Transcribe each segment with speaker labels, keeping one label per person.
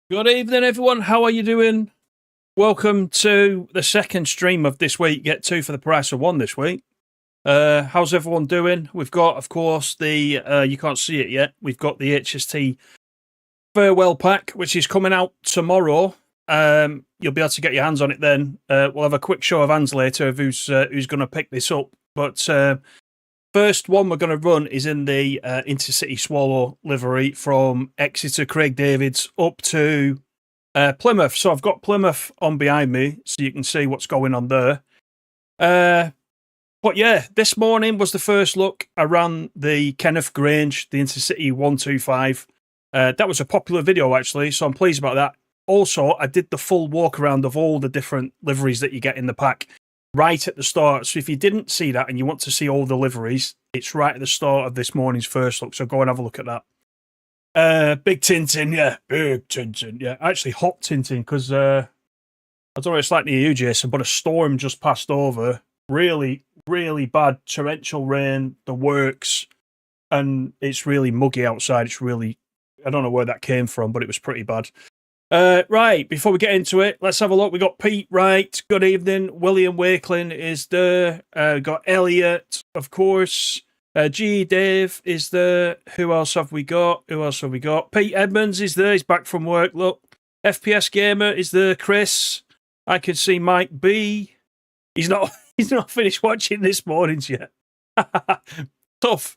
Speaker 1: Good evening, everyone. How are you doing? Welcome to the second stream of this week. Get two for the price of one this week. How's everyone doing? We've got, of course, the, you can't see it yet, we've got the HST Farewell Pack, which is coming out tomorrow. You'll be able to get your hands on it then. We'll have a quick show of hands later of who's going to pick this up. But first one we're going to run is in the InterCity Swallow livery from Exeter St Davids up to Plymouth. So I've got Plymouth on behind me, so you can see what's going on there. But yeah, this morning was the first look. I ran the Kenneth Grange, the InterCity 125. That was a popular video, actually, so I'm pleased about that. Also, I did the full walk around of all the different liveries that you get in the pack right at the start. So if you didn't see that and you want to see all the liveries, it's right at the start of this morning's first look. So go and have a look at that. Big Tintin, yeah. Big Tintin, yeah. Actually, hot Tintin, because I don't know what it's like near you, Jason, but a storm just passed over. Really, really bad torrential rain, the works, and it's really muggy outside. It's really, I don't know where that came from, but it was pretty bad. Right, before we get into it, let's have a look. We got Pete, right? Good evening. William Wakeling is there. Got Elliot, of course. G. Dave is there. Who else have we got? Pete Edmonds is there. He's back from work. Look, FPS Gamer is there. Chris. I can see Mike B. He's not finished watching this morning's yet. Tough.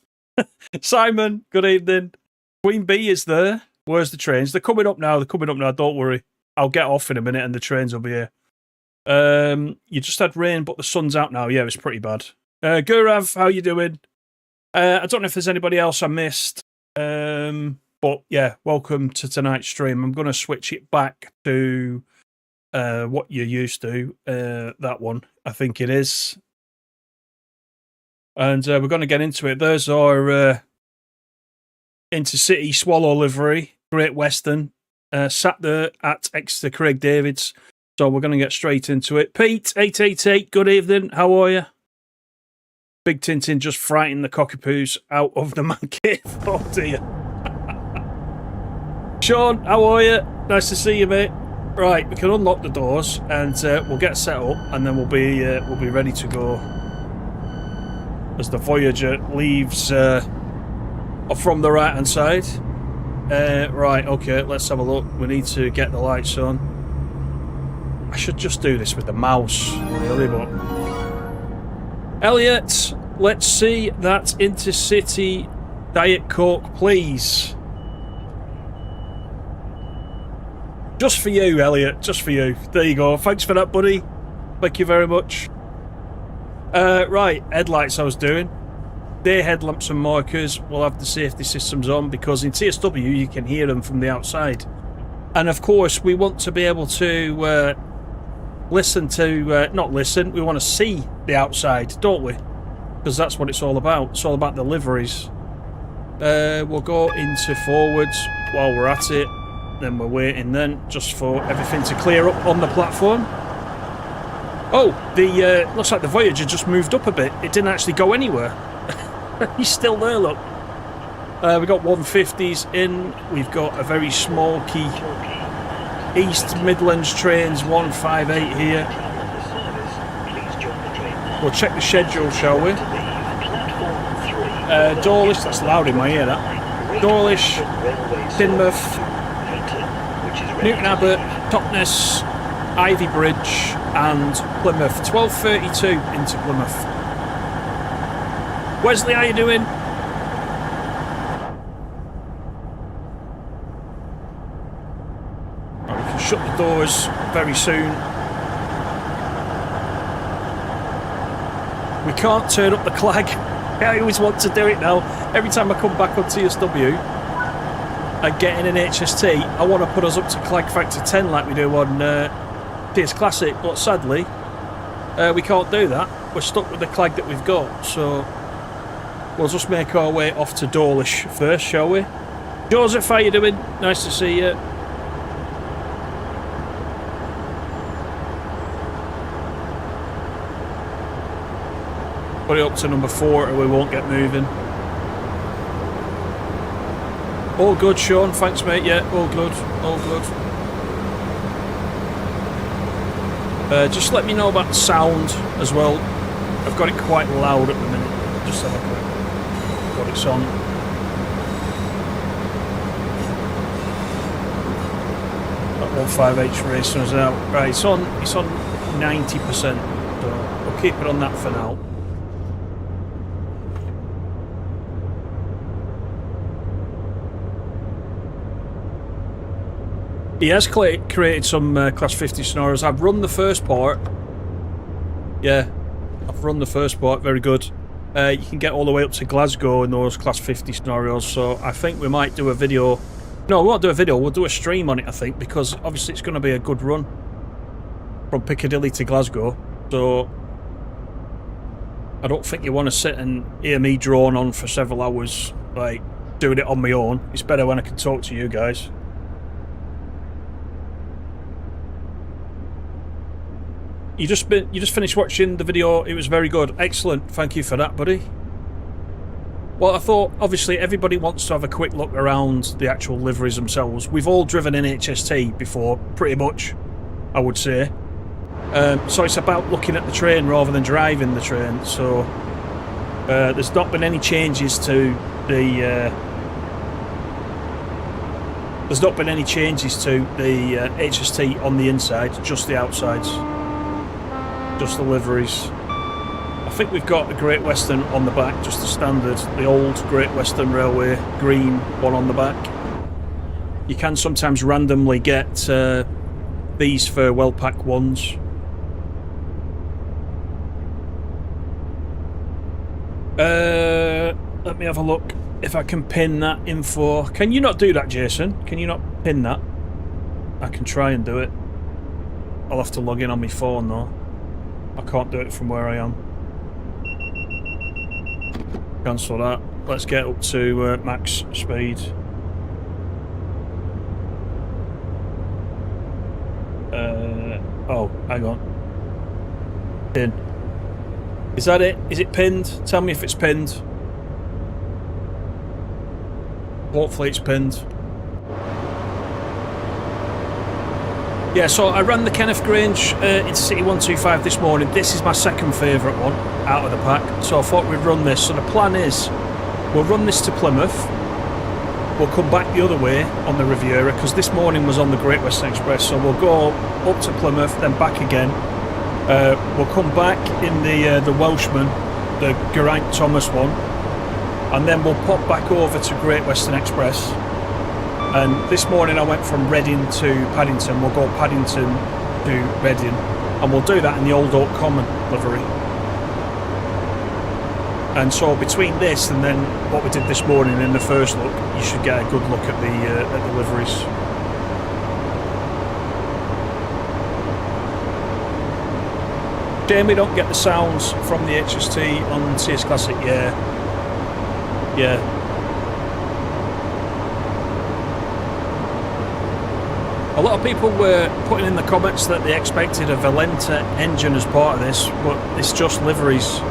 Speaker 1: Simon, good evening. Queen B is there. Where's the trains? They're coming up now. Don't worry. I'll get off in a minute and the trains will be here. You just had rain, but the sun's out now. Yeah, it's pretty bad. Gurav, how you doing? I don't know if there's anybody else I missed. But yeah, welcome to tonight's stream. I'm going to switch it back to what you're used to. That one, I think it is. And we're going to get into it. There's our InterCity Swallow livery, Great Western, sat there at Exeter St Davids. So we're going to get straight into it. Pete, 888, good evening. How are you? Big Tintin just frightened the cockapoos out of the man cave. Oh dear. Sean, how are you? Nice to see you, mate. Right, we can unlock the doors and we'll get set up, and then we'll be ready to go as the Voyager leaves from the right hand side. Right, okay, let's have a look. We need to get the lights on. I should just do this with the mouse, really, but Elliot, let's see that InterCity Diet Coke, please. Just for you, Elliot, just for you. There you go. Thanks for that, buddy. Thank you very much. Right, headlights I was doing. Day headlamps and markers will have the safety systems on because in TSW you can hear them from the outside. And of course, we want to be able to not listen, we want to see the outside, don't we? Because that's what it's all about. It's all about the liveries. We'll go into forwards while we're at it. Then we're waiting then just for everything to clear up on the platform. Oh, the looks like the Voyager just moved up a bit. It didn't actually go anywhere. He's still there, look. We got 150s in. We've got a very small key East Midlands trains 158 here. We'll check the schedule, shall we? Dawlish, that's loud in my ear, that. Dawlish, Teignmouth, Newton Abbot, Totnes, Ivy Bridge, and Plymouth. 12:32 into Plymouth. Wesley, how you doing? Right, we can shut the doors very soon. We can't turn up the clag. I always want to do it now. Every time I come back on TSW and get in an HST, I want to put us up to clag factor 10 like we do on TS Classic, but sadly we can't do that. We're stuck with the clag that we've got, so we'll just make our way off to Dawlish first, shall we? Joseph, how you doing? Nice to see you. Put it up to number 4 or we won't get moving. All good, Sean. Thanks, mate. Yeah, all good. All good. Just let me know about the sound as well. I've got it quite loud at the minute. Just have a quick what it's on. That 15H racing is out. Right, it's on 90%. So we'll keep it on that for now. He has created some Class 50 scenarios. I've run the first part. Yeah, I've run the first part. Very good. You can get all the way up to Glasgow in those Class 50 scenarios. So I think we might do a video. No, we won't do a video. We'll do a stream on it, I think, because obviously it's going to be a good run from Piccadilly to Glasgow. So I don't think you want to sit and hear me drone on for several hours, like doing it on my own. It's better when I can talk to you guys. You just finished watching the video. It was very good. Excellent. Thank you for that, buddy. Well, I thought, obviously, everybody wants to have a quick look around the actual liveries themselves. We've all driven in HST before, pretty much, I would say. So it's about looking at the train rather than driving the train. So there's not been any changes to the... there's not been any changes to the HST on the inside, just the outsides. Just the liveries. I think we've got the Great Western on the back, just the standard, the old Great Western Railway green one on the back. You can sometimes randomly get these Farewell Pack ones. Let me have a look if I can pin that info. Can you not do that, Jason? Can you not pin that? I can try and do it. I'll have to log in on my phone though. I can't do it from where I am. Cancel that. Let's get up to max speed. Oh, hang on. Pin. Is that it? Is it pinned? Tell me if it's pinned. Hopefully it's pinned. Yeah, so I ran the Kenneth Grange InterCity 125 this morning. This is my second favourite one out of the pack, so I thought we'd run this. So the plan is, we'll run this to Plymouth. We'll come back the other way on the Riviera, because this morning was on the Great Western Express, so we'll go up to Plymouth, then back again. We'll come back in the Welshman, the Geraint Thomas one, and then we'll pop back over to Great Western Express. And this morning I went from Reading to Paddington. We'll go Paddington to Reading, and we'll do that in the Old Oak Common livery. And so between this and then what we did this morning in the first look, you should get a good look at the liveries. Shame we don't get the sounds from the HST on CS Classic. Yeah. A lot of people were putting in the comments that they expected a Valenta engine as part of this, but it's just liveries.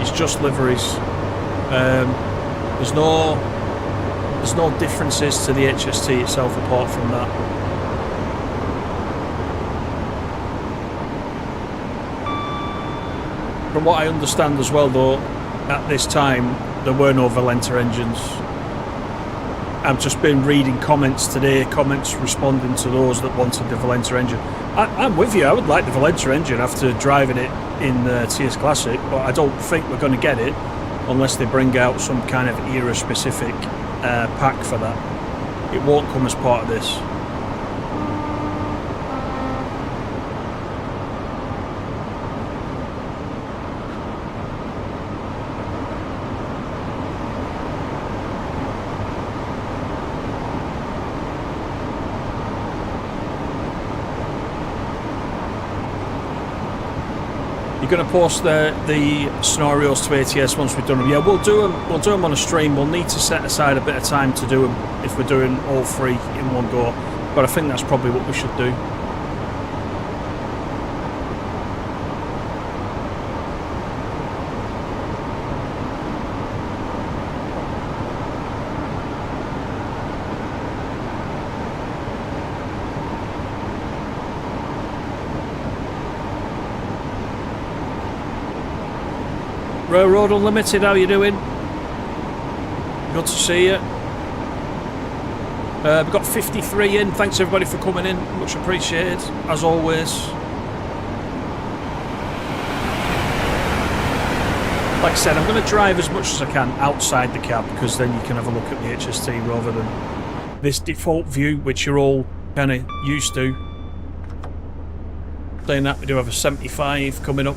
Speaker 1: It's just liveries. There's no differences to the HST itself apart from that. From what I understand as well, though, at this time there were no Valenta engines. I've just been reading comments today, comments responding to those that wanted the Valenta engine. I'm with you, I would like the Valenta engine after driving it in TS Classic, but I don't think we're going to get it unless they bring out some kind of era-specific pack for that. It won't come as part of this. You're going to post the scenarios to ATS once we've done them. Yeah, we'll do them. We'll do them on a stream. We'll need to set aside a bit of time to do them if we're doing all three in one go. But I think that's probably what we should do. Railroad Unlimited, how you doing? Good to see you. We've got 53 in. Thanks everybody for coming in. Much appreciated, as always. Like I said, I'm going to drive as much as I can outside the cab, because then you can have a look at the HST rather than this default view, which you're all kind of used to. Saying that, we do have a 75 coming up.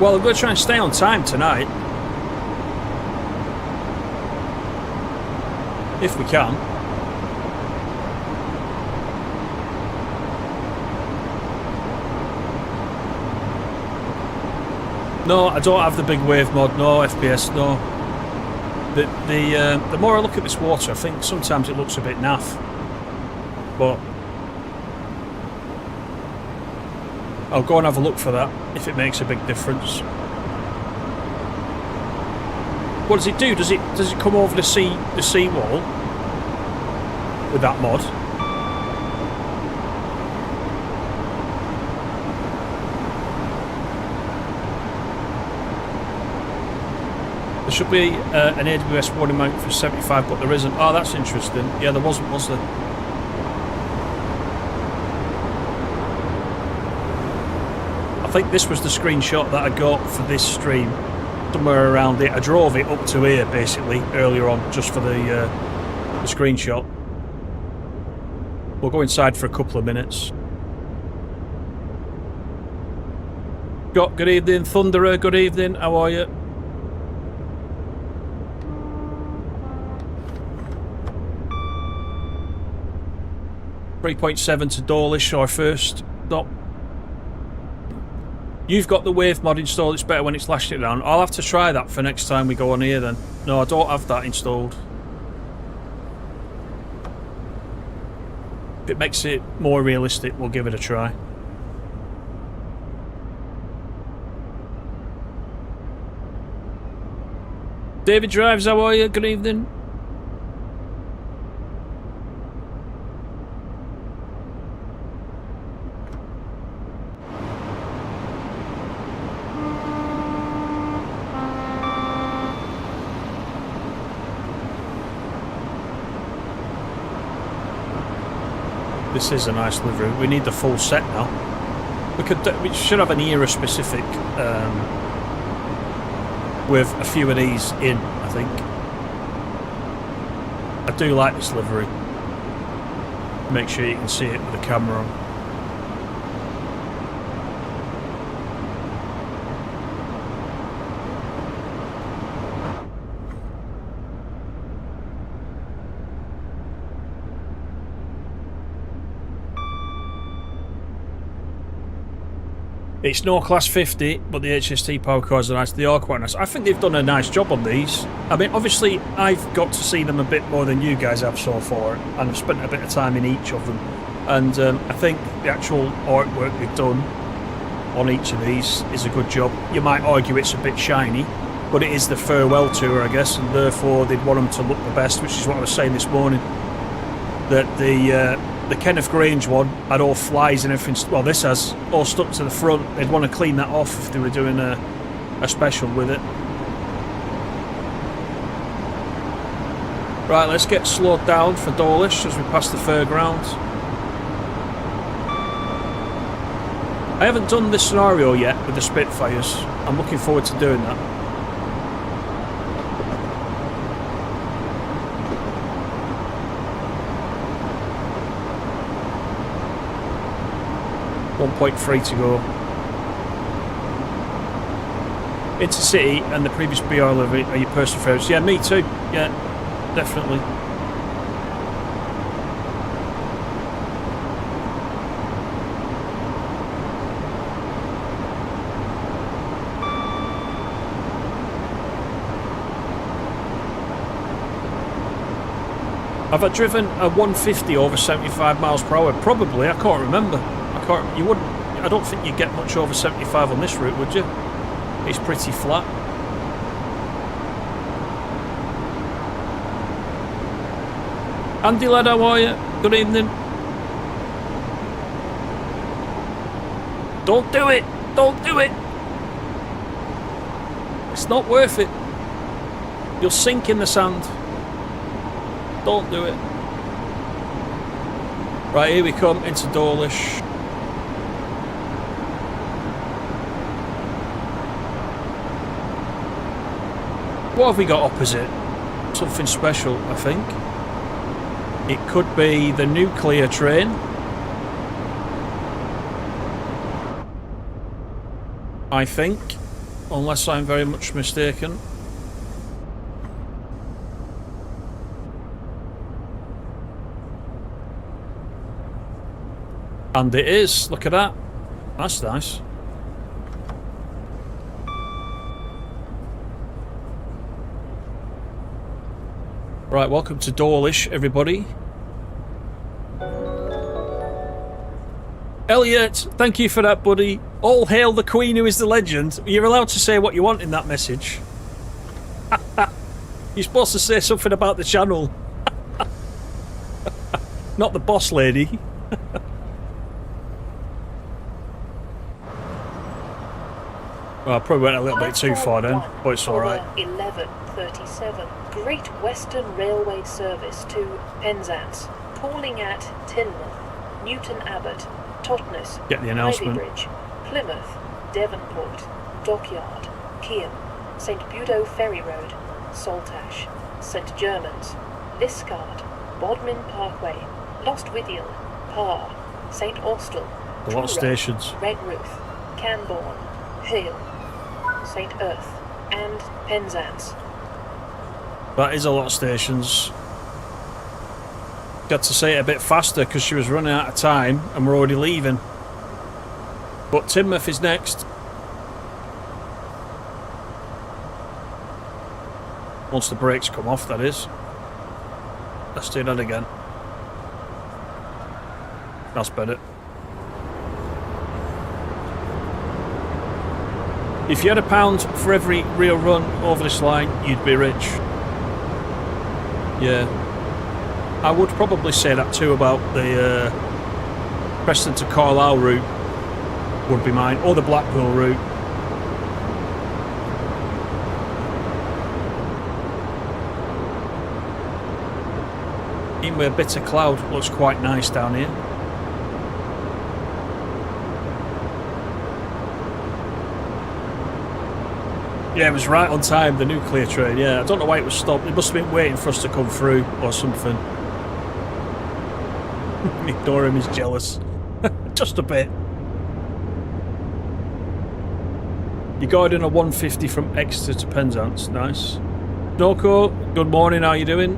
Speaker 1: Well, I'm going to try and stay on time tonight. If we can. No, I don't have the big wave mod, no FPS, no. The more I look at this water, I think sometimes it looks a bit naff. But I'll go and have a look for that, if it makes a big difference. What does it do? Does it come over the sea wall with that mod? There should be an AWS warning mount for 75, but there isn't. Oh, that's interesting. Yeah, there wasn't, was there? I think this was the screenshot that I got for this stream. Somewhere around it. I drove it up to here, basically, earlier on, just for the screenshot. We'll go inside for a couple of minutes. Good evening, Thunderer. Good evening. How are you? .7 to Dawlish, our first stop. You've got the wave mod installed, it's better when it's lashed it down. I'll have to try that for next time we go on here then. No, I don't have that installed. If it makes it more realistic, we'll give it a try. David Drives, how are you? Good evening. This is a nice livery. We need the full set now. We should have an era specific with a few of these in, I think. I do like this livery. Make sure you can see it with the camera on. It's no class 50, but the HST power cars are nice. They are quite nice. I think they've done a nice job on these. I mean, obviously, I've got to see them a bit more than you guys have so far, and I've spent a bit of time in each of them. And I think the actual artwork they've done on each of these is a good job. You might argue it's a bit shiny, but it is the farewell tour, I guess, and therefore they'd want them to look the best, which is what I was saying this morning. That the Kenneth Grange one had all flies and everything. Well, this has all stuck to the front. They'd want to clean that off if they were doing a special with it. Right, let's get slowed down for Dawlish as we pass the fairground. I haven't done this scenario yet with the Spitfires. I'm looking forward to doing that. .3 to go. InterCity and the previous BR livery are your personal favourites. Yeah, me too. Yeah, definitely. Have I driven a 150 over 75 miles per hour? Probably. I can't remember. You wouldn't. I don't think you'd get much over 75 on this route, would you? It's pretty flat. Andy lad, how are you? Good evening. Don't do it! Don't do it! It's not worth it. You'll sink in the sand. Don't do it. Right, here we come into Dawlish. What have we got opposite? Something special, I think. It could be the nuclear train. I think. Unless I'm very much mistaken. And it is. Look at that. That's nice. Right, welcome to Dawlish, everybody. Elliot, thank you for that, buddy. All hail the Queen who is the legend. You're allowed to say what you want in that message. You're supposed to say something about the channel. Not the boss lady. Well, I probably went a little bit too far then, but it's alright.
Speaker 2: 11:37, Great Western Railway service to Penzance, calling at Teignmouth, Newton Abbot, Totnes,
Speaker 1: Get the announcement.
Speaker 2: Ivybridge, Plymouth, Devonport, Dockyard, Keam, St Budo Ferry Road, Saltash, St Germans, Liscard, Bodmin Parkway, Lostwithiel, Parr, St Austell,
Speaker 1: A lot of stations.
Speaker 2: Redruth, Canbourne, Hale, St Earth, and Penzance.
Speaker 1: That is a lot of stations. Got to say it a bit faster because she was running out of time and we're already leaving. But Teignmouth is next. Once the brakes come off, that is. Let's do that again. That's better. If you had £1 for every real run over this line, you'd be rich. Yeah. I would probably say that too about the Preston to Carlisle route would be mine, or the Blackpool route. Even with a bit of cloud, looks quite nice down here. Yeah, it was right on time, the nuclear train, yeah. I don't know why it was stopped. It must have been waiting for us to come through or something. Ignore him, he's jealous. Just a bit. You got in a 150 from Exeter to Penzance, nice. Noko, good morning, how you doing?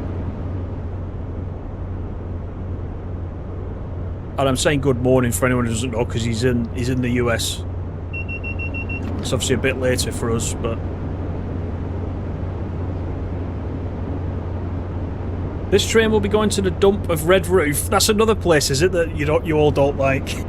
Speaker 1: And I'm saying good morning for anyone who doesn't know because he's in the US. It's obviously a bit later for us, but this train will be going to the dump of Red Roof. That's another place, is it, that you all don't like?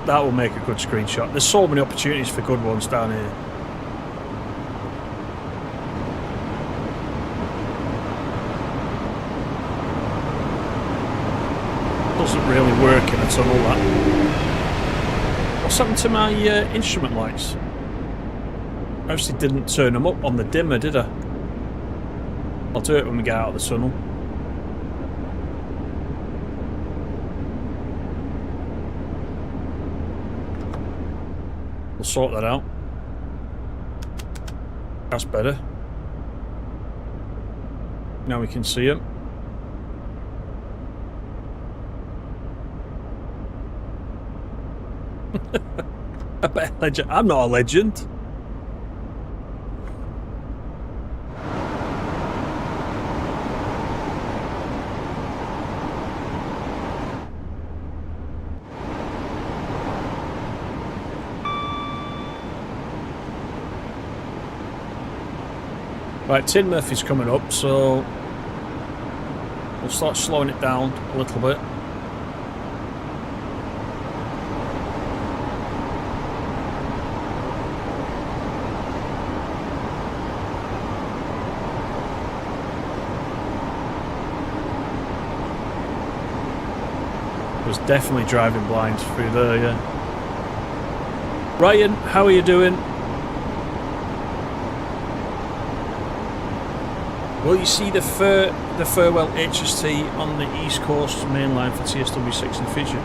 Speaker 1: That will make a good screenshot. There's so many opportunities for good ones down here. Doesn't really work in a tunnel, that. What's happened to my instrument lights? I obviously didn't turn them up on the dimmer, did I? I'll do it when we get out of the tunnel. We'll sort that out. That's better. Now we can see him. I bet a legend. I'm not a legend. Right, Teignmouth is coming up, so we'll start slowing it down a little bit. Was definitely driving blind through there, yeah. Ryan, how are you doing? Will you see the Farewell HST on the East Coast main line for TSW6 in the future?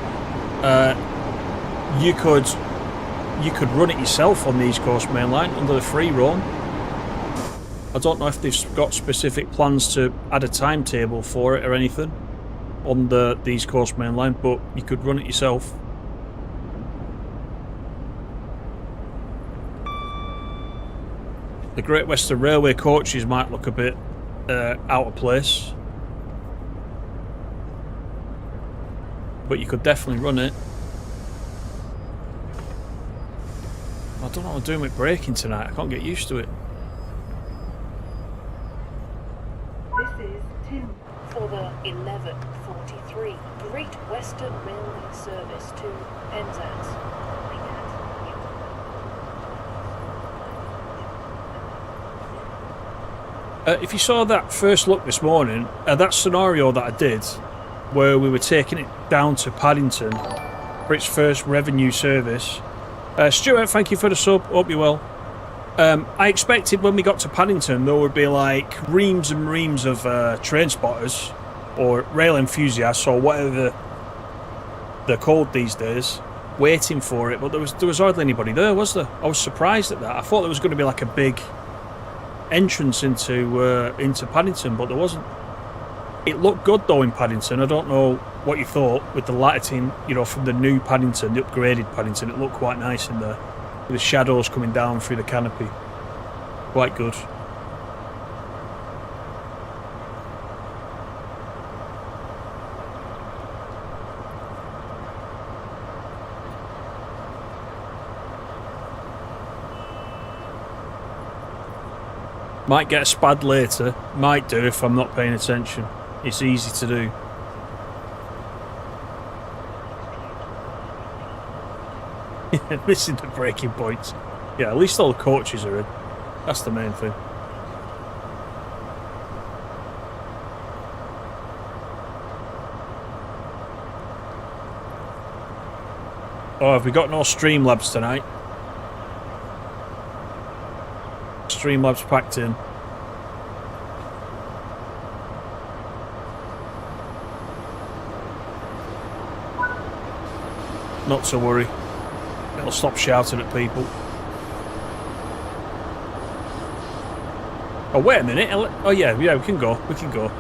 Speaker 1: You could run it yourself on the East Coast main line under the free roam. I don't know if they've got specific plans to add a timetable for it or anything on the East Coast main line, but you could run it yourself. The Great Western Railway coaches might look a bit out of place, but you could definitely run it. I don't know what I'm doing with braking tonight. I can't get used to it.
Speaker 2: This is Tim for the 11:43 Great Western Railway service to Penzance.
Speaker 1: If you saw that first look this morning, that scenario that I did, where we were taking it down to Paddington for its first revenue service. Stuart, thank you for the sub. Hope you're well. I expected when we got to Paddington there would be like reams and reams of train spotters or rail enthusiasts or whatever they're called these days, waiting for it, but there was hardly anybody there, was there? I was surprised at that. I thought there was going to be like a big entrance into Paddington, but there wasn't. It looked good though in Paddington. I don't know what you thought with the lighting, you know, from the new Paddington, the upgraded Paddington. It looked quite nice in there, with the shadows coming down through the canopy. Quite good. Might get a spad later. Might do if I'm not paying attention. It's easy to do. Missing the braking points. Yeah, at least all the coaches are in. That's the main thing. Oh, have we got no Streamlabs tonight? Streamlabs packed in. Not to worry. It'll stop shouting at people. Oh, wait a minute. Oh, yeah, we can go. We can go.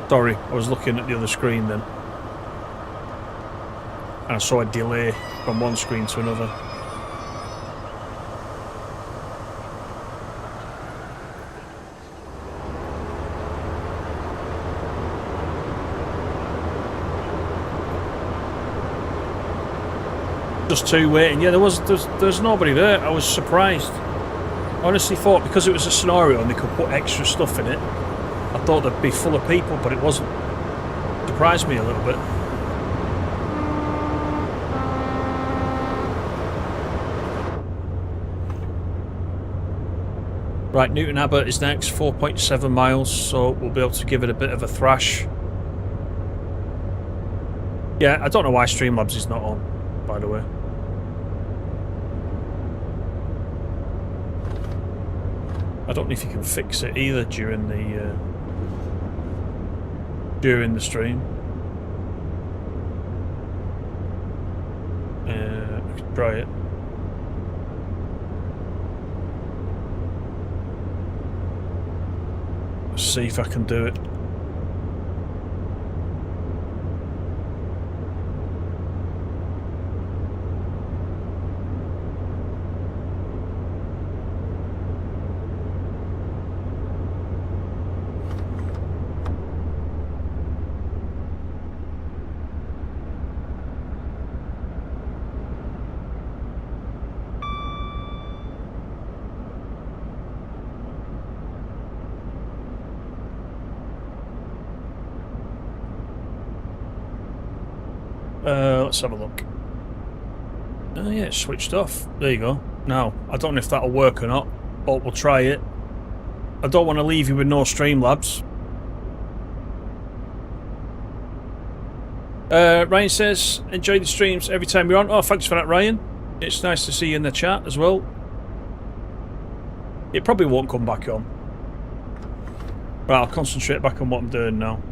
Speaker 1: Sorry, I was looking at the other screen then. And I saw a delay from one screen to another. Just two waiting. Yeah, there's nobody there. I was surprised. I honestly thought because it was a scenario and they could put extra stuff in it, I thought they'd be full of people, but it wasn't. It surprised me a little bit. Right, Newton Abbot is next, 4.7 miles, so we'll be able to give it a bit of a thrash. Yeah, I don't know why Streamlabs is not on, by the way. I don't know if you can fix it either during the stream. I could try it. Let's see if I can do it. Let's have a look. Oh yeah, it's switched off. There you go. Now, I don't know if that'll work or not, but we'll try it. I don't want to leave you with no Streamlabs. Ryan says, enjoy the streams every time you're on. Oh, thanks for that, Ryan. It's nice to see you in the chat as well. It probably won't come back on. Right, I'll concentrate back on what I'm doing now.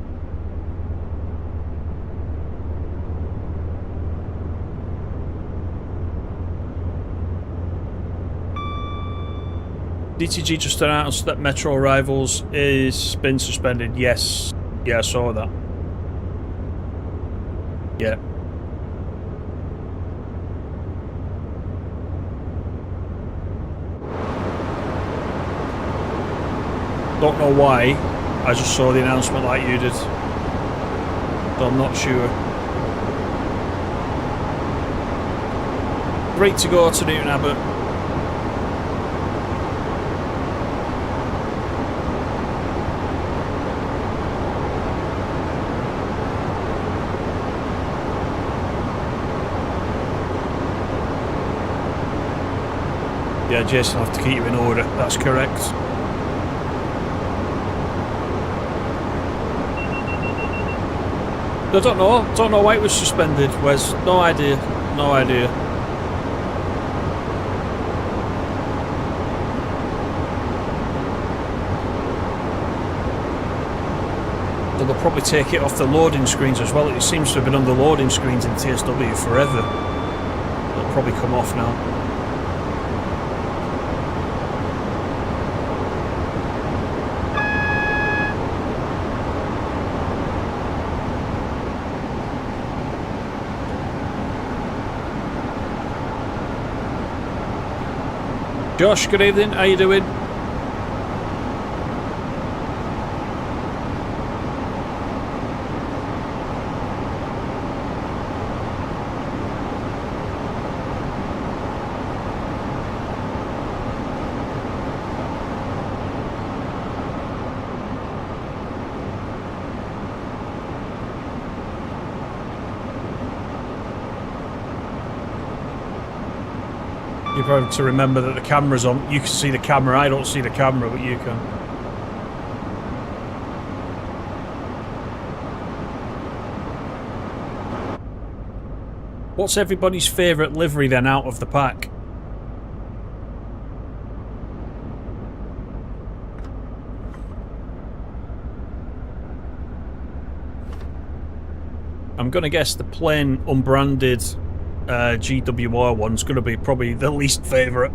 Speaker 1: DTG just announced that Metro Rivals is been suspended. Yes. Yeah, I saw that. Yeah. Don't know why. I just saw the announcement like you did. So I'm not sure. Great to go to Newton Abbot. Yeah, Jason, I'll have to keep you in order. That's correct. I don't know. Don't know why it was suspended. Wes, no idea. No idea. So they'll probably take it off the loading screens as well. It seems to have been on the loading screens in TSW forever. It'll probably come off now. Josh, good evening. How you doing? You've got to remember that the camera's on. You can see the camera. I don't see the camera, but you can. What's everybody's favourite livery then out of the pack? I'm going to guess the plain unbranded GWR one's going to be probably the least favourite.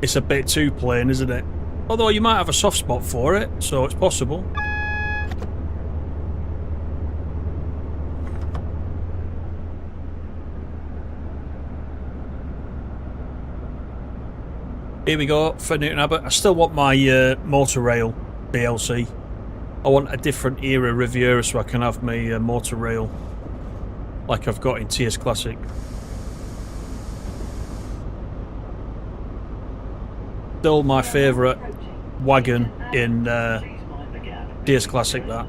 Speaker 1: It's a bit too plain, isn't it? Although you might have a soft spot for it, so it's possible. Here we go for Newton Abbot. I still want my motor rail DLC. I want a different era Riviera so I can have my motor rail like I've got in TS Classic. Still my favourite wagon in TS Classic, that.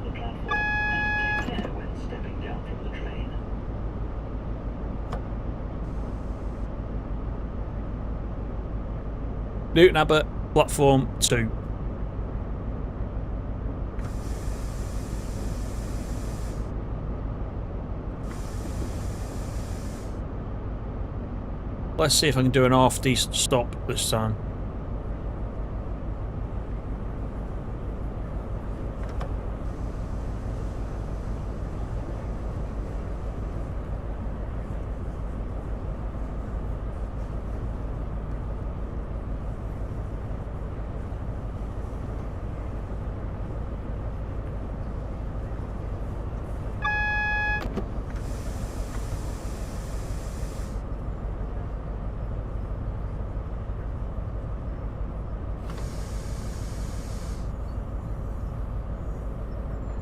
Speaker 1: Newton Abbot, platform 2. Let's see if I can do an half decent stop this time.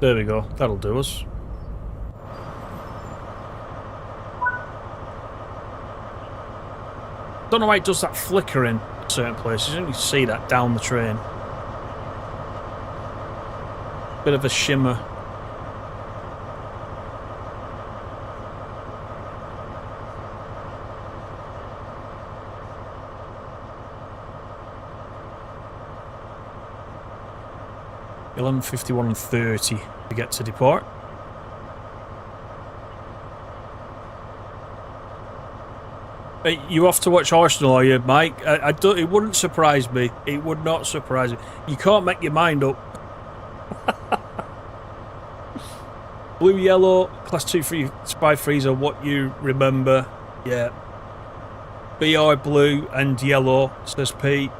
Speaker 1: There we go, that'll do us. Don't know why it does that flicker in certain places. You don't see that down the train. Bit of a shimmer. (11:51 and 30) to get to depart. You have to watch Arsenal, are you, Mike? I don't. It wouldn't surprise me. It would not surprise me. You can't make your mind up. Blue, yellow, class 2 free spy freezer. What you remember? Yeah. BR blue and yellow, says Pete.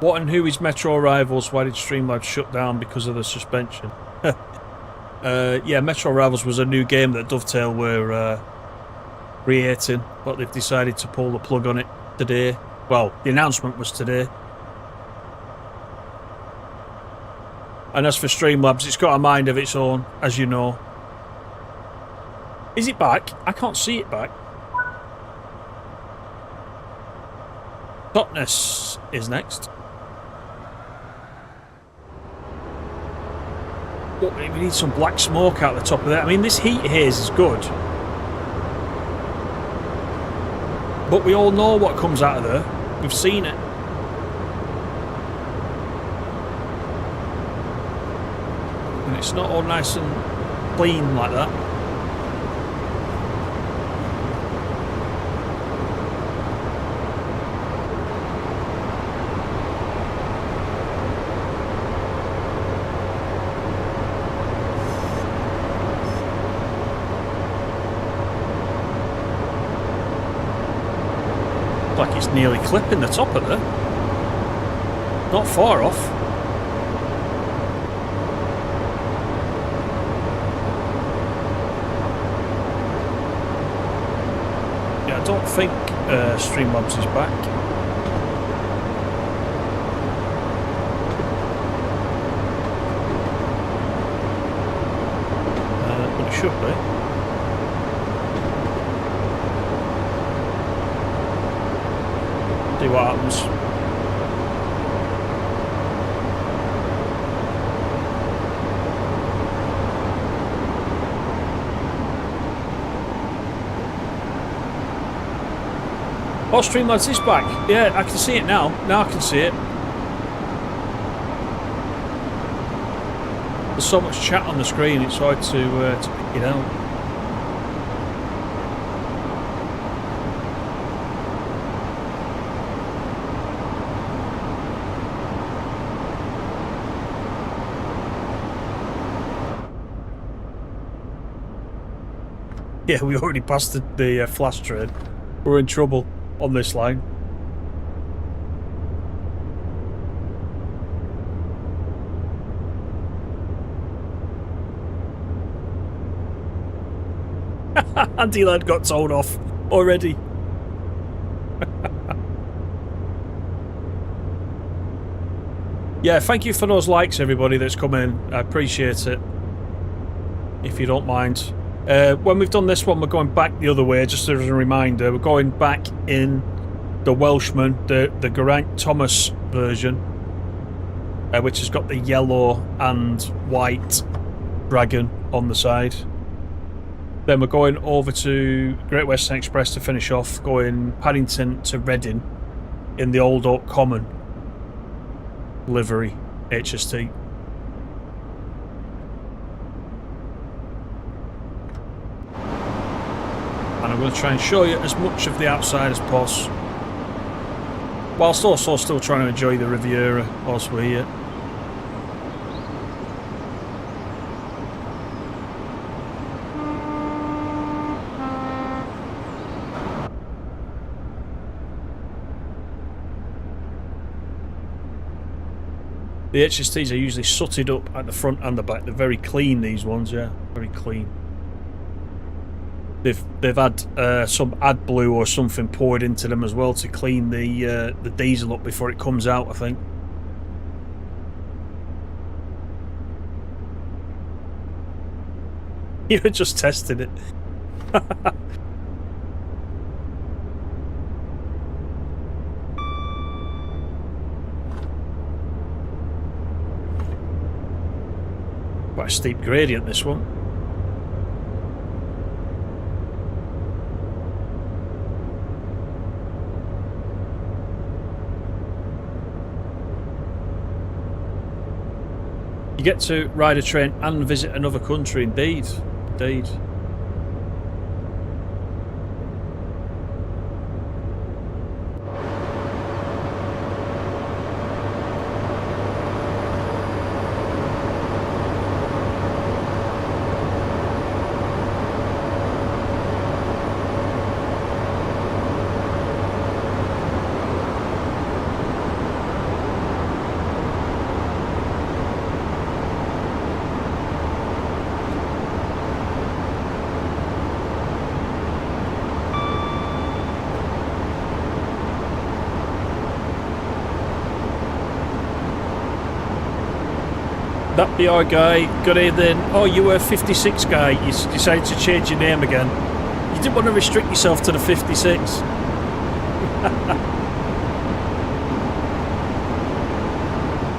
Speaker 1: What and who is Metro Rivals? Why did Streamlabs shut down because of the suspension? Yeah, Metro Rivals was a new game that Dovetail were creating, but they've decided to pull the plug on it today. Well, the announcement was today. And as for Streamlabs, it's got a mind of its own, as you know. Is it back? I can't see it back. Totness is next. But we need some black smoke out the top of that. I mean, this heat haze is good. But we all know what comes out of there. We've seen it. And it's not all nice and clean like that. Like it's nearly clipping the top of it. Not far off. Yeah, I don't think Streamlabs is back. But it should be. See what happens. Oh, Streamlabs is back. Yeah, I can see it now. Now I can see it. There's so much chat on the screen, it's hard to pick it out. Yeah, we already passed the flash train. We're in trouble on this line. Andy Lad got told off already. Yeah, thank you for those likes, everybody that's come in. I appreciate it. If you don't mind. When we've done this one, we're going back the other way, just as a reminder. We're going back in the Welshman, the Geraint Thomas version, which has got the yellow and white dragon on the side. Then we're going over to Great Western Express to finish off, going Paddington to Reading in the Old Oak Common livery HST. And I'm going to try and show you as much of the outside as possible, whilst also still trying to enjoy the Riviera whilst we're here. The HSTs are usually sooted up at the front and the back. They're very clean, these ones, yeah, very clean. They've had some AdBlue or something poured into them as well to clean the diesel up before it comes out, I think. You were just testing it. Quite a steep gradient, this one. You get to ride a train and visit another country, indeed. Indeed. That be our guy. Good evening. Oh, you were 56 guy. You decided to change your name again. You didn't want to restrict yourself to the 56.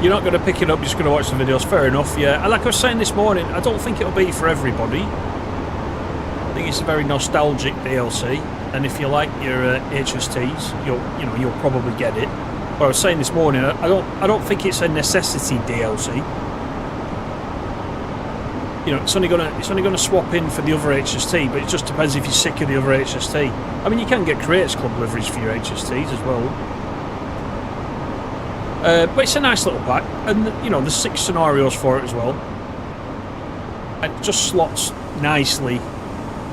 Speaker 1: You're not going to pick it up, you're just going to watch the videos. Fair enough, yeah. And like I was saying this morning, I don't think it'll be for everybody. I think it's a very nostalgic DLC, and if you like your HSTs, you'll probably get it. But I was saying this morning, I don't think it's a necessity DLC. You know, it's only gonna swap in for the other HST, but it just depends if you're sick of the other HST. I mean, you can get Creators Club liveries for your HSTs as well. But it's a nice little pack, and you know, there's 6 scenarios for it as well. And it just slots nicely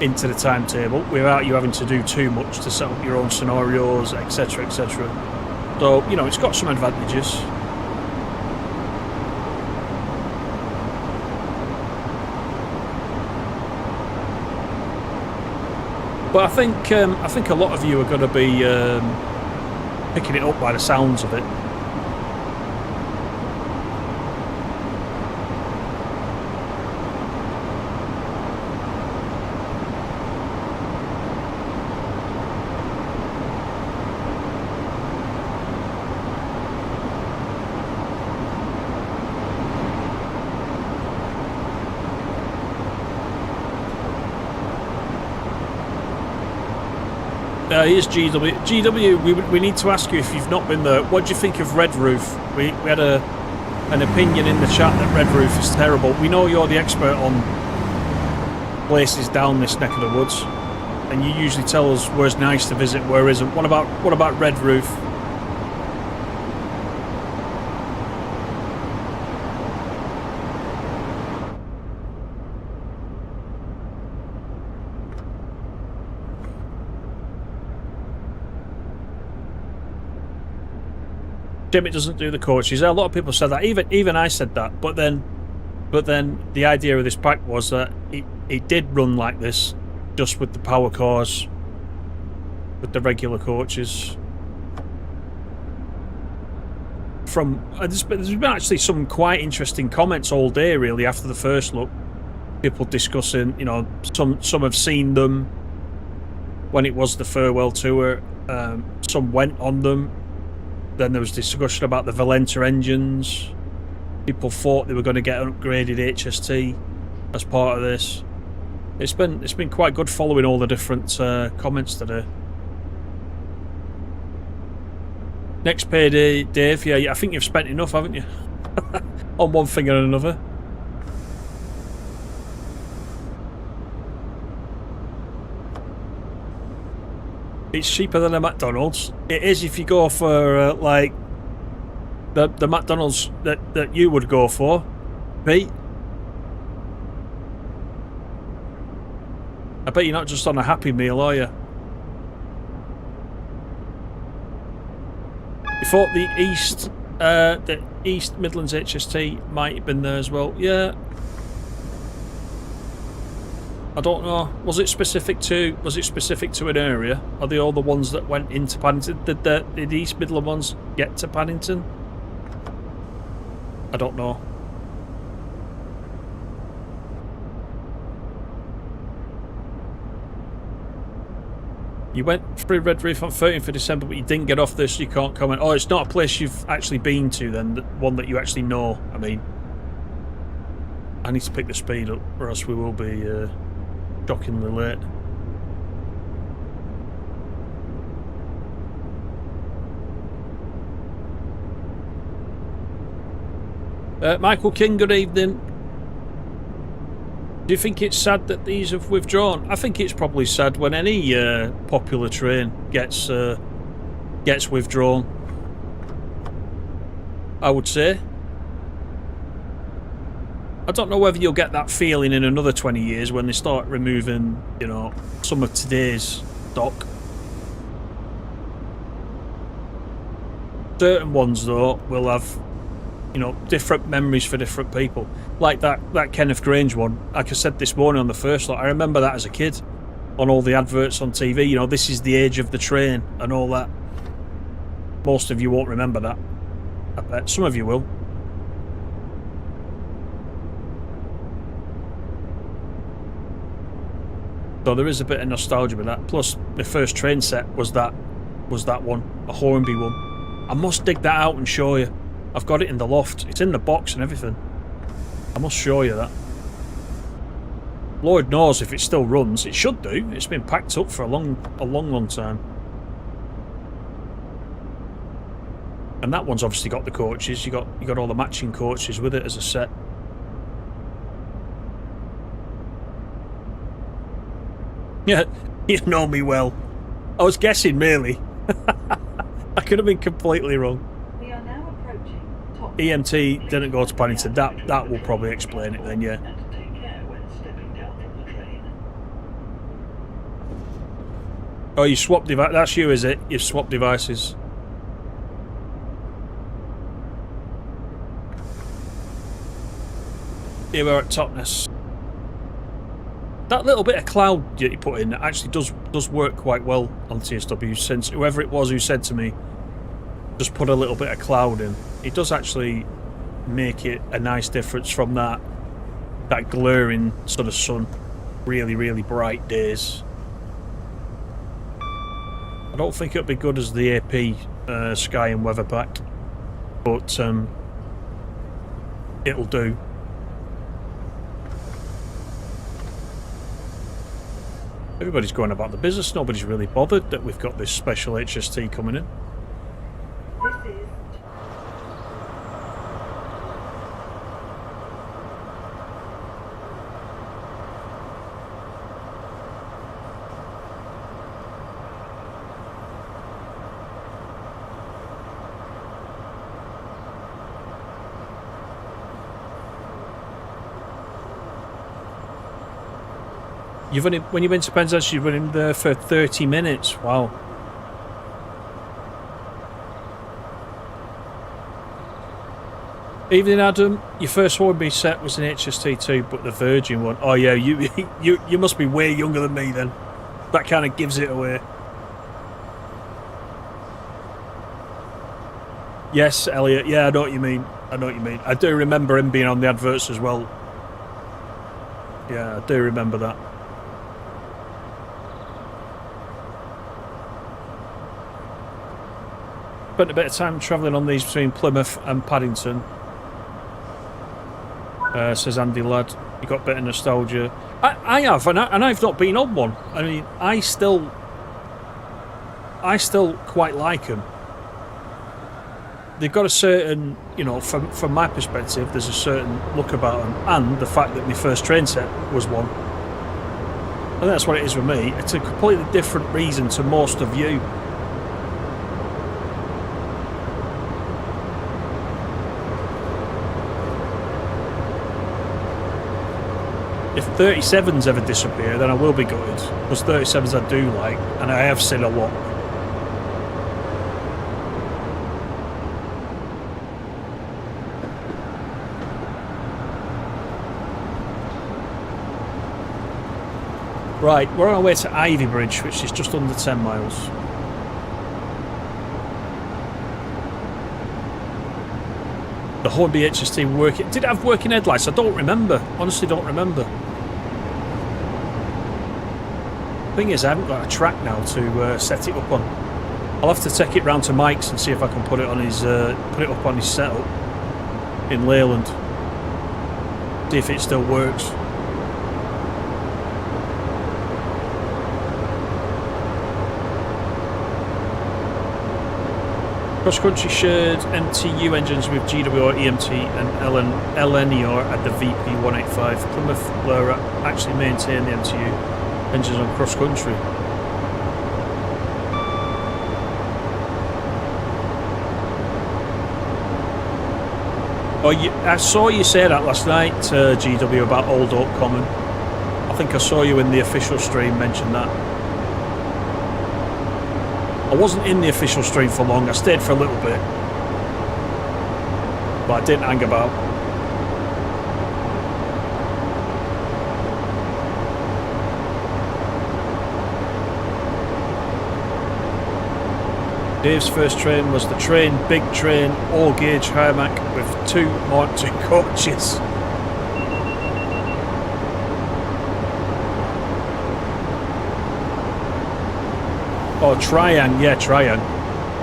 Speaker 1: into the timetable without you having to do too much to set up your own scenarios, etc, etc. So, you know, it's got some advantages. But I think a lot of you are going to be picking it up by the sounds of it. Here's GW. GW, we need to ask you if you've not been there. What do you think of Red Roof? We had an opinion in the chat that Red Roof is terrible. We know you're the expert on places down this neck of the woods, and you usually tell us where's nice to visit, where isn't. What about Red Roof? Jimmy doesn't do the coaches. A lot of people said that. Even I said that. But then the idea of this pack was that it did run like this, just with the power cars, with the regular coaches. There's been actually some quite interesting comments all day, really, after the first look. People discussing, you know, some have seen them when it was the farewell tour. Some went on them. Then there was discussion about the Valenta engines. People thought they were going to get an upgraded HST as part of this. It's been quite good following all the different comments today. Next payday, Dave. Yeah, I think you've spent enough, haven't you? On one thing and another. It's cheaper than a McDonald's. It is if you go for like the McDonald's that you would go for, Pete. I bet you're not just on a Happy Meal, are you? You thought the East Midlands HST might have been there as well. Yeah. I don't know. Was it specific to an area? Are they all the ones that went into Paddington? Did the East Midland ones get to Paddington? I don't know. You went through Red Roof on 13th of December, but you didn't get off this, so you can't comment. Oh, it's not a place you've actually been to then, one that you actually know. I mean, I need to pick the speed up, or else we will be shockingly late. Michael King, good evening. Do you think it's sad that these have withdrawn? I think it's probably sad when any popular train gets withdrawn. I would say. I don't know whether you'll get that feeling in another 20 years when they start removing, you know, some of today's stock. Certain ones, though, will have, you know, different memories for different people. Like that Kenneth Grange one. Like I said this morning on the first lot, I remember that as a kid on all the adverts on TV. You know, this is the age of the train and all that. Most of you won't remember that. I bet some of you will. So there is a bit of nostalgia with that. Plus, the first train set was that one, a Hornby one. I must dig that out and show you. I've got it in the loft. It's in the box and everything. I must show you that. Lord knows if it still runs. It should do. It's been packed up for a long time. And that one's obviously got the coaches. You got all the matching coaches with it as a set. Yeah, you know me well. I was guessing, really. I could have been completely wrong.
Speaker 2: We are now approaching top.
Speaker 1: EMT didn't go to Paddington. That will probably explain it then, yeah.
Speaker 2: And take care when stepping down from the train.
Speaker 1: Oh, you swapped device. That's you, is it? You've swapped devices. Here we're at Totnes. That little bit of cloud that you put in actually does work quite well on TSW, since whoever it was who said to me, just put a little bit of cloud in. It does actually make it a nice difference from that glaring sort of sun. Really, really bright days. I don't think it'll be good as the AP Sky and Weather Pack, but it'll do. Everybody's going about the business. Nobody's really bothered that we've got this special HST coming in.
Speaker 2: This is
Speaker 1: When you went to Penzance, you've been in there for 30 minutes. Wow. Evening, Adam. Your first Hornby set was an HST2, but the Virgin one. Oh yeah, you must be way younger than me then. That kind of gives it away. Yes, Elliot. Yeah, I know what you mean. I know what you mean. I do remember him being on the adverts as well. Yeah, I do remember that. Spent a bit of time travelling on these between Plymouth and Paddington. Says Andy Ladd. You got a bit of nostalgia. I have, and I've not been on one. I mean, I still quite like them. They've got a certain, you know, from my perspective, there's a certain look about them, and the fact that my first train set was one. And that's what it is with me. It's a completely different reason to most of you. If 37s ever disappear, then I will be gutted, because 37s I do like, and I have seen a lot. Right, we're on our way to Ivy Bridge, which is just under 10 miles. The Hornby HST working. Did it have working headlights? I don't remember. Honestly, don't remember. Thing is, I haven't got a track now to set it up on. I'll have to take it round to Mike's and see if I can put it on his put it up on his setup in Leyland. See if it still works. Cross-country shared MTU engines with GWR EMT and LNER at the VP185. Plymouth Blur actually maintain the MTU engines on cross-country. Oh, I saw you say that last night, GW, about Old Oak Common. I think I saw you in the official stream mention that. I wasn't in the official stream for long. I stayed for a little bit, but I didn't hang about. Dave's first train was the train, big train, all gauge Hymac with 2 Mark II coaches. Oh, Trian, yeah, Trian.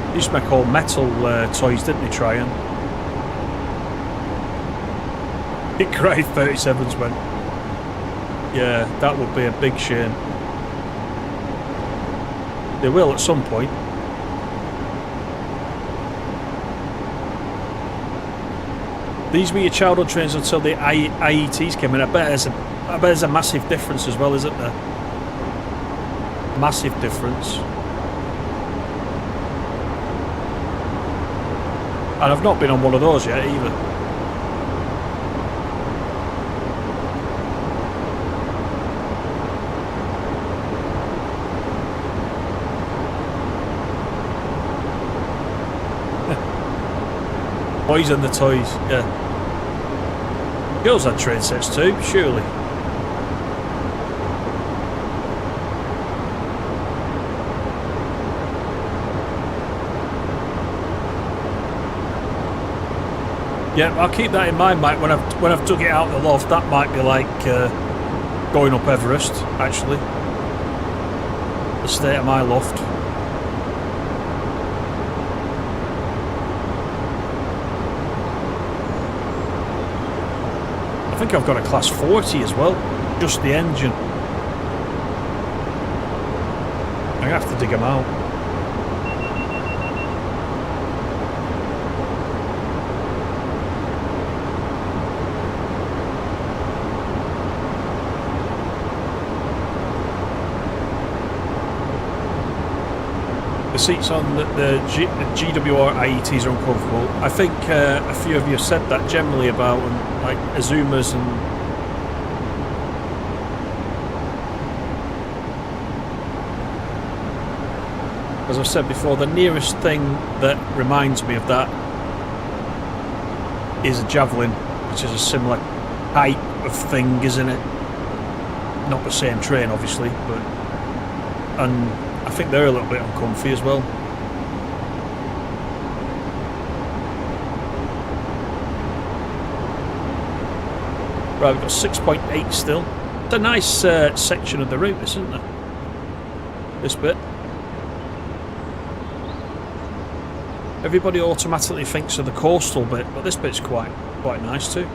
Speaker 1: He used to make all metal toys, didn't he, Trian? It cried 37s went. Yeah, that would be a big shame. They will at some point. These were your childhood trains until the IETs came in. I bet there's a massive difference as well, isn't there? Massive difference. And I've not been on one of those yet either. Boys and the toys, yeah. Girls had train sets too, surely. Yeah, I'll keep that in mind, Mike. When I've dug it out of the loft, that might be like going up Everest. Actually, the state of my loft. I think I've got a class 40 as well, just the engine. I have to dig them out. The seats on the GWR IETs are uncomfortable. I think a few of you have said that generally about like Azumas and as I've said before, the nearest thing that reminds me of that is a Javelin, which is a similar type of thing, isn't it? Not the same train, obviously, but and I think they're a little bit uncomfy as well. Right, we've got 6.8 still. It's a nice section of the route, this, isn't it? This bit. Everybody automatically thinks of the coastal bit, but this bit's quite nice too.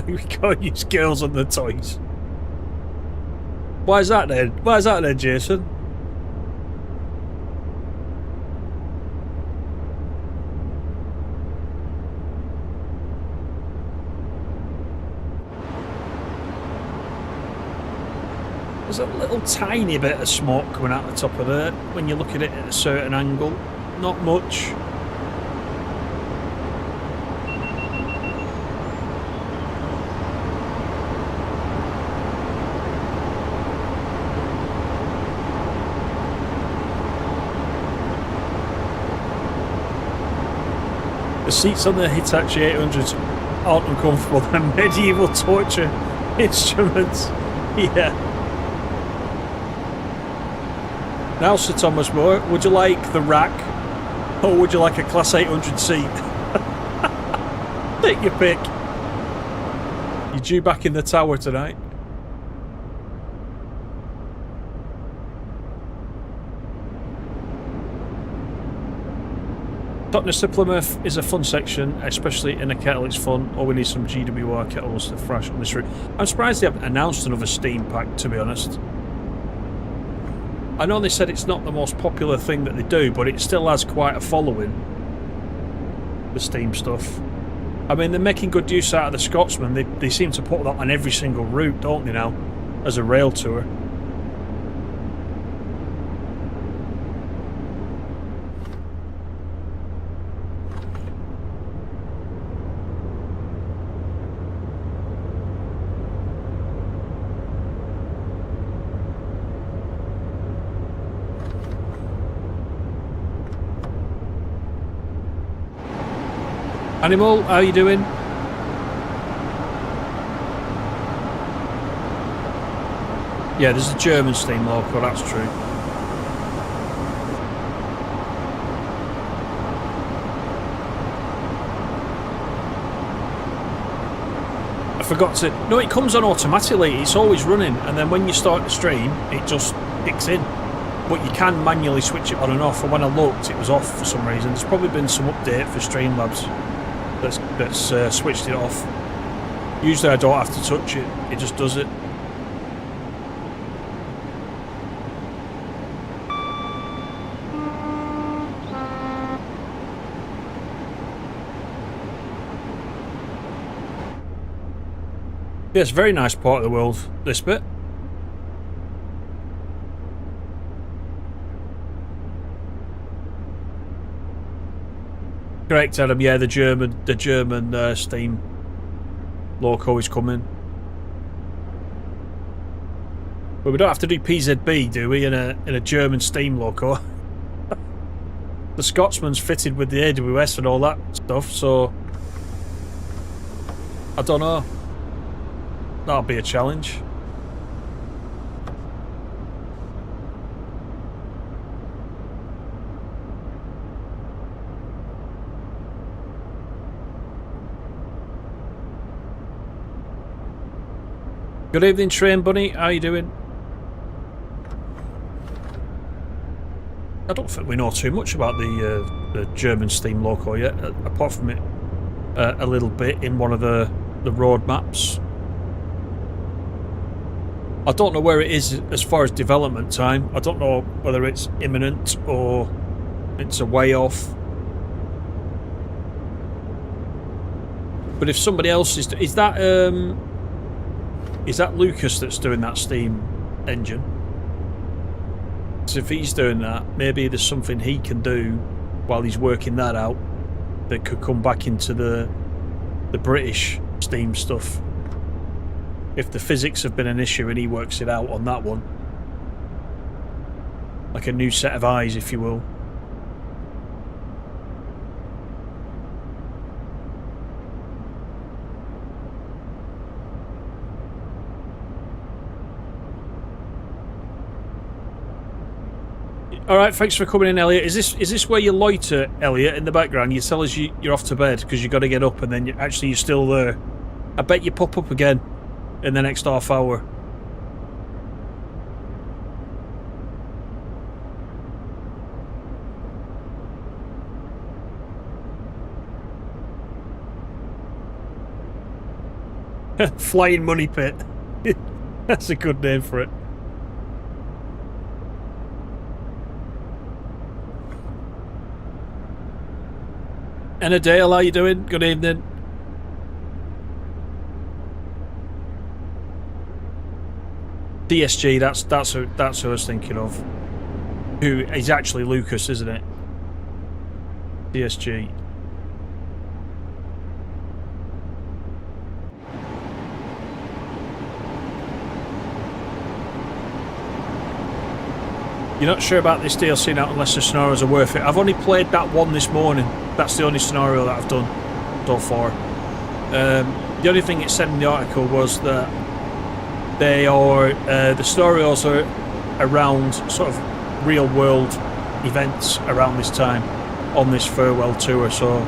Speaker 1: We can't use girls on the toys. Why is that then? Why is that then, Jason? There's a little tiny bit of smoke coming out the top of it when you look at it at a certain angle. Not much. The seats on the Hitachi 800s aren't uncomfortable. They're medieval torture instruments. Yeah. Now, Sir Thomas Moore, would you like the rack or would you like a Class 800 seat? Take your pick. You due back in the tower tonight? Totnes to Plymouth is a fun section, especially in a kettle. It's fun. Or we need some GWR kettles to thrash on this route. I'm surprised they haven't announced another Steam pack, to be honest. I know they said it's not the most popular thing that they do, but it still has quite a following. The Steam stuff. I mean, they're making good use out of the Scotsman. They seem to put that on every single route, don't they now, as a rail tour. Animal, how you doing? Yeah, there's a German steam local, that's true. I forgot to... No, it comes on automatically. It's always running, and then when you start the stream, it just kicks in. But you can manually switch it on and off, and when I looked, it was off for some reason. There's probably been some update for Streamlabs that's switched it off. Usually I don't have to touch it, it just does it. Yeah, it's a very nice part of the world, this bit. Correct, Adam. Yeah, the German steam loco is coming. But we don't have to do PZB, do we? In a German steam loco. The Scotsman's fitted with the AWS and all that stuff, so I don't know. That'll be a challenge. Good evening, Train Bunny. How you doing? I don't think we know too much about the German steam loco yet, apart from it a little bit in one of the road maps. I don't know where it is as far as development time. I don't know whether it's imminent or it's a way off. But if somebody else is that Lucas that's doing that steam engine? So if he's doing that, maybe there's something he can do while he's working that out that could come back into the British steam stuff. If the physics have been an issue and he works it out on that one. Like a new set of eyes, if you will. All right, thanks for coming in, Elliot. Is this where you loiter, Elliot, in the background? You tell us you're off to bed because you got to get up, and then you're still there. I bet you pop up again in the next half hour. Flying Money Pit. That's a good name for it. And Adele, how you doing? Good evening. DSG, that's who I was thinking of. Who is actually Lucas, isn't it? DSG. You're not sure about this DLC now unless the scenarios are worth it. I've only played that one this morning. That's the only scenario that I've done so far. The only thing it said in the article was that they are the scenarios are around sort of real world events around this time on this farewell tour, so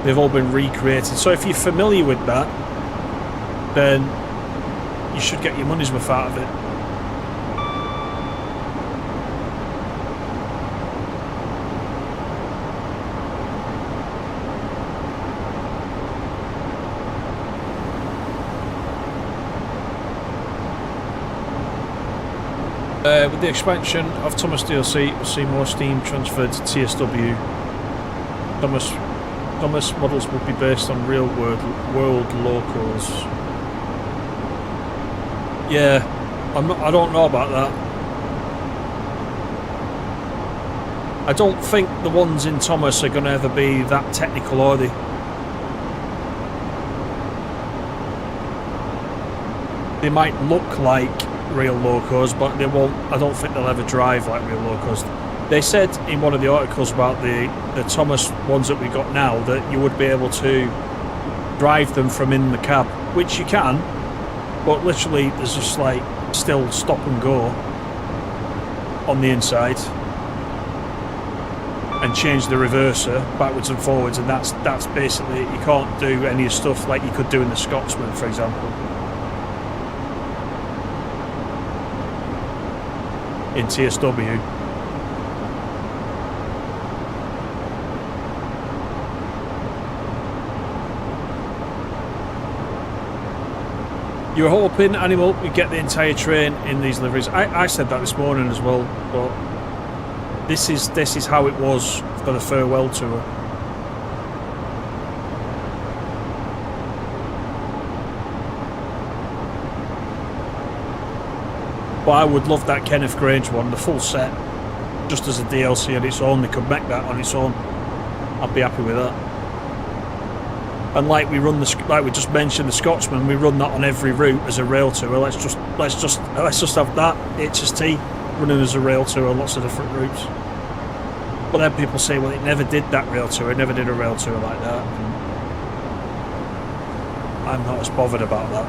Speaker 1: they've all been recreated. So if you're familiar with that, then you should get your money's worth out of it. With the expansion of Thomas DLC, we'll see more steam transferred to TSW. Thomas models will be based on real world locals. Yeah, I don't know about that. I don't think the ones in Thomas are going to ever be that technical, are they? They might look like real locos, but they won't. I don't think they'll ever drive like real locos. They said in one of the articles about the Thomas ones that we got now that you would be able to drive them from in the cab, which you can, but literally there's just like still stop and go on the inside and change the reverser backwards and forwards, and that's basically it. You can't do any stuff like you could do in the Scotsman, for example. In TSW. You were hoping, Animal, we'd get the entire train in these liveries. I said that this morning as well, but this is how it was for the farewell tour. But I would love that Kenneth Grange one, the full set, just as a DLC on its own. They could make that on its own. I'd be happy with that. And like we just mentioned the Scotsman, we run that on every route as a rail tour. Let's just have that HST running as a rail tour on lots of different routes. But then people say, well, it never did that rail tour. It never did a rail tour like that. And I'm not as bothered about that.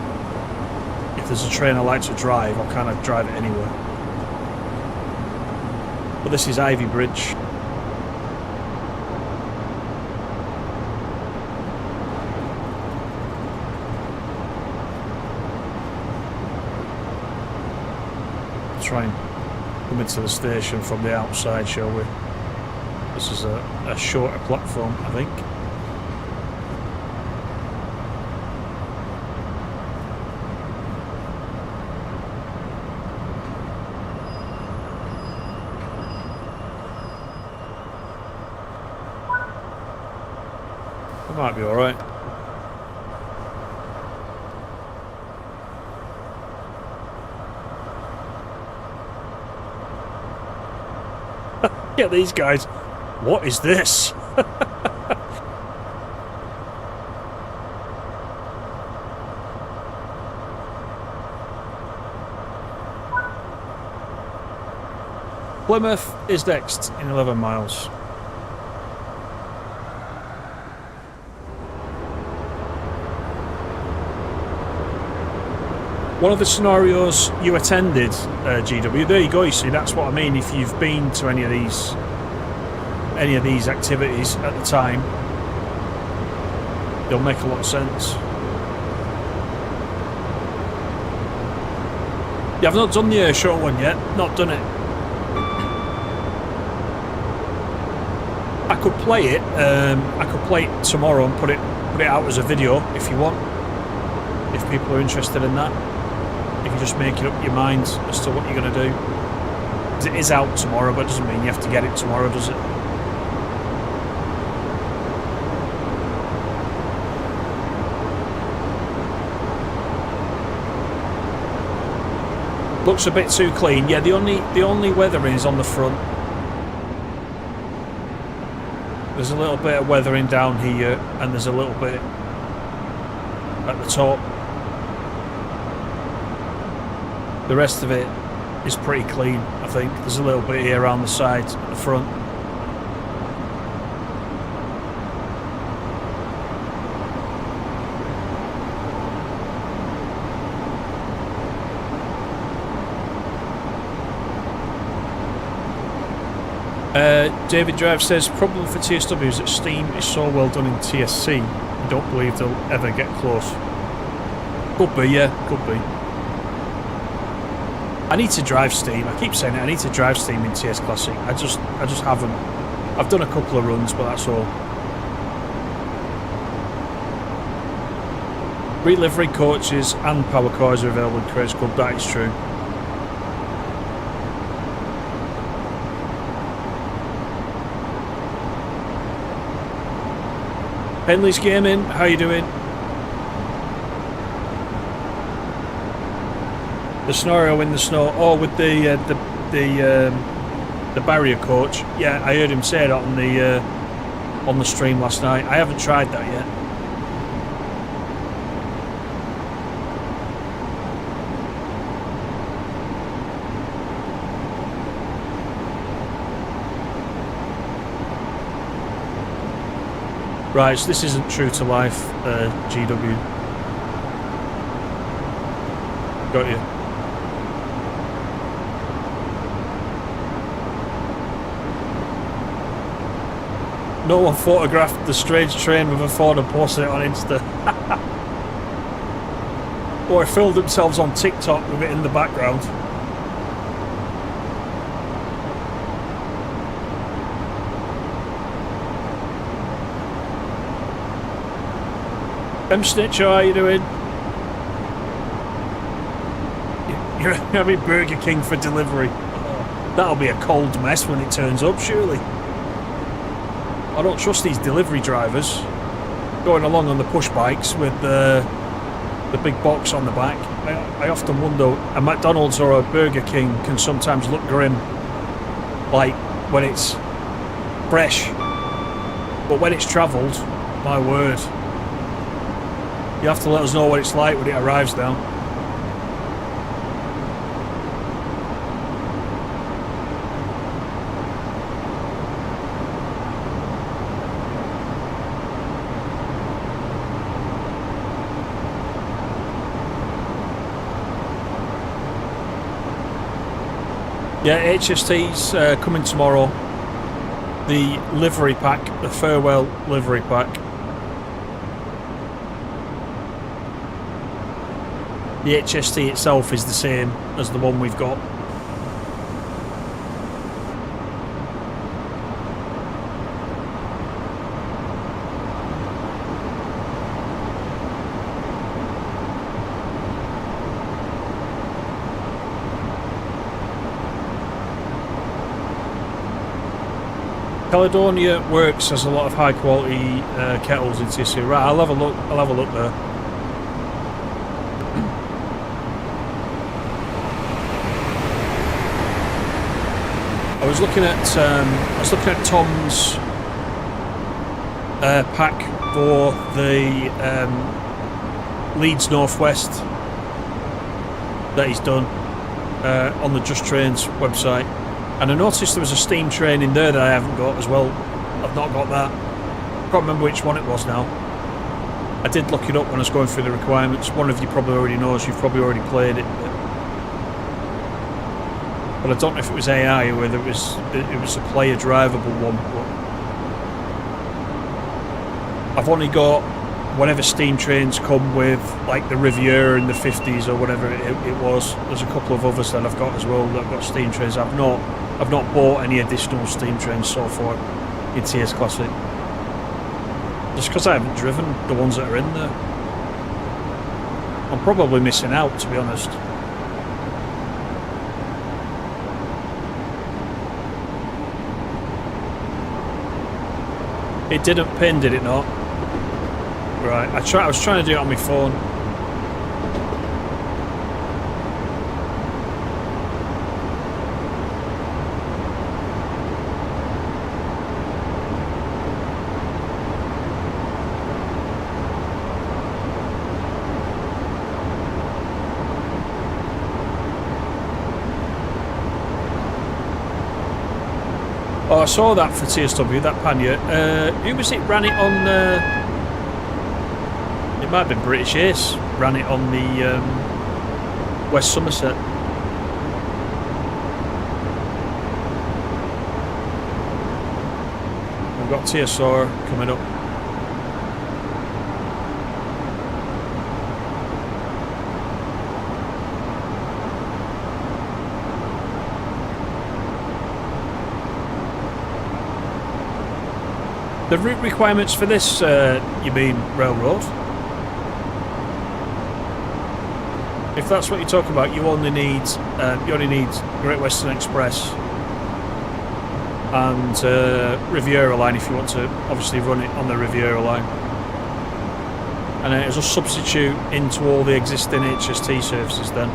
Speaker 1: If there's a train I like to drive, I'll kind of drive it anywhere. But this is Ivy Bridge. Try and come into the station from the outside, shall we? This is a shorter platform, I think. It might be alright. Get these guys. What is this? Plymouth is next in 11 miles. One of the scenarios you attended, GW, there you go, you see, that's what I mean. If you've been to any of these activities at the time, they'll make a lot of sense. Yeah, I've not done the short one yet, not done it. I could play it, tomorrow and put it out as a video if you want, if people are interested in that. If you just make it up your mind as to what you're going to do. Because it is out tomorrow, but it doesn't mean you have to get it tomorrow, does it? Looks a bit too clean. Yeah, the only weathering is on the front. There's a little bit of weathering down here, and there's a little bit at the top. The rest of it is pretty clean, I think. There's a little bit here around the sides at the front. David Drive says, problem for TSW is that steam is so well done in TSC. I don't believe they'll ever get close. Could be, yeah, could be. I need to drive steam. I keep saying it. I need to drive steam in TS Classic. I just haven't. I've done a couple of runs, but that's all. Re-livery coaches and power cars are available in Craze Club. That is true. Henley's Gaming, how you doing? The scenario in the snow. Oh, with the barrier coach. Yeah, I heard him say that on the stream last night. I haven't tried that yet. Right, so this isn't true to life, GW. Got you. No one photographed the strange train with a phone and posted it on Insta. Or filmed themselves on TikTok with it in the background. Snitch, how are you doing? You're having Burger King for delivery. That'll be a cold mess when it turns up, surely. I don't trust these delivery drivers going along on the push bikes with the big box on the back. I often wonder, a McDonald's or a Burger King can sometimes look grim, like when it's fresh, but when it's travelled, my word. You have to let us know what it's like when it arrives now. Yeah, HST's coming tomorrow. The livery pack, the farewell livery pack. The HST itself is the same as the one we've got. Caledonia Works has a lot of high quality kettles in tissue. Right, I'll have a look. I'll have a look there. I was looking at Tom's pack for the Leeds Northwest that he's done on the Just Trains website, and I noticed there was a steam train in there that I haven't got as well. I've not got that. I can't remember which one it was now. I did look it up when I was going through the requirements. One of you probably already knows. You've probably already played it. But I don't know if it was AI or whether it was a player drivable one. But I've only got whatever steam trains come with, like the Riviera in the 50s or whatever it was. There's a couple of others that I've got as well that have got steam trains. I've not bought any additional steam trains so far in TS Classic. Just because I haven't driven the ones that are in there. I'm probably missing out, to be honest. It didn't pin, did it not? Right, I was trying to do it on my phone. Oh, I saw that for TSW, that pannier. Who was it ran it on? It might have been British Ace. Ran it on the West Somerset. We've got TSR coming up. The route requirements for this, you mean railroad? If that's what you're talking about, you only need Great Western Express and Riviera Line if you want to obviously run it on the Riviera Line. and then it'll substitute into all the existing HST services then.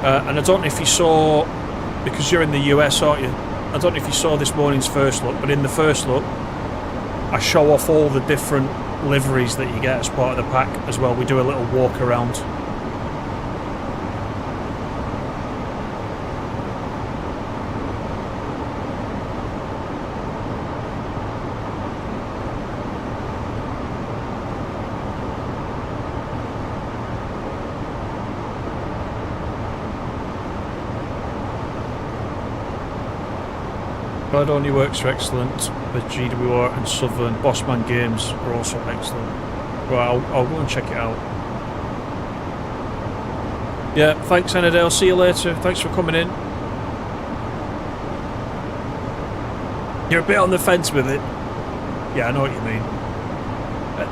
Speaker 1: And I don't know if you saw, because you're in the US, aren't you? I don't know if you saw this morning's first look, but in the first look I show off all the different liveries that you get as part of the pack as well. We do a little walk around. Blood only works are excellent, but GWR and Southern Bossman games are also excellent. Right, I'll go and check it out. Yeah, thanks Annadale, see you later, thanks for coming in. You're a bit on the fence with it. Yeah, I know what you mean.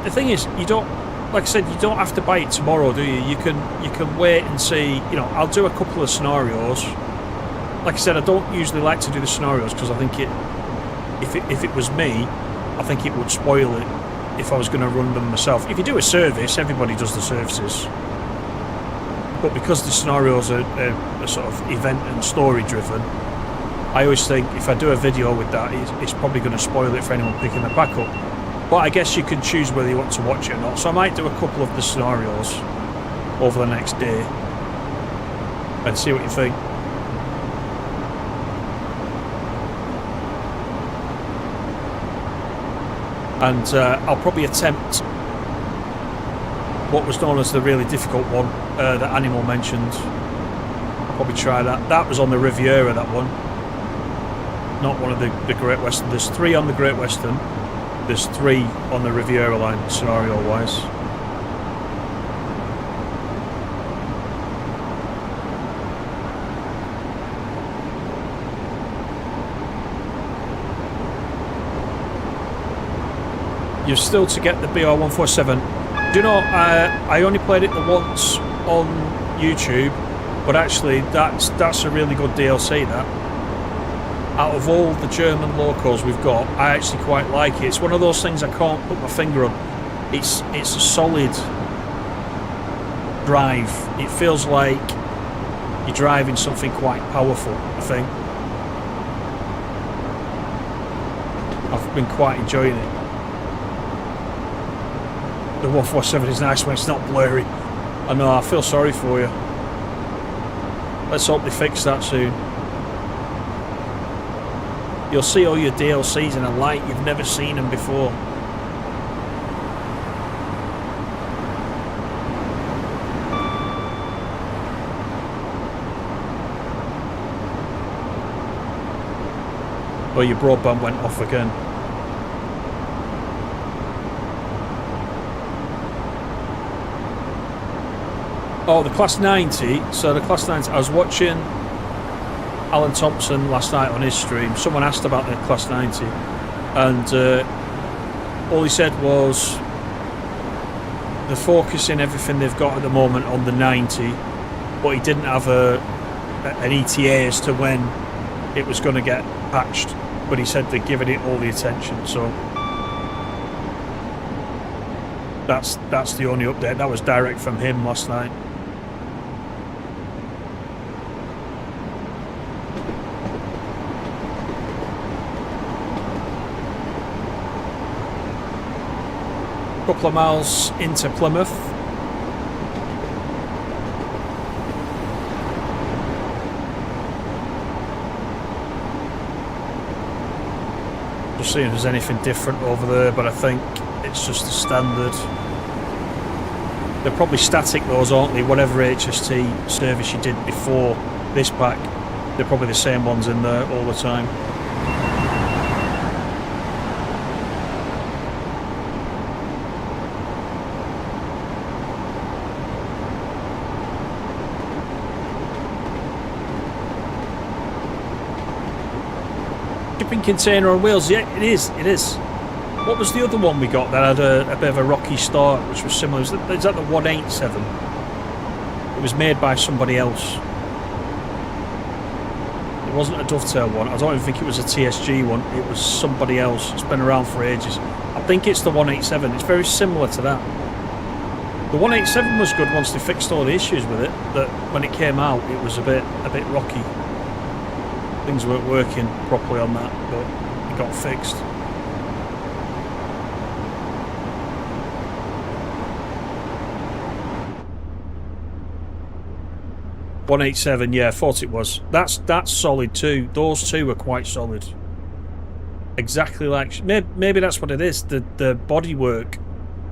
Speaker 1: The thing is, you don't, like I said, you don't have to buy it tomorrow, do you? You can wait and see, you know, I'll do a couple of scenarios. Like I said, I don't usually like to do the scenarios because I think if it was me, I think it would spoil it if I was going to run them myself. If you do a service, everybody does the services. But because the scenarios are sort of event and story driven, I always think if I do a video with that, it's probably going to spoil it for anyone picking the pack up. But I guess you can choose whether you want to watch it or not. So I might do a couple of the scenarios over the next day and see what you think. And I'll probably attempt what was known as the really difficult one that Animal mentioned. I'll probably try that. That was on the Riviera, that one. Not one of the Great Western. There's 3 on the Great Western. There's 3 on the Riviera Line, scenario-wise. You're still to get the BR147. Do you know, I only played it the once on YouTube, but actually that's a really good DLC, that. Out of all the German locals we've got, I actually quite like it. It's one of those things I can't put my finger on. It's a solid drive. It feels like you're driving something quite powerful, I think. I've been quite enjoying it. The 147 is nice when it's not blurry. I know, I feel sorry for you. Let's hope they fix that soon. You'll see all your DLCs in a light you've never seen them before. Oh, your broadband went off again. Oh, the Class 90. So the Class 90, I was watching Alan Thompson last night on his stream. Someone asked about the Class 90, and all he said was they're focusing everything they've got at the moment on the 90, but he didn't have an ETA as to when it was going to get patched, but he said they're giving it all the attention. So that's the only update. That was direct from him last night. Couple of miles into Plymouth. Just seeing if there's anything different over there, but I think it's just the standard. They're probably static those, aren't they? Whatever HST service you did before this pack, they're probably the same ones in there all the time. Container on wheels, yeah, it is. What was the other one we got that had a bit of a rocky start, which was similar? Is that the 187? It was made by somebody else. It wasn't a dovetail one. I don't even think it was a TSG one. It was somebody else. It's been around for ages. I think it's the 187. It's very similar to that. The 187 was good once they fixed all the issues with it. That when it came out, it was a bit rocky. Things weren't working properly on that, but it got fixed. .187, yeah, I thought it was. That's solid too. Those two are quite solid. Exactly like... Maybe that's what it is. The bodywork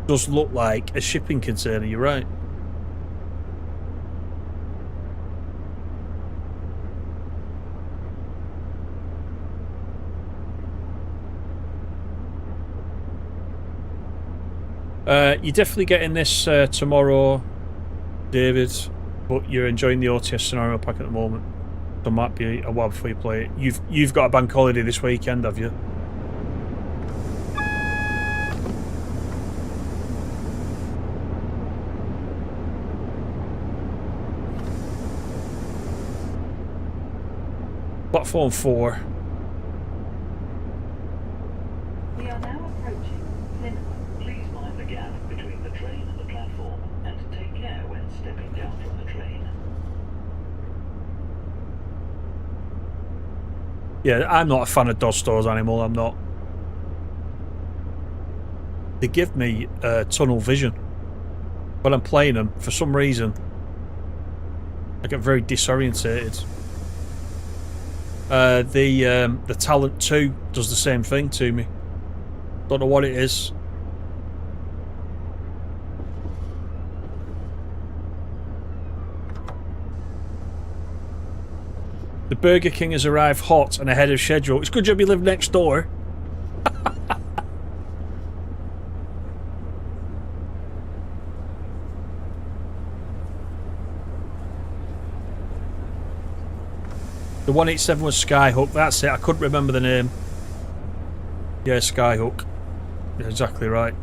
Speaker 1: does look like a shipping container, you're right. You're definitely getting this tomorrow, David. But you're enjoying the OTS scenario pack at the moment. So it might be a while before you play it. You've got a bank holiday this weekend, have you? Platform 4.
Speaker 2: We are now approaching Plymouth.
Speaker 3: Please mind the gap between the train and the platform, and take care when stepping down from the train.
Speaker 1: Yeah, I'm not a fan of DOS stores anymore, I'm not. They give me tunnel vision. When I'm playing them, for some reason, I get very disorientated. The Talent 2 does the same thing to me. Don't know what it is. The Burger King has arrived hot and ahead of schedule. It's good job you live next door. The 187 was Skyhook, that's it. I couldn't remember the name. Yeah, Skyhook. You're exactly right.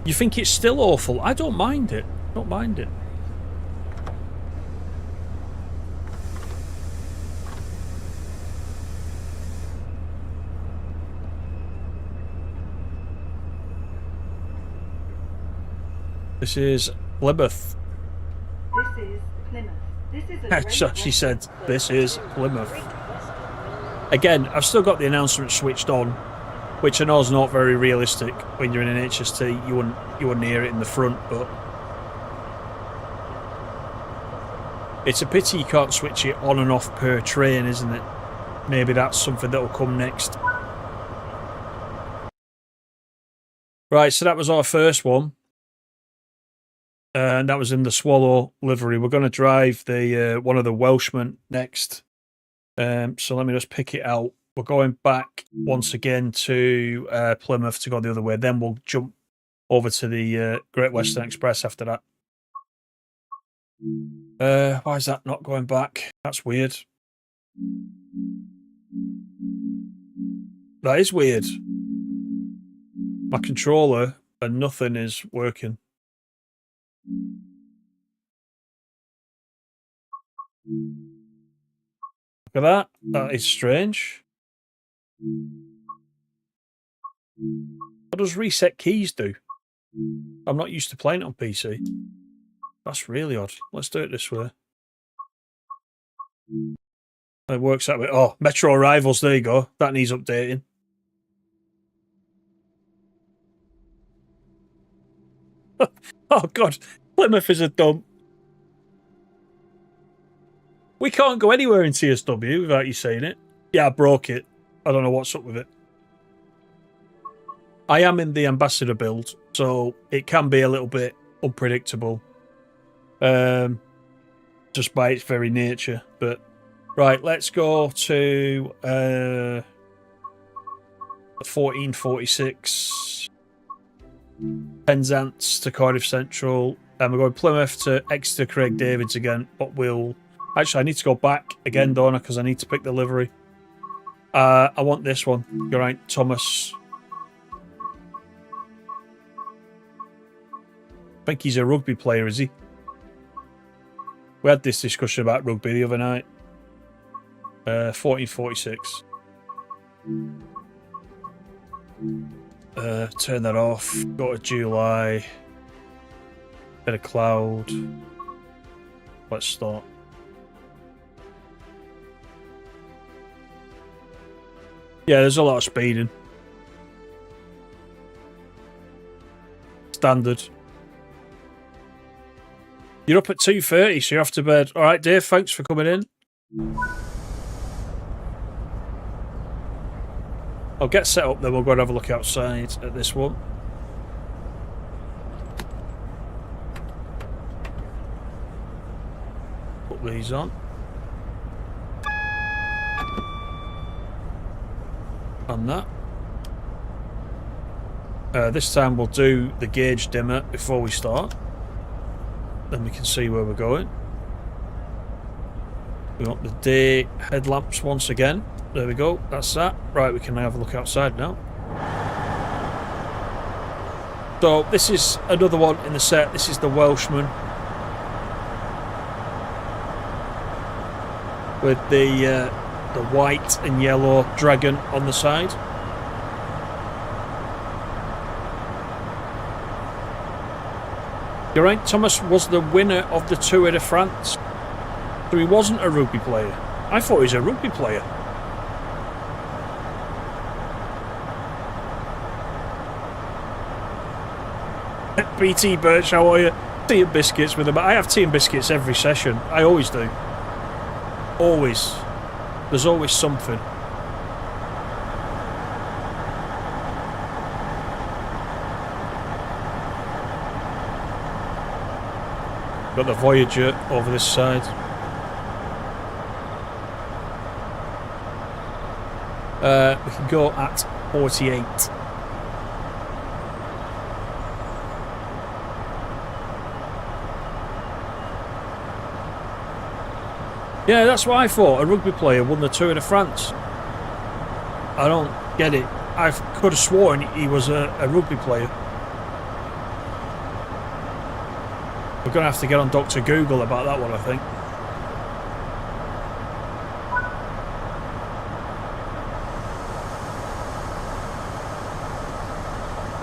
Speaker 1: You think it's still awful? I don't mind it. Don't mind it. This is Plymouth.
Speaker 2: This is Plymouth. This is a
Speaker 1: She said, this is Plymouth. Again, I've still got the announcement switched on, which I know is not very realistic. When you're in an HST, you wouldn't hear it in the front, but it's a pity you can't switch it on and off per train, isn't it? Maybe that's something that will come next. Right, so that was our first one. And that was in the Swallow livery. We're going to drive the one of the Welshmen next. So let me just pick it out. We're going back once again to Plymouth to go the other way. Then we'll jump over to the Great Western Express after that. Why is that not going back? That's weird. That is weird. My controller and nothing is working. Look at that. That is strange. What does reset keys do? I'm not used to playing it on PC. That's really odd. Let's do it this way. It works that way. Oh, Metro Rivals. There you go. That needs updating. Oh, God. Plymouth is a dump. We can't go anywhere in TSW without you saying it. Yeah, I broke it. I don't know what's up with it. I am in the ambassador build, so it can be a little bit unpredictable. Just by its very nature. But right, let's go to 1446 Penzance to Cardiff Central, and we're going Plymouth to Exeter St Davids again. But we'll actually, I need to go back again, don't I? Because I need to pick the livery. I want this one, Geraint Thomas. I think he's a rugby player, is he? We had this discussion about rugby the other night. 1446. Turn that off. Go to July. Bit of cloud. Let's start. Yeah, there's a lot of speeding. Standard. You're up at 2:30, so you're off to bed. All right, Dave, thanks for coming in. I'll get set up, then we'll go and have a look outside at this one. Put these on. On that. This time we'll do the gauge dimmer before we start. Then we can see where we're going. We want the day headlamps once again. There we go, that's that. Right, we can have a look outside now. So this is another one in the set. This is the Welshman. With the white and yellow dragon on the side. Geraint Thomas was the winner of the Tour de France. So he wasn't a rugby player. I thought he was a rugby player. BT Birch, how are you? Tea and biscuits with them. I have tea and biscuits every session. I always do. Always. There's always something. Got the Voyager over this side. We can go at 48. Yeah, that's what I thought. A rugby player won the Tour de France. I don't get it. I could have sworn he was a rugby player. We're going to have to get on Dr. Google about that one, I think.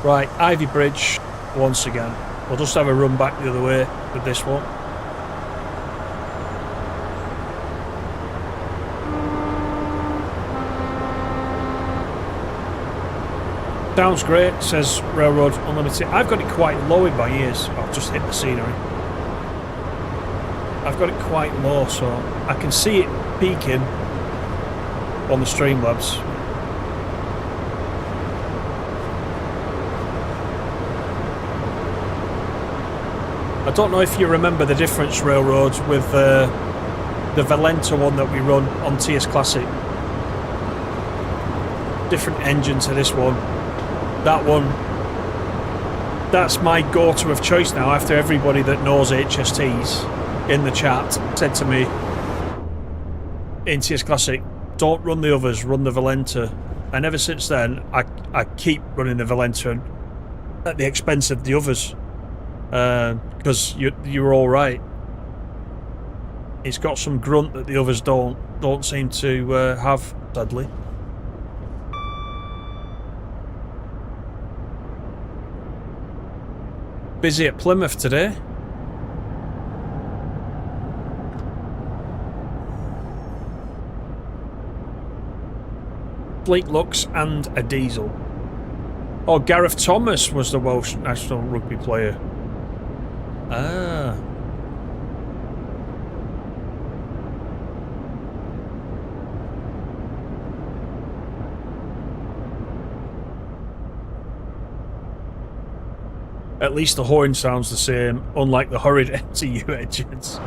Speaker 1: Right, Ivy Bridge once again. We'll just have a run back the other way with this one. Sounds great, says Railroad Unlimited. I've got it quite low in my ears. I'll just hit the scenery. I've got it quite low, so I can see it peaking on the Streamlabs. I don't know if you remember the difference, Railroad, with the Valenta one that we run on TS Classic. Different engine to this one. That one, that's my go-to of choice now, after everybody that knows HSTs in the chat said to me in TS Classic, don't run the others, run the Valenta. And ever since then, I keep running the Valenta at the expense of the others. Because you're all right. It's got some grunt that the others don't seem to have, sadly. Busy at Plymouth today. Fleet looks and a diesel. Oh, Geraint Thomas was the Welsh national rugby player. Ah. At least the horn sounds the same, unlike the horrid MTU engines.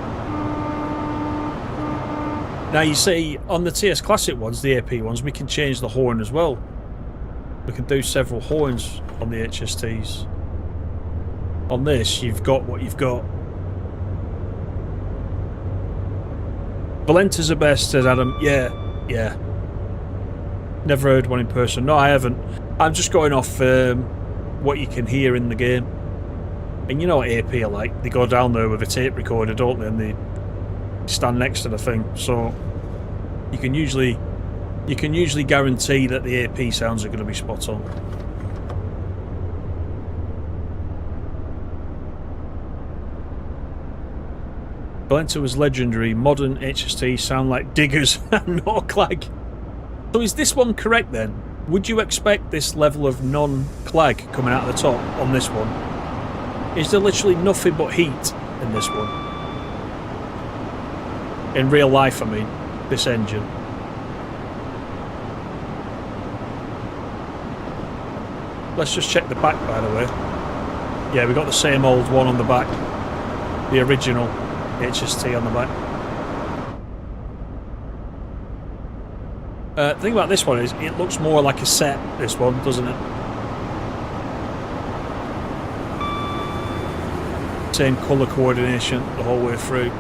Speaker 1: Now you see, on the TS Classic ones, the AP ones, we can change the horn as well. We can do several horns on the HSTs. On this, you've got what you've got. Valenta's the best, says Adam. Yeah. Never heard one in person. No, I haven't. I'm just going off what you can hear in the game. And you know what AP are like? They go down there with a tape recorder, don't they? And they stand next to the thing. So you can usually guarantee that the AP sounds are going to be spot on. Valenta was legendary. Modern HST sound like diggers and no clag. So is this one correct then? Would you expect this level of non-clag coming out of the top on this one? Is there literally nothing but heat in this one? In real life, I mean, this engine. Let's just check the back, by the way. Yeah, we got the same old one on the back. The original HST on the back. The thing about this one is it looks more like a set, this one, doesn't it? Same colour coordination the whole way through.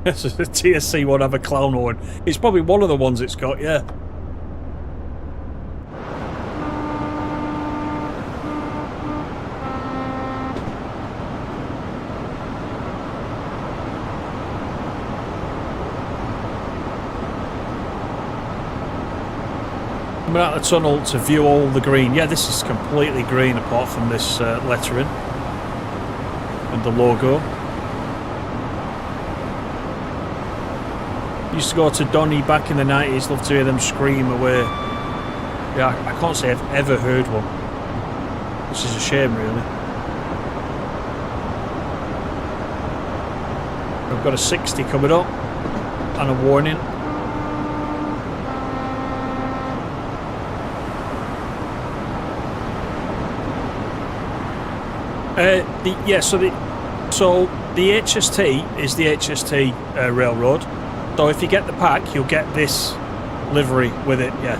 Speaker 1: The TSC won't have a clown horn. It's probably one of the ones it's got, yeah. Coming out of the tunnel to view all the green. Yeah, this is completely green apart from this lettering and the logo. Used to go to Donny back in the 90s, loved to hear them scream away. Yeah, I can't say I've ever heard one, which is a shame really. I've got a 60 coming up and a warning. So the HST is the HST railroad. So if you get the pack, you'll get this livery with it, yeah.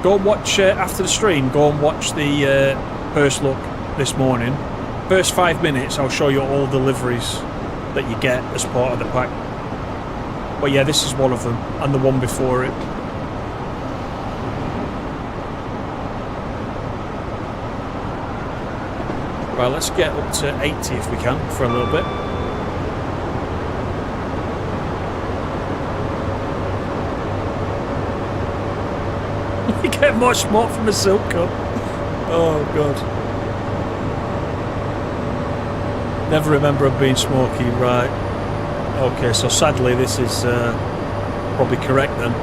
Speaker 1: Go and watch, after the stream, go and watch the first look this morning. First 5 minutes, I'll show you all the liveries that you get as part of the pack. But yeah, this is one of them, and the one before it. Right, let's get up to 80 if we can, for a little bit. You get more smoke from a silk cup. Oh god. Never remember them being smoky, right. Okay, so sadly this is probably correct then.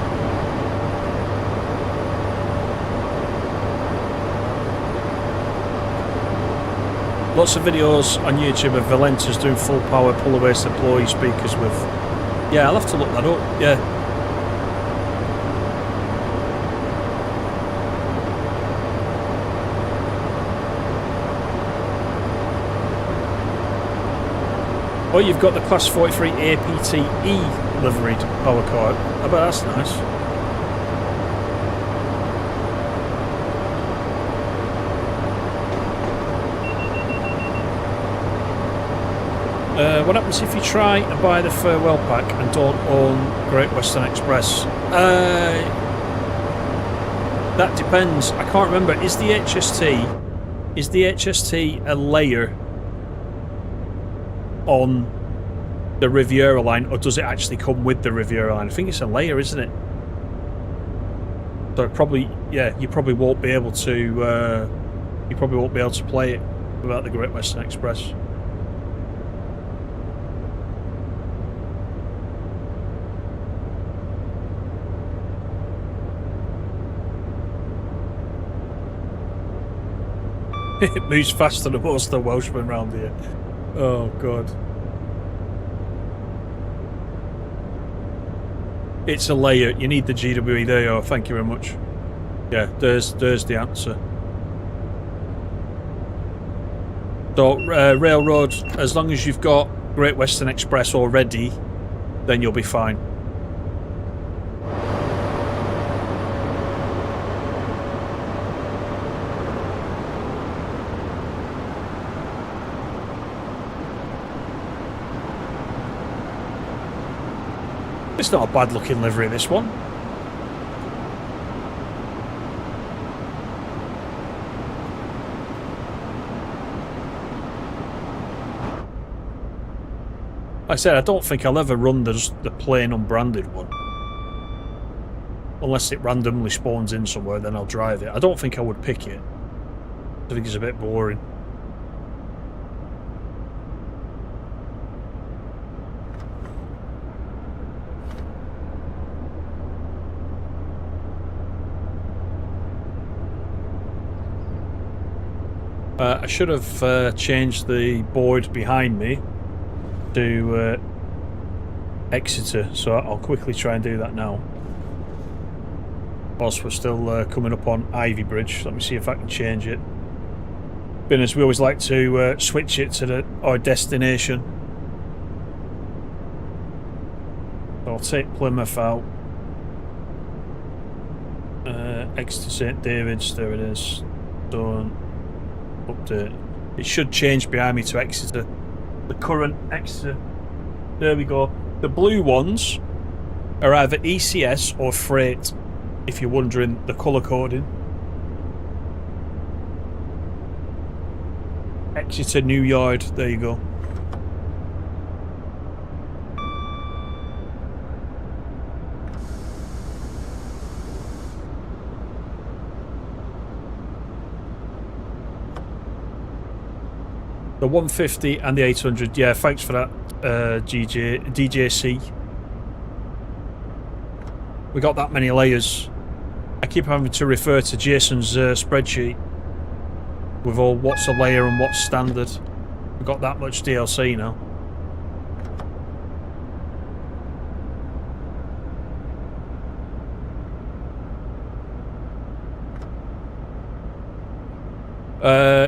Speaker 1: Lots of videos on YouTube of Valentas doing full power pull away employee speakers with... Yeah, I'll have to look that up, yeah. Oh, you've got the Class 43 APTE liveried power car. I bet that's nice. What happens if you try and buy the Farewell Pack and don't own Great Western Express? That depends. I can't remember. Is the HST a layer on the Riviera Line, or does it actually come with the Riviera Line? I think it's a layer, isn't it? So it probably, yeah, you probably won't be able to play it without the Great Western Express. It moves faster than most of the Welshmen around here. Oh god. It's a layer. You need the GWE. There you are. Thank you very much. Yeah, there's the answer. So railroad, as long as you've got Great Western Express already, then you'll be fine. It's not a bad looking livery, this one. Like I said, I don't think I'll ever run the plain unbranded one. Unless it randomly spawns in somewhere, then I'll drive it. I don't think I would pick it. I think it's a bit boring. I should have changed the board behind me to Exeter, so I'll quickly try and do that now. Whilst we're still coming up on Ivy Bridge, let me see if I can change it. Being as we always like to switch it to our destination. So I'll take Plymouth out. Exeter St Davids, there it is. Done. Update. It should change behind me to Exeter. The current Exeter. There we go. The blue ones are either ECS or freight, if you're wondering the colour coding. Exeter New Yard, there you go. The 150 and the 800, yeah, thanks for that, DJC. We got that many layers. I keep having to refer to Jason's spreadsheet with all what's a layer and what's standard. We've got that much DLC now.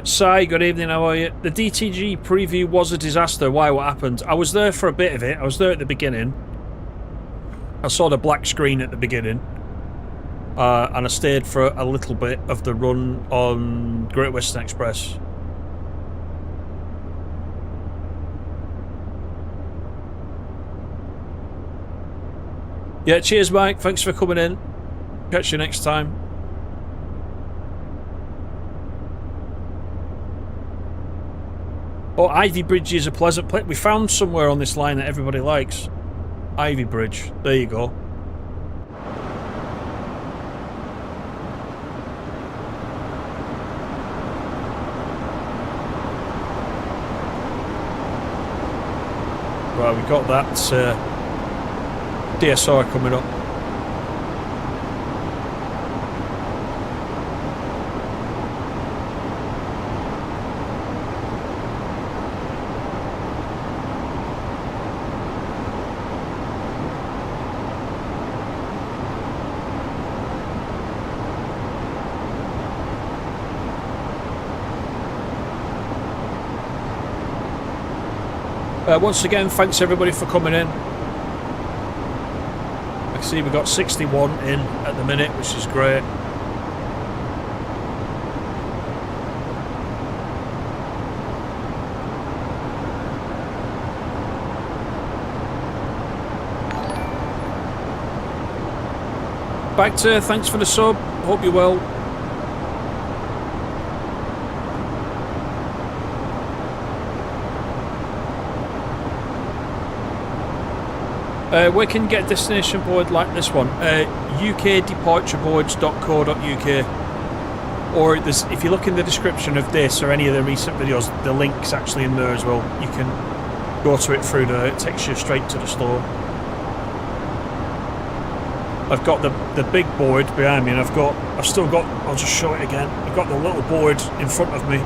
Speaker 1: Sai, good evening, how are you? The DTG preview was a disaster. Why? What happened? I was there for a bit of it. I was there at the beginning. I saw the black screen at the beginning. And I stayed for a little bit of the run on Great Western Express. Yeah, cheers, Mike. Thanks for coming in. Catch you next time. Oh, Ivy Bridge is a pleasant place. We found somewhere on this line that everybody likes. Ivy Bridge. There you go. Right, we got that DSR coming up. Once again, thanks everybody for coming in. I can see we've got 61 in at the minute, which is great. Back to thanks for the sub. Hope you're well. We can get a destination board like this one, ukdepartureboards.co.uk, or if you look in the description of this or any of the recent videos, the link's actually in there as well. You can go to it through there, it takes you straight to the store. I've got the big board behind me, and I've still got, I'll just show it again, I've got the little board in front of me.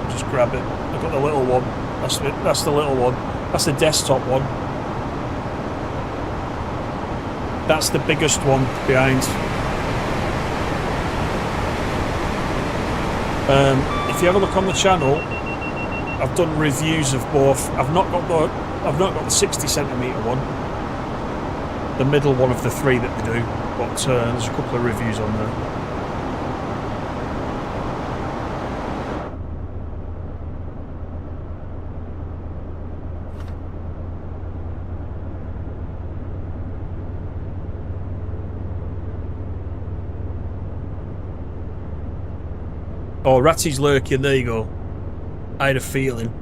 Speaker 1: I'll just grab it. I've got the little one, that's the little one, that's the desktop one. That's the biggest one behind. If you have a look on the channel, I've done reviews of both. I've not got the 60cm one, the middle one of the three that we do, but there's a couple of reviews on there. Oh, Ratty's lurking. There you go. I had a feeling.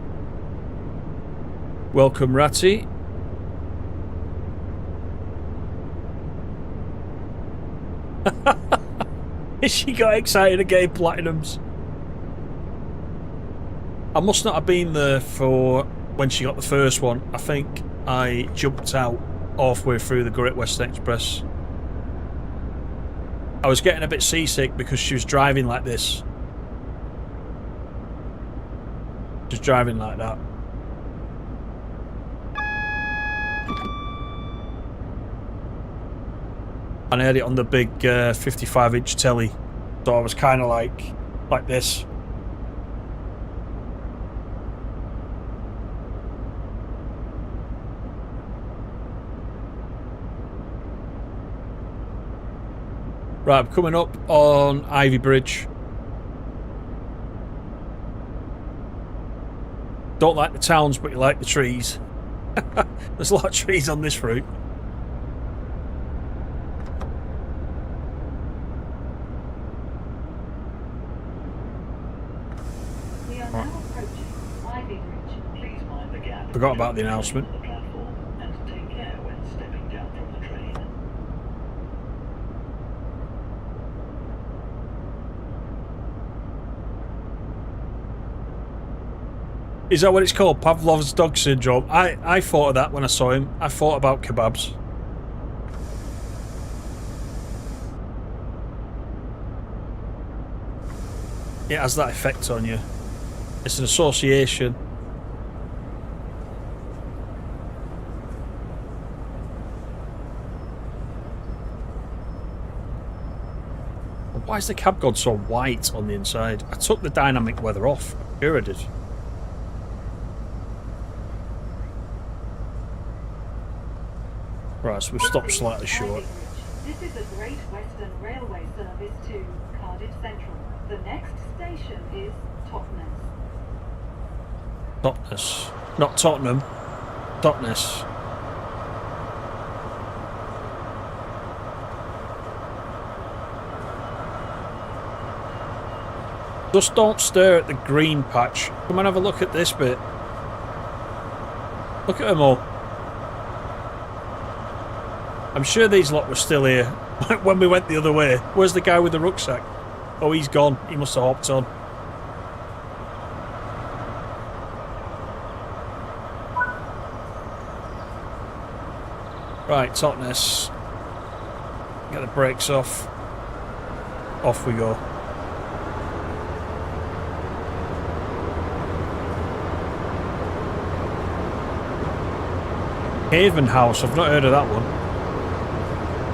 Speaker 1: Welcome, Ratty. She got excited again, platinums. I must not have been there for when she got the first one. I think I jumped out halfway through the Great Western Express. I was getting a bit seasick because she was driving like this. Just driving like that. And I had it on the big 55-inch telly, so I was kind of like this. Right, I'm coming up on Ivy Bridge. Don't like the towns, but you like the trees. There's a lot of trees on this route.
Speaker 2: We are now approaching Ivy Bridge.
Speaker 3: Please mind the gap.
Speaker 1: Forgot about the announcement.
Speaker 3: On the platform and take care when stepping down from the train.
Speaker 1: Is that what it's called? Pavlov's dog syndrome? I thought of that when I saw him. I thought about kebabs. It has that effect on you. It's an association. Why is the cab god so white on the inside? I took the dynamic weather off. I'm sure I did. Right, so we've stopped slightly short.
Speaker 2: This is a Great Western Railway service to Cardiff Central. The next station is Totnes.
Speaker 1: Totnes. Not Tottenham. Totnes. Just don't stare at the green patch. Come and have a look at this bit. Look at them all. I'm sure these lot were still here when we went the other way. Where's the guy with the rucksack? Oh, he's gone. He must have hopped on. Right, Totnes. Get the brakes off. Off we go. Haven House. I've not heard of that one.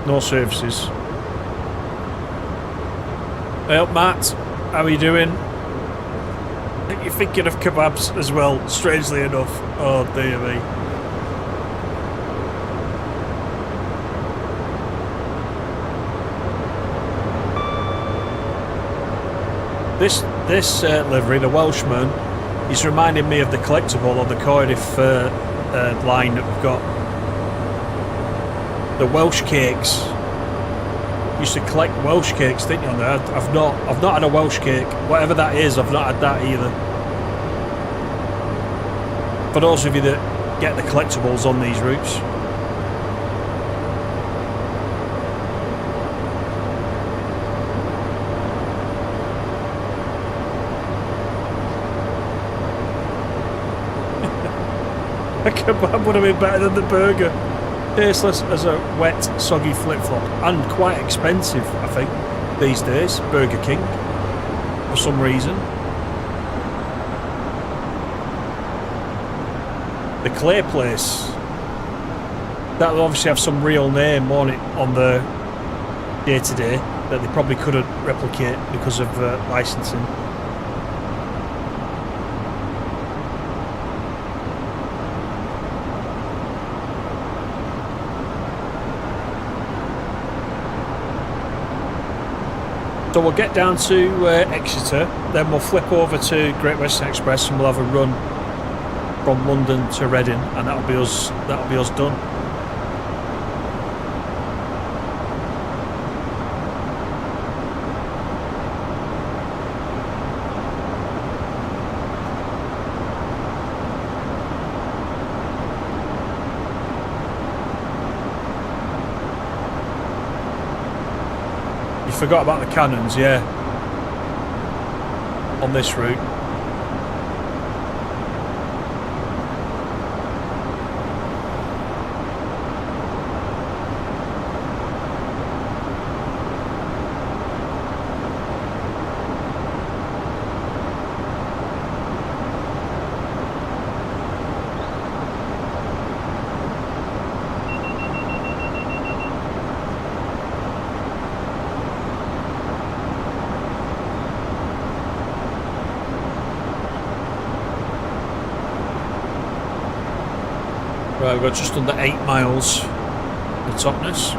Speaker 1: No services. Well, Matt, how are you doing? I think you're thinking of kebabs as well, strangely enough. Oh, dear me. This livery, the Welshman, is reminding me of the collectible on the Cardiff line that we've got. The Welsh cakes. Used to collect Welsh cakes, didn't you? On there, I've not had a Welsh cake. Whatever that is, I've not had that either. For those of you that get the collectibles on these routes. A kebab would have been better than the burger. Tasteless as a wet, soggy flip-flop. And quite expensive, I think, these days. Burger King. For some reason. The Clay Place. That'll obviously have some real name on it on the day-to-day that they probably couldn't replicate because of licensing. So we'll get down to Exeter, then we'll flip over to Great Western Express and we'll have a run from London to Reading, and that'll be us done. You forgot about the cannons, yeah. On this route. Right, we've got just under 8 miles to Totnes.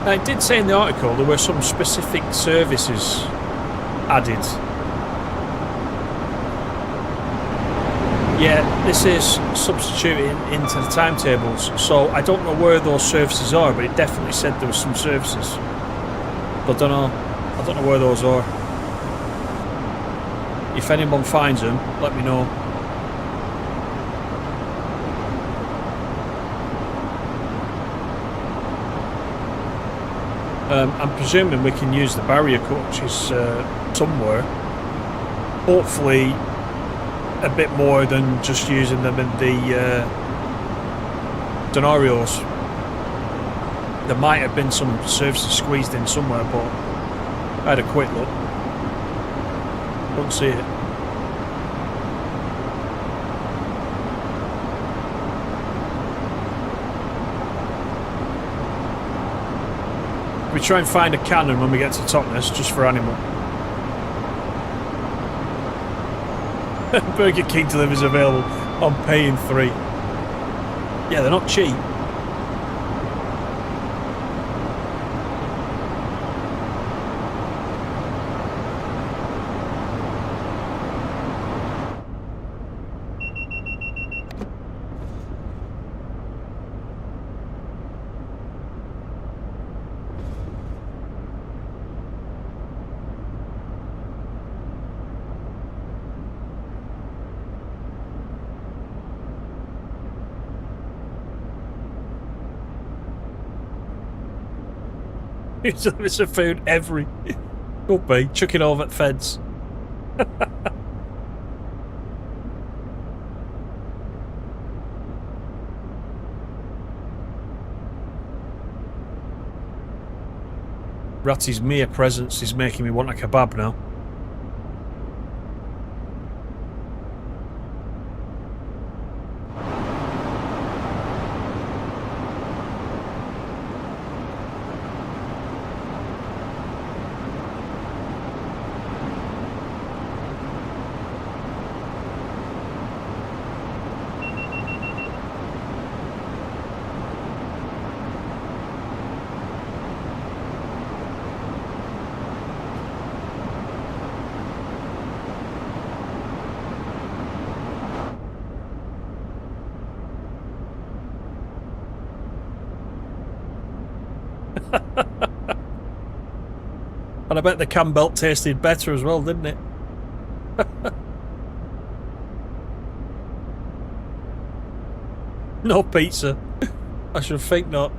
Speaker 1: Now, it did say in the article there were some specific services added. Yeah, this is substituting into the timetables, so I don't know where those services are, but it definitely said there were some services. But I don't know where those are. If anyone finds them, let me know. I'm presuming we can use the barrier coaches somewhere. Hopefully a bit more than just using them in the Denarios. There might have been some services squeezed in somewhere, but I had a quick look. Don't see it. We try and find a cannon when we get to Totnes, just for animal. Burger King delivers available on paying 3. Yeah, they're not cheap. It's a food every. Could be. Chuck it over at the feds. Ratty's mere presence is making me want a kebab now. And I bet the Campbell tasted better as well, didn't it? No pizza. I should think not.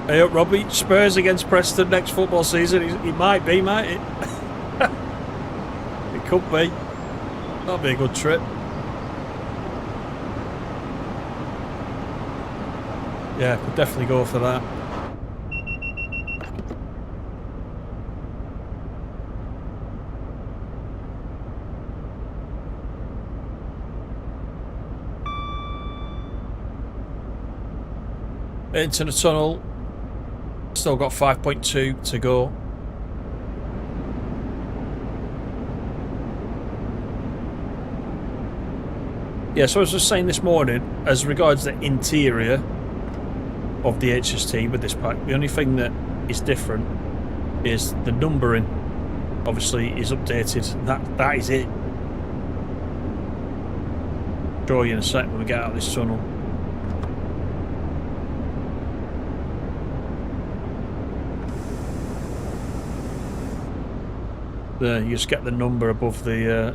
Speaker 1: Hey up, Robbie. Spurs against Preston next football season. It might be, might it? It could be. That'll be a good trip. Yeah, could definitely go for that. Into the tunnel. Still got 5.2 to go. Yeah, so I was just saying this morning, as regards the interior of the HST with this pack, the only thing that is different is the numbering. Obviously, is updated. That is it. show you in a sec when we get out of this tunnel. There, you just get the number above the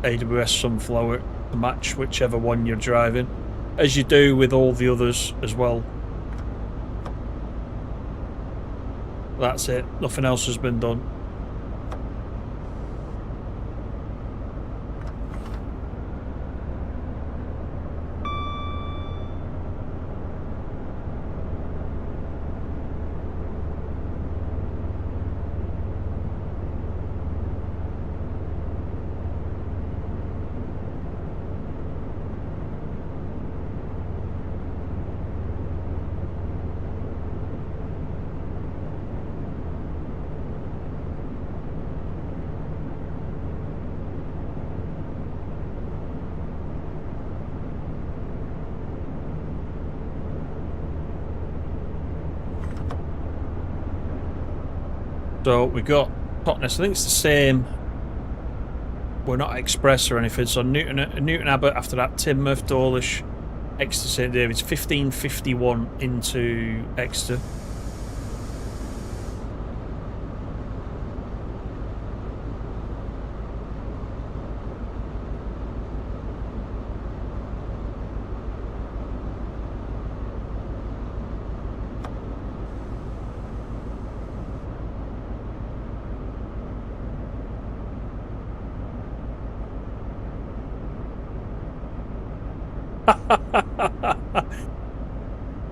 Speaker 1: AWS Sunflower to match whichever one you're driving, as you do with all the others as well. That's it, nothing else has been done. So we got Totnes, I think it's the same. We're not Express or anything. So Newton Abbot, after that Plymouth, Dawlish, Exeter St Davids, 1551 into Exeter.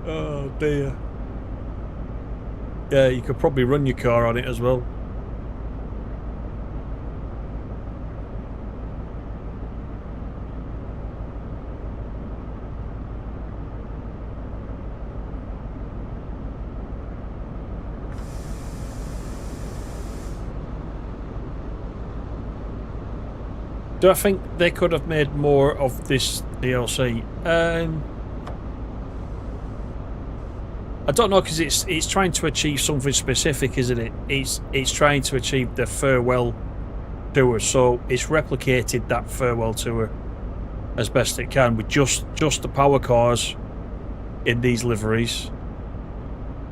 Speaker 1: Oh dear. Yeah, you could probably run your car on it as well. Do I think they could have made more of this DLC? I don't know, because it's trying to achieve something specific, isn't it? It's trying to achieve the farewell tour, so it's replicated that farewell tour as best it can with just the power cars in these liveries.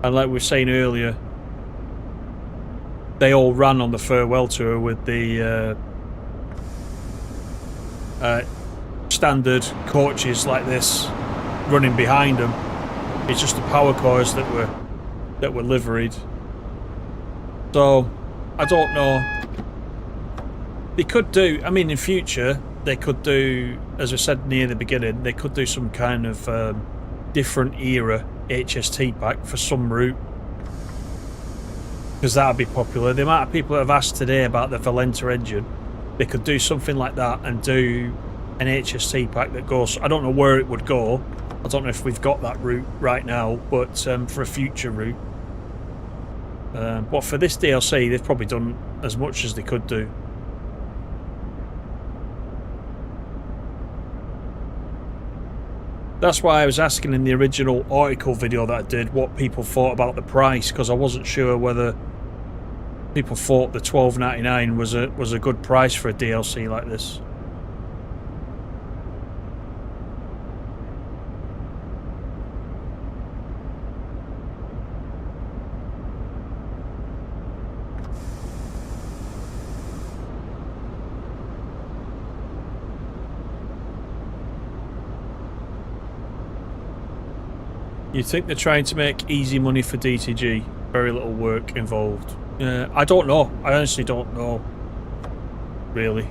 Speaker 1: And like we were saying earlier, they all ran on the farewell tour with the standard coaches like this running behind them. It's just the power cars that were liveried. So I don't know. They could do, I mean, in future they could do, as I said near the beginning, they could do some kind of different era HST pack for some route, because that'd be popular. The amount of people that have asked today about the Valenta engine, they could do something like that and do an HST pack that goes, I don't know where it would go, I don't know if we've got that route right now, but for a future route. But for this DLC, they've probably done as much as they could do. That's why I was asking in the original article video that I did what people thought about the price, because I wasn't sure whether people thought the $12.99 was a good price for a DLC like this. You think they're trying to make easy money for DTG? Very little work involved. I don't know. I honestly don't know. Really.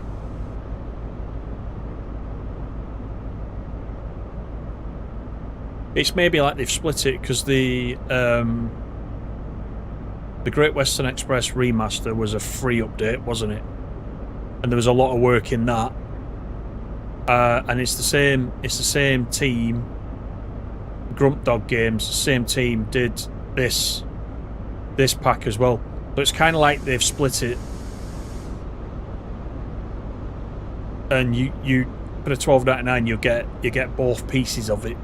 Speaker 1: It's maybe like they've split it, because the Great Western Express remaster was a free update, wasn't it? And there was a lot of work in that. And it's the same team. Grump Dog Games, the same team did this pack as well. So it's kind of like they've split it, and you for the $12.99 you get both pieces of it.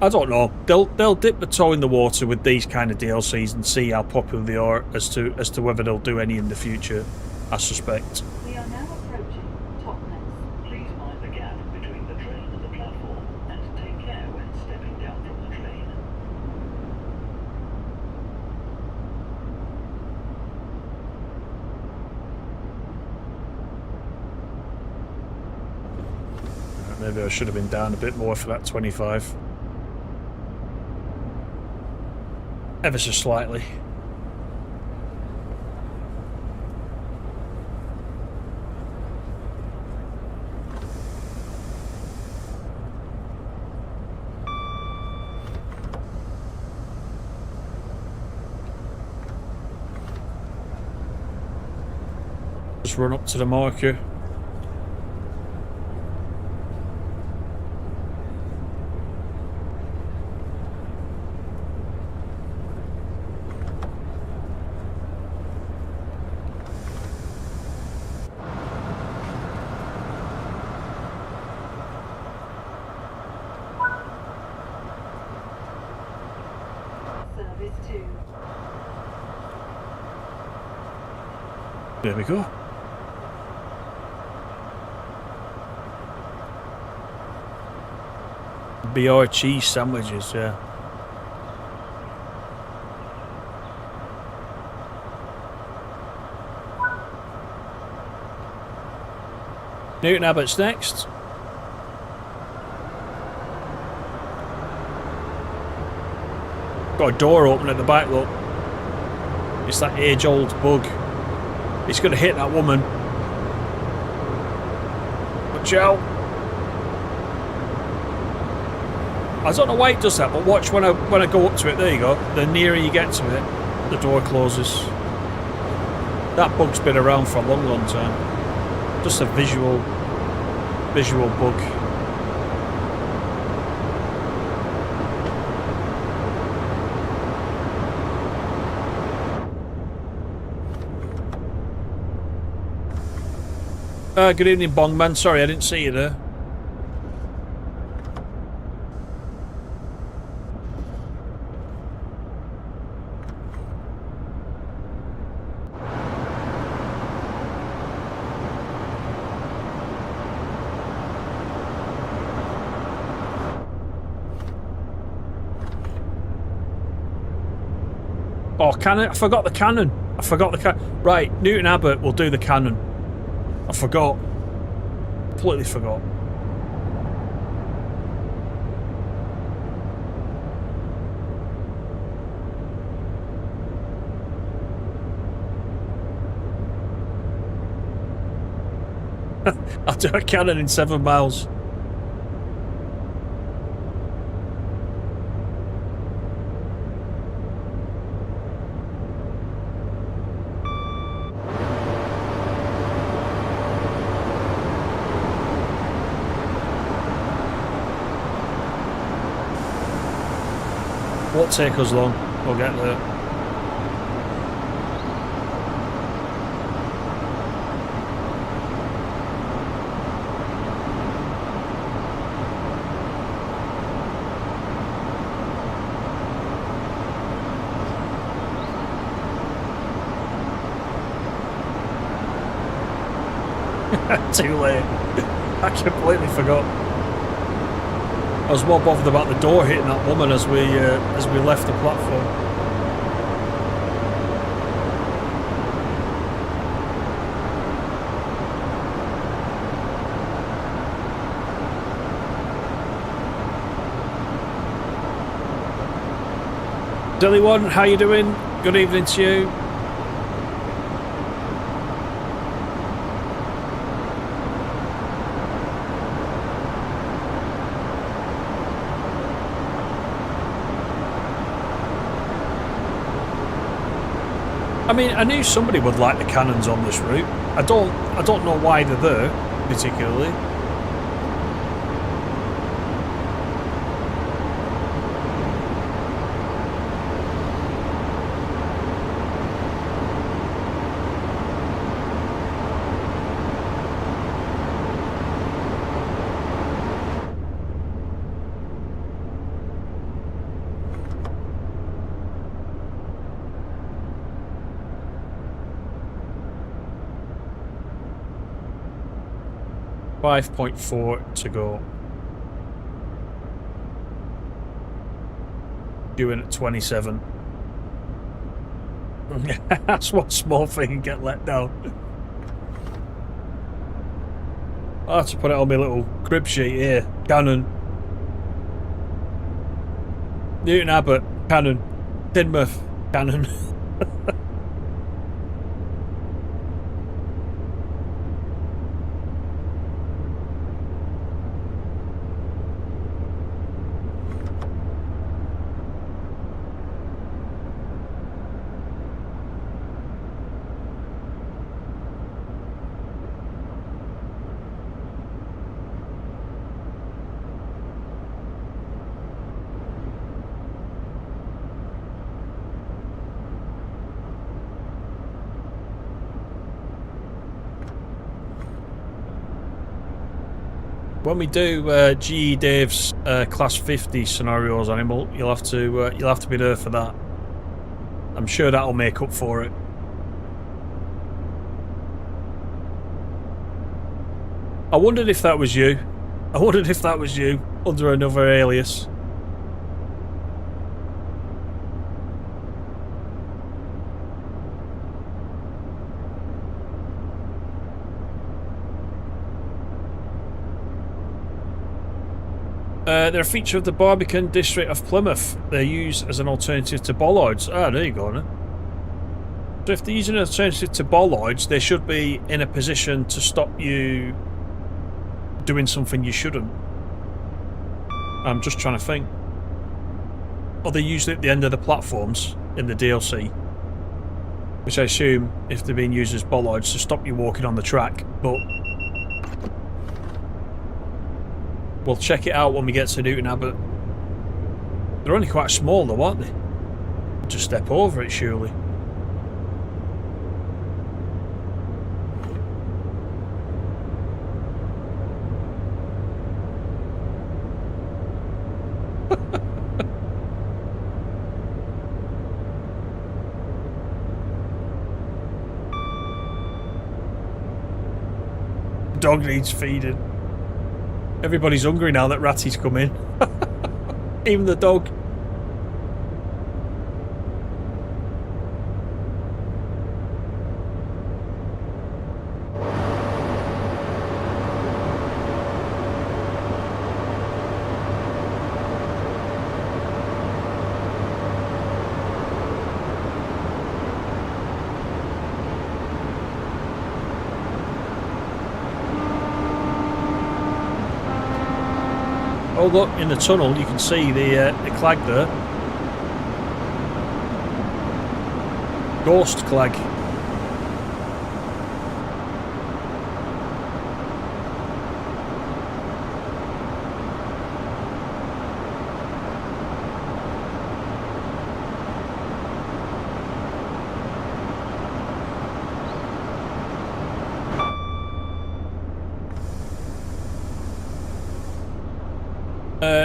Speaker 1: I don't know. They'll dip the toe in the water with these kind of DLCs and see how popular they are as to whether they'll do any in the future. I suspect.
Speaker 2: We are now approaching Totnes.
Speaker 3: Please mind the gap between the train and the platform, and take care when stepping down from the train.
Speaker 1: Maybe I should have been down a bit more for that 25. Ever so slightly. Just run up to the marker.
Speaker 2: Service 2.
Speaker 1: There we go. BR cheese sandwiches, yeah. Newton Abbott's next. Got a door open at the back, look. It's that age-old bug. It's going to hit that woman. Watch out. I don't know why it does that, but watch when I go up to it. There you go. The nearer you get to it, the door closes. That bug's been around for a long, long time. Just a visual bug. Good evening, Bongman. Sorry, I didn't see you there. Oh, cannon! I forgot the cannon. Right, Newton Abbott will do the cannon. I forgot. Completely forgot. I'll do a cannon in 7 miles. Won't take us long. We'll get there. Too late. I completely forgot. I was more bothered about the door hitting that woman as we left the platform. Dilly One, how you doing? Good evening to you. I mean, I knew somebody would like the cannons on this route. I don't know why they're there, particularly. 5.4 to go. Due in at 27. That's one small thing and get let down. I have to put it on my little crib sheet here. Cannon. Newton Abbot. Cannon. Plymouth. Cannon. When we do GE Dave's class 50 scenarios animal, you'll have to be there for that. I'm sure that'll make up for it. I wondered if that was you. I wondered if that was you under another alias. They're a feature of the Barbican district of Plymouth. They're used as an alternative to bollards. Ah, there you go. Then. So if they're using an alternative to bollards, they should be in a position to stop you doing something you shouldn't. I'm just trying to think. Or they're usually at the end of the platforms in the DLC, which I assume if they're being used as bollards to stop you walking on the track, but we'll check it out when we get to Newton Abbot. They're only quite small though, aren't they? Just step over it, surely. Dog needs feeding. Everybody's hungry now that Ratty's come in. Even the dog. Oh look, in the tunnel you can see the clag there. Ghost clag.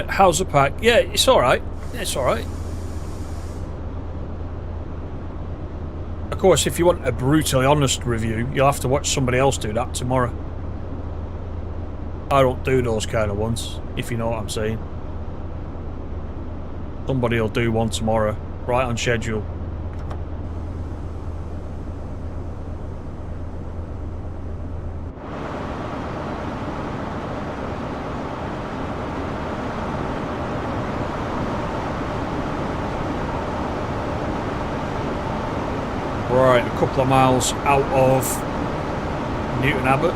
Speaker 1: How's the pack? Yeah, it's alright. It's alright. Of course, if you want a brutally honest review, you'll have to watch somebody else do that tomorrow. I don't do those kind of ones, if you know what I'm saying. Somebody will do one tomorrow, right on schedule. Right, a couple of miles out of Newton Abbot.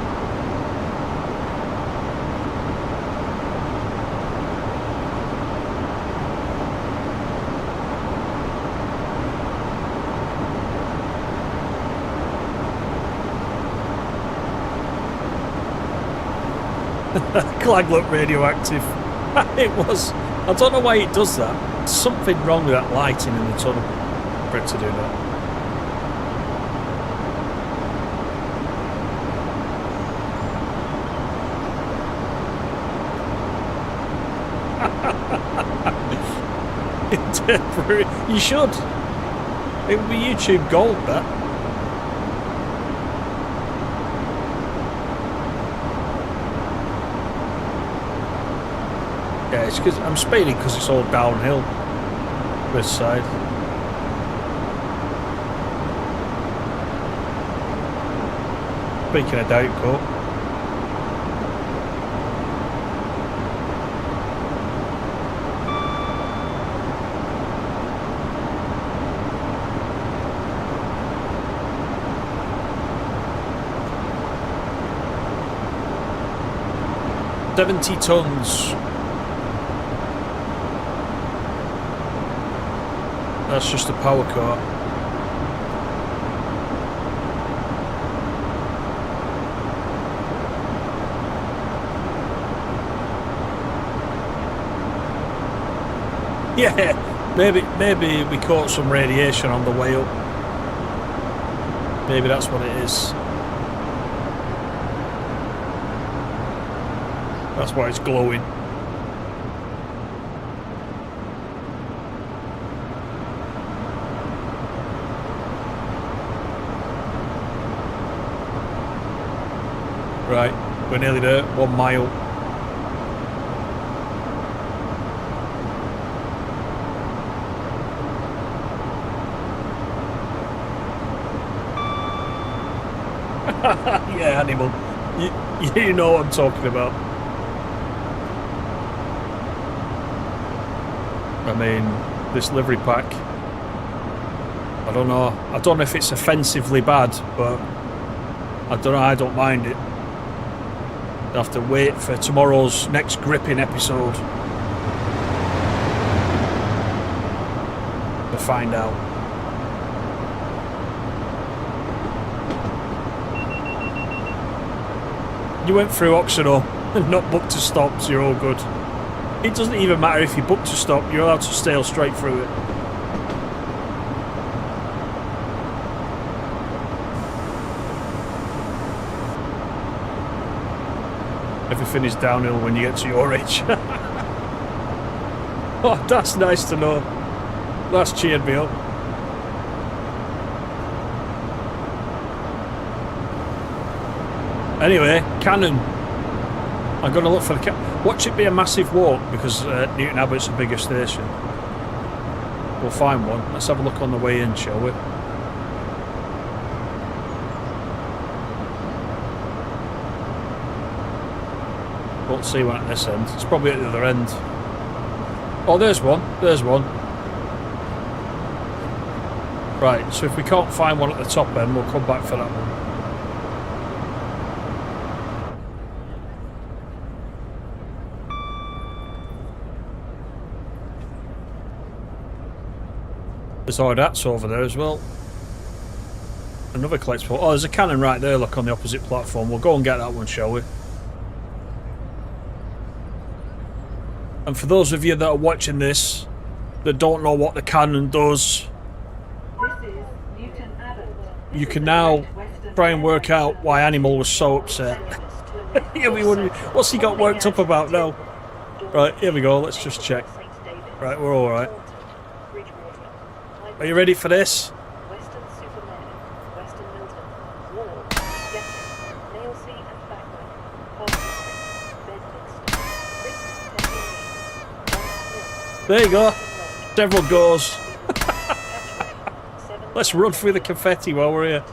Speaker 1: Clag looked radioactive. It was. I don't know why it does that. There's something wrong with that lighting in the tunnel for it to do that. You should. It would be YouTube gold, that. Yeah, it's because I'm speeding because it's all downhill. This side. Speaking of Diet Coke. $70 tons. That's just a power car. Yeah, maybe we caught some radiation on the way up. Maybe that's what it is. That's why it's glowing. Right, we're nearly there. 1 mile. Yeah, animal. You know what I'm talking about. I mean, this livery pack. I don't know. I don't know if it's offensively bad, but I don't know. I don't mind it. I'll have to wait for tomorrow's next gripping episode to find out. You went through Oxenor and not booked to stop, so you're all good. It doesn't even matter if you book to stop, you're allowed to sail straight through it. Everything is downhill when you get to your age. Oh, that's nice to know. That's cheered me up. Anyway, Cannon. I'm going to look for the watch it be a massive walk because Newton Abbot's a bigger station. We'll find one. Let's have a look on the way in, shall we? Won't see one at this end. It's probably at the other end. Oh, there's one. There's one. Right, so if we can't find one at the top end, we'll come back for that one. There's Abbot's over there as well. Another collectible. Oh, there's a cannon right there, look, on the opposite platform. We'll go and get that one, shall we? And for those of you that are watching this that don't know what the cannon does, you can now try and work out why Animal was so upset. You'll be wondering, what's he got worked up about now? Right, here we go, let's just check. Right, we're alright. Are you ready for this? There you go. Several goes. Let's run through the confetti while we're here.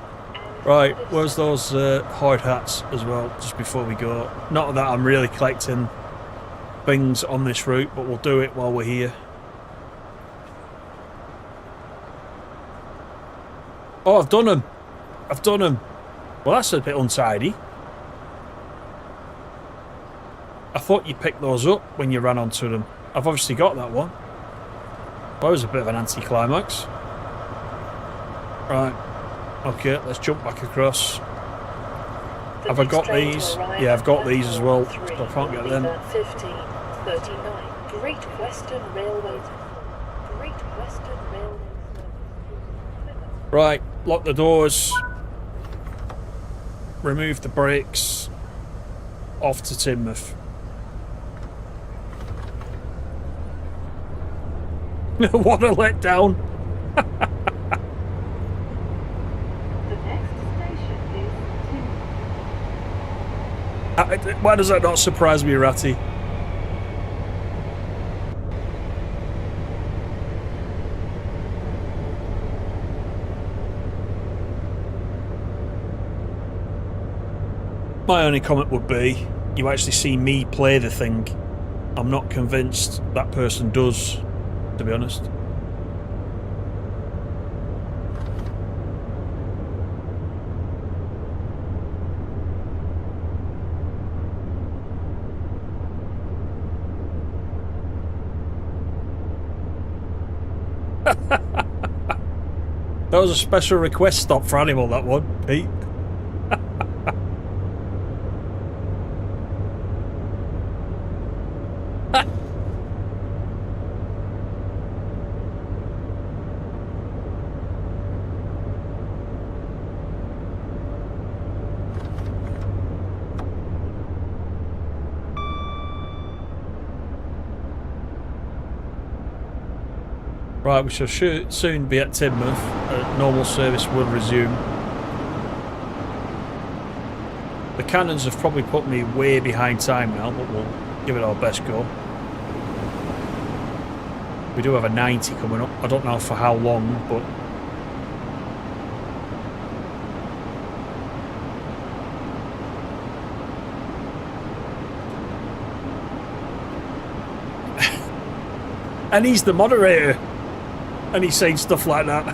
Speaker 1: Right, where's those hard hats as well, just before we go. Not that I'm really collecting things on this route, but we'll do it while we're here. Oh, I've done them. I've done them. Well, that's a bit untidy. I thought you picked those up when you ran onto them. I've obviously got that one. That was a bit of an anticlimax. Right. Okay, let's jump back across. Have I got these? Yeah, I've got these as well. So I can't get them.
Speaker 2: 1539 Great Western Railway. Great Western Railway.
Speaker 1: Right, lock the doors. Remove the brakes. Off to Teignmouth. What a letdown.
Speaker 2: The next station is Teignmouth.
Speaker 1: Why does that not surprise me, Ratty? My only comment would be, you actually see me play the thing. I'm not convinced that person does, to be honest. That was a special request stop for Animal, that one, Pete. Right, we shall soon be at Plymouth. Normal service will resume. The cannons have probably put me way behind time now, but we'll give it our best go. We do have a 90 coming up. I don't know for how long, but... and he's the moderator. And he's saying stuff like that.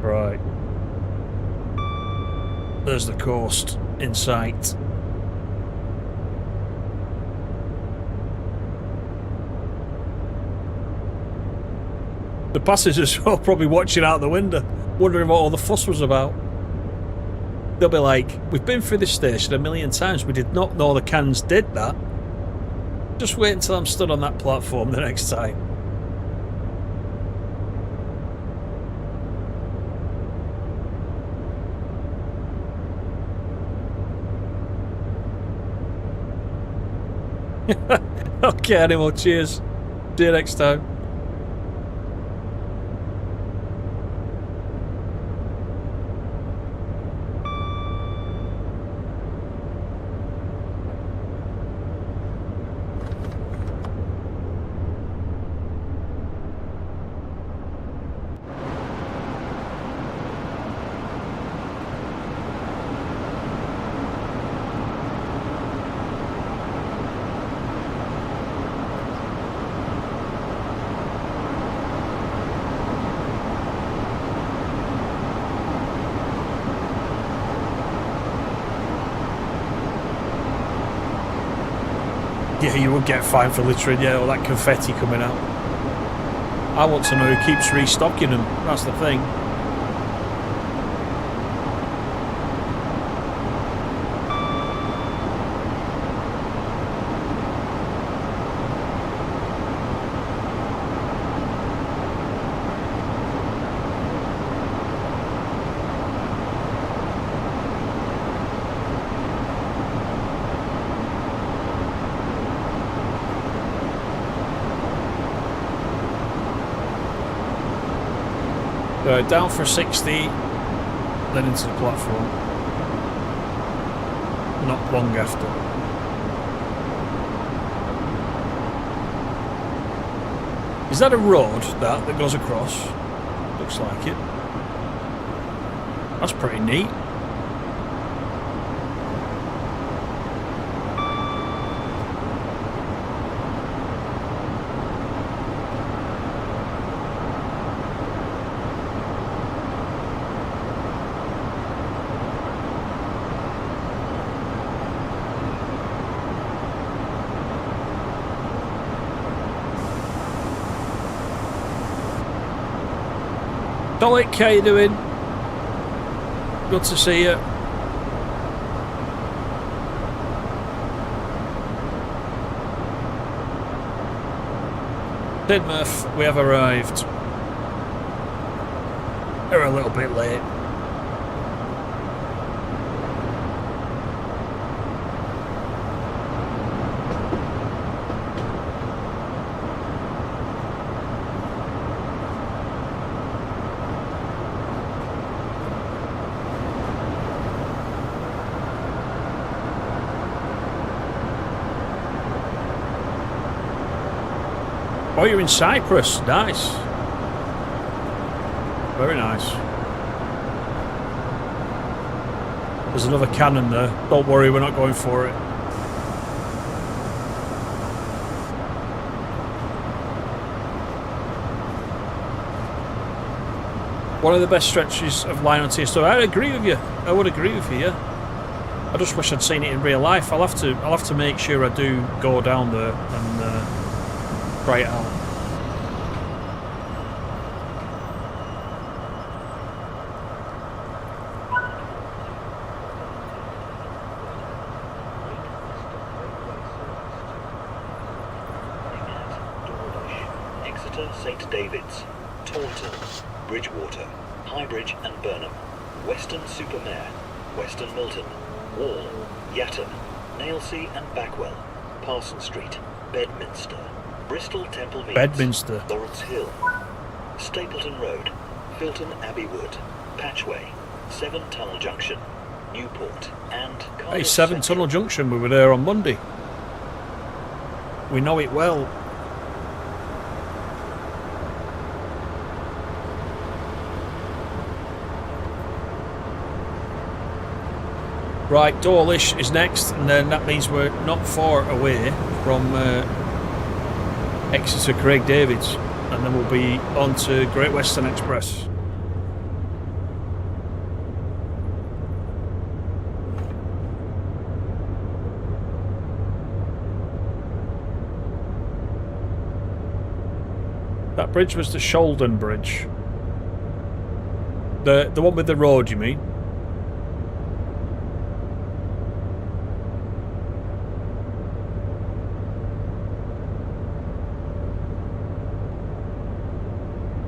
Speaker 1: Right. There's the coast in sight. The passengers are probably watching out the window, wondering what all the fuss was about. They'll be like, we've been through this station a million times, we did not know the cans did that. Just wait until I'm stood on that platform the next time. Okay, Animal, cheers. See you next time. Yeah, you would get fined for littering, yeah, all that confetti coming out. I want to know who keeps restocking them, that's the thing. Down for 60, then into the platform. Not long after. Is that a road that goes across? Looks like it. That's pretty neat. Dolly, how you doing? Good to see you. Plymouth, we have arrived. We're a little bit late. Oh, you're in Cyprus. Nice. Very nice. There's another cannon there. Don't worry, we're not going for it. One of the best stretches of line on TSW. I agree with you. I would agree with you, yeah. I just wish I'd seen it in real life. I'll have to make sure I do go down there and try it out.
Speaker 3: Exeter St Davids, Taunton, Bridgewater, Highbridge and Burnham, Weston Supermare, Weston Milton, Wall, Yatton, Nailsea and Backwell, Parson Street, Bedminster, Bristol Temple Meads,
Speaker 1: Bedminster,
Speaker 3: Lawrence Hill, Stapleton Road, Filton Abbey Wood, Patchway, 7 Tunnel Junction, Newport and Cardiff
Speaker 1: hey, 7
Speaker 3: Central.
Speaker 1: Tunnel Junction. We were there on Monday. We know it well. Right, Dawlish is next, and then that means we're not far away from Exeter St Davids, and then we'll be on to Great Western Express. That bridge was the Sholden Bridge. The one with the road, you mean?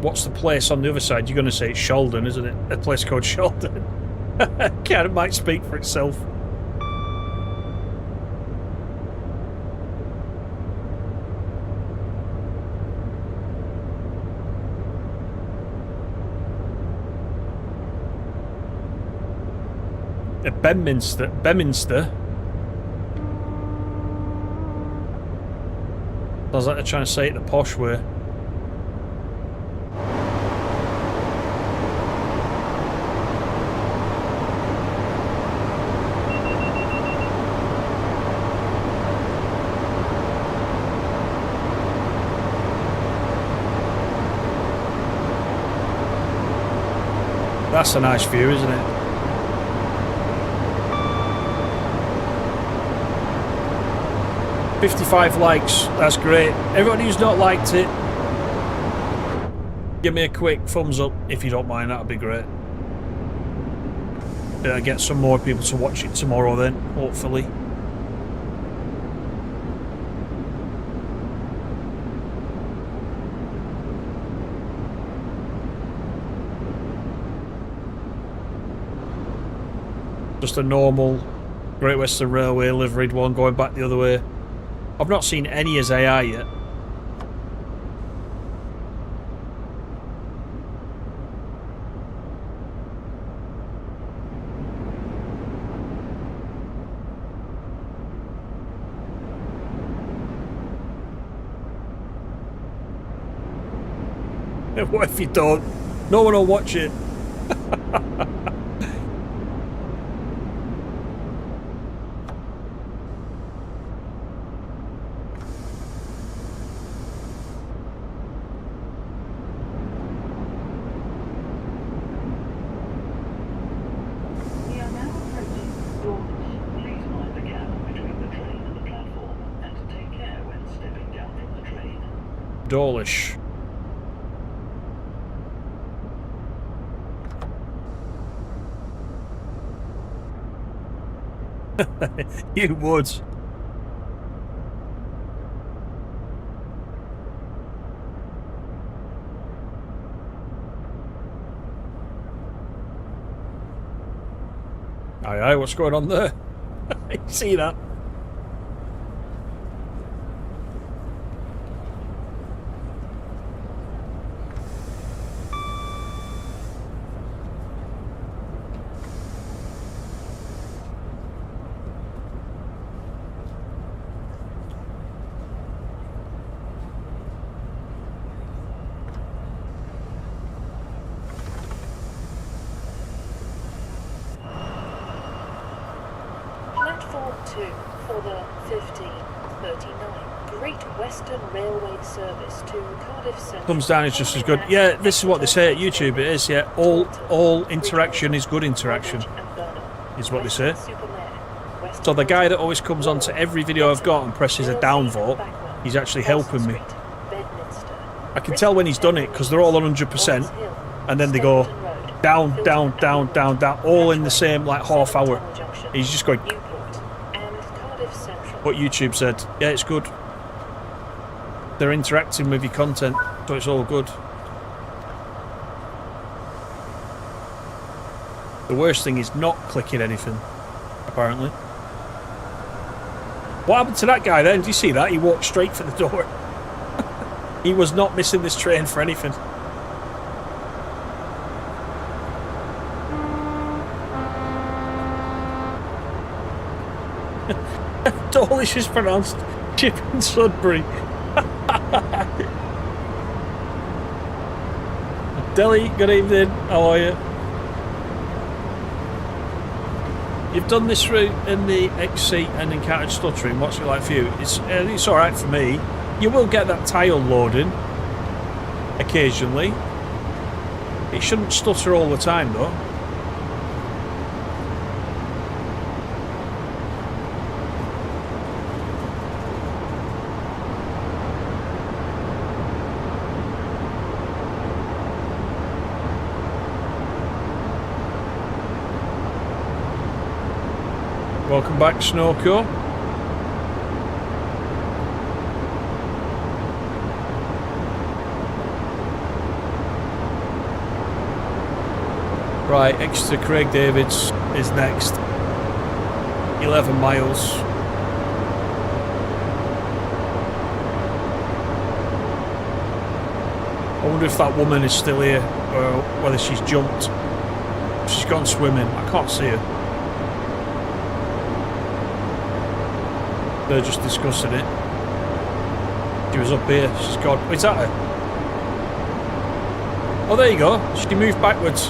Speaker 1: What's the place on the other side? You're going to say it's Sholden, isn't it? A place called Sholden. It might speak for itself. Bedminster. Sounds like they're trying to say it the posh way. That's a nice view, isn't it? "55 likes, that's great. Everybody who's not liked it, give me a quick thumbs up if you don't mind, that'd be great. Get some more people to watch it tomorrow then, hopefully. Just a normal Great Western Railway liveried one going back the other way. I've not seen any as AI yet. What if you don't? No one will watch it.
Speaker 2: We are now approaching Dawlish.
Speaker 3: Please mind the gap between the train and the platform and take care when stepping down from the train.
Speaker 1: Dawlish. You would. Aye, aye, what's going on there? You see that?
Speaker 4: 2 for the 1539 Great Western Railway service to Cardiff Central.
Speaker 1: Comes down is just as good. Yeah, this is what they say at YouTube. It is. Yeah, all interaction is good interaction, is what they say. So the guy that always comes on to every video I've got and presses a downvote, he's actually helping me. I can tell when he's done it because they're all on 100%, and then they go down, down, down, down, down, all in the same like half hour. He's just going. What YouTube said. Yeah, it's good. They're interacting with your content, so it's all good. The worst thing is not clicking anything, apparently. What happened to that guy then? Did you see that? He walked straight for the door. He was not missing this train for anything. Dawlish is pronounced Chip in Sudbury. Delhi, good evening. How are you? You've done this route in the XC and encountered stuttering. What's it like for you? It's alright for me. You will get that tile loading occasionally. It shouldn't stutter all the time though. Welcome back, Snowco. Right, Exeter St Davids is next. 11 miles. I wonder if that woman is still here, or whether she's jumped. She's gone swimming. I can't see her. They're just discussing it. She was up here. She's gone. Is that her? Oh, there you go. She moved backwards.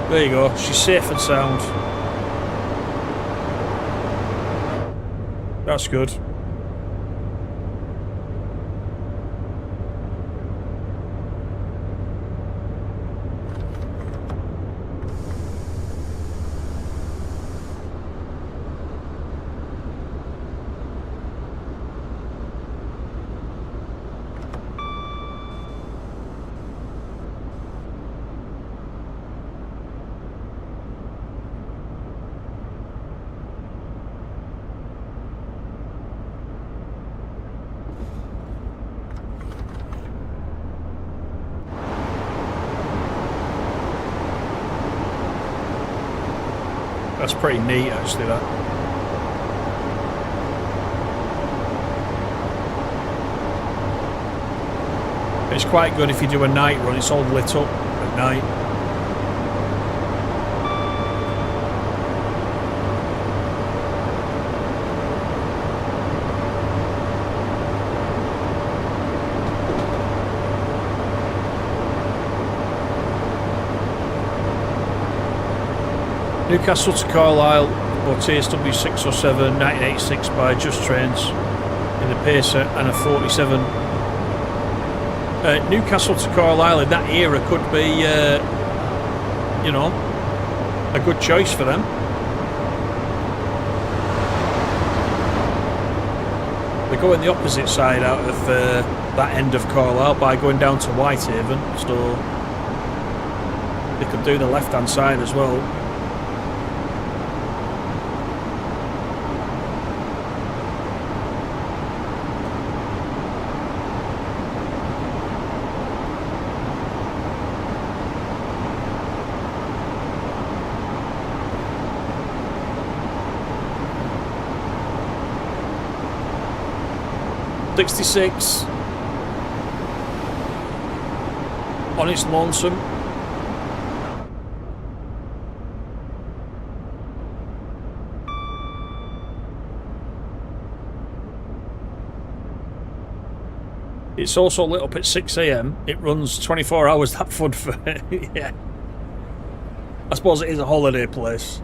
Speaker 1: There you go. She's safe and sound. That's good. That's pretty neat, actually, that. It's quite good if you do a night run, it's all lit up at night. Newcastle to Carlisle, or TSW6 or 7, 1986 by Just Trains in the Pacer and a 47. Newcastle to Carlisle in that era could be, you know, a good choice for them. They're going the opposite side out of that end of Carlisle by going down to Whitehaven, so they could do the left-hand side as well. '66 on its lonesome. It's also lit up at 6 AM. It runs 24 hours, that fun for it. Yeah. I suppose it is a holiday place.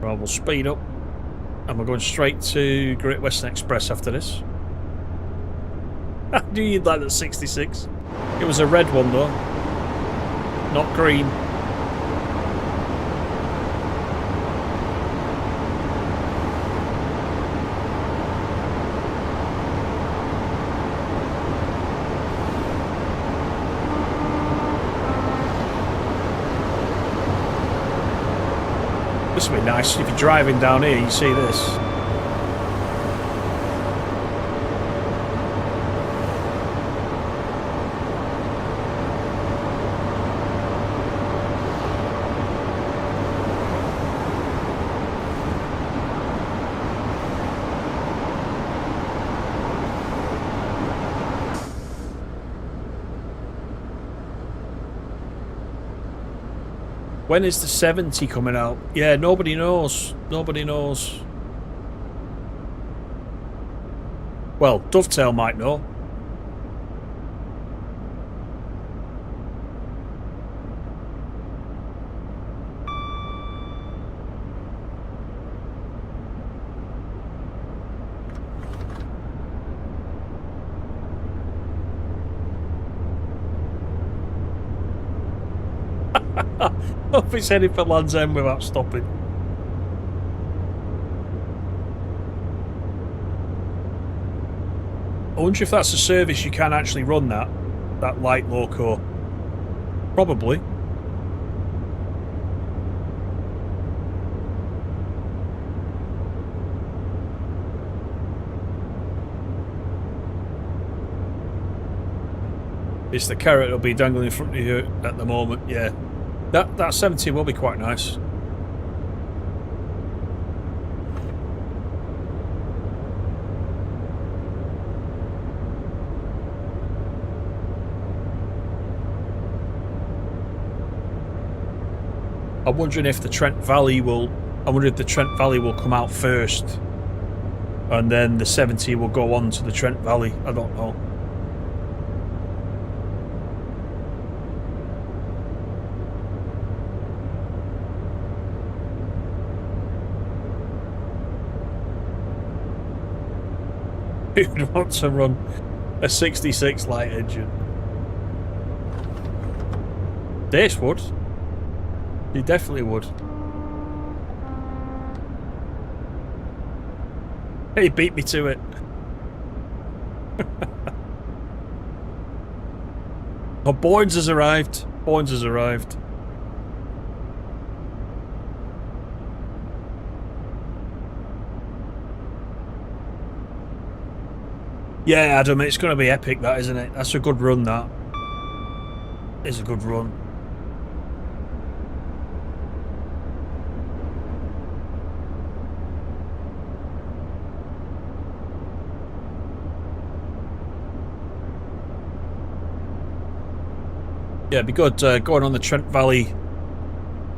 Speaker 1: Right, we'll speed up. And we're going straight to Great Western Express after this. I knew you'd like that 66. It was a red one though, not green. This would be nice if you're driving down here, you see this. When is the 70 coming out? Yeah, nobody knows. Nobody knows. Well, Dovetail might know. Hope he's heading for Land's End without stopping. I wonder if that's a service you can actually run that light loco. Probably. It's the carrot that'll be dangling in front of you at the moment, yeah. That 70 will be quite nice. I'm wondering if the Trent Valley will... I wonder if the Trent Valley will come out first. And then the 70 will go on to the Trent Valley. I don't know. Who'd want to run a 66 light engine? Dace would. He definitely would. He beat me to it. Oh, Boynes has arrived. Boynes has arrived. Yeah, Adam, it's going to be epic, that, isn't it? That's a good run, that. It's a good run. Yeah, it'd be good going on the Trent Valley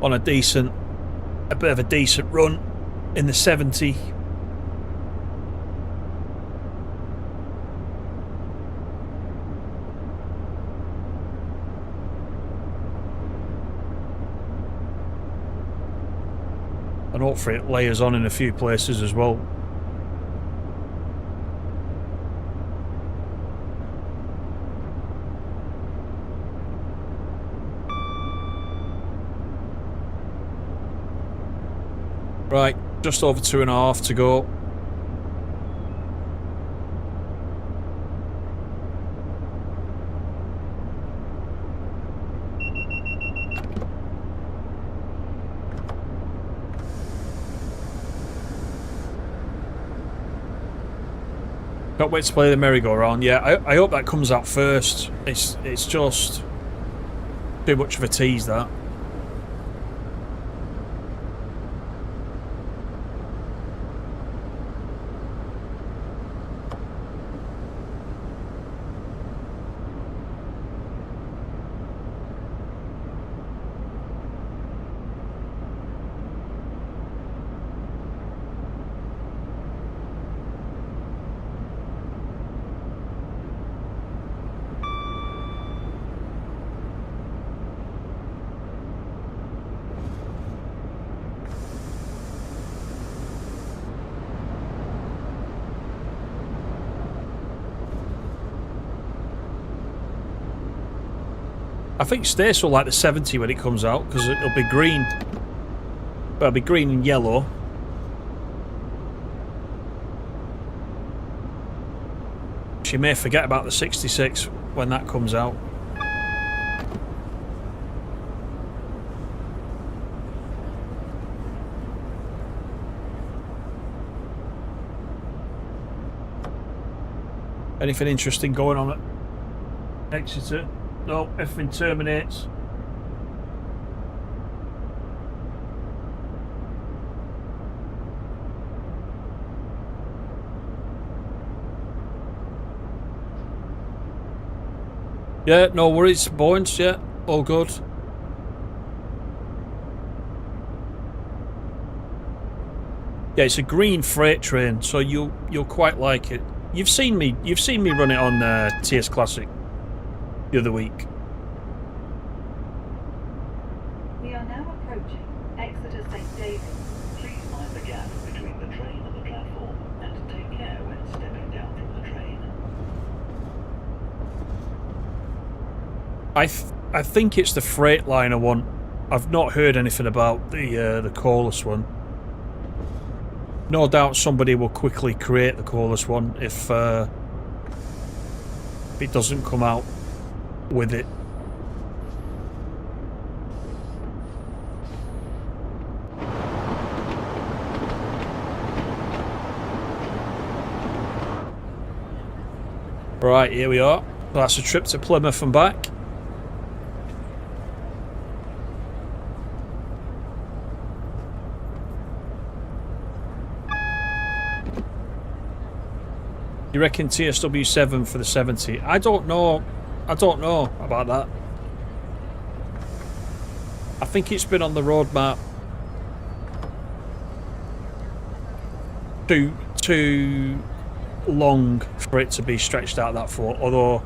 Speaker 1: on a bit of a decent run in the 70. And hopefully it layers on in a few places as well. Right, just over 2.5 to go. Can't wait to play the merry-go-round. Yeah, I hope that comes out first. It's just too much of a tease, that. I think Stace will like the 70 when it comes out, because it'll be green. But it'll be green and yellow. She may forget about the 66 when that comes out. Anything interesting going on at Exeter? No, everything terminates. Yeah, no worries, Bones, yeah, all good. Yeah, it's a green freight train, so you'll quite like it. You've seen me run it on TS Classic the other week.
Speaker 2: We are now approaching Exeter St Davids.
Speaker 3: Please mind the gap between the train and the platform, and take care when stepping down from the train.
Speaker 1: I think it's the Freightliner one. I've not heard anything about the cordless one. No doubt somebody will quickly create the cordless one if it doesn't come out with it. Right, here we are. That's a trip to Plymouth and back. You reckon TSW7 for the 70? I don't know. I don't know about that. I think it's been on the roadmap too long for it to be stretched out that far. Although,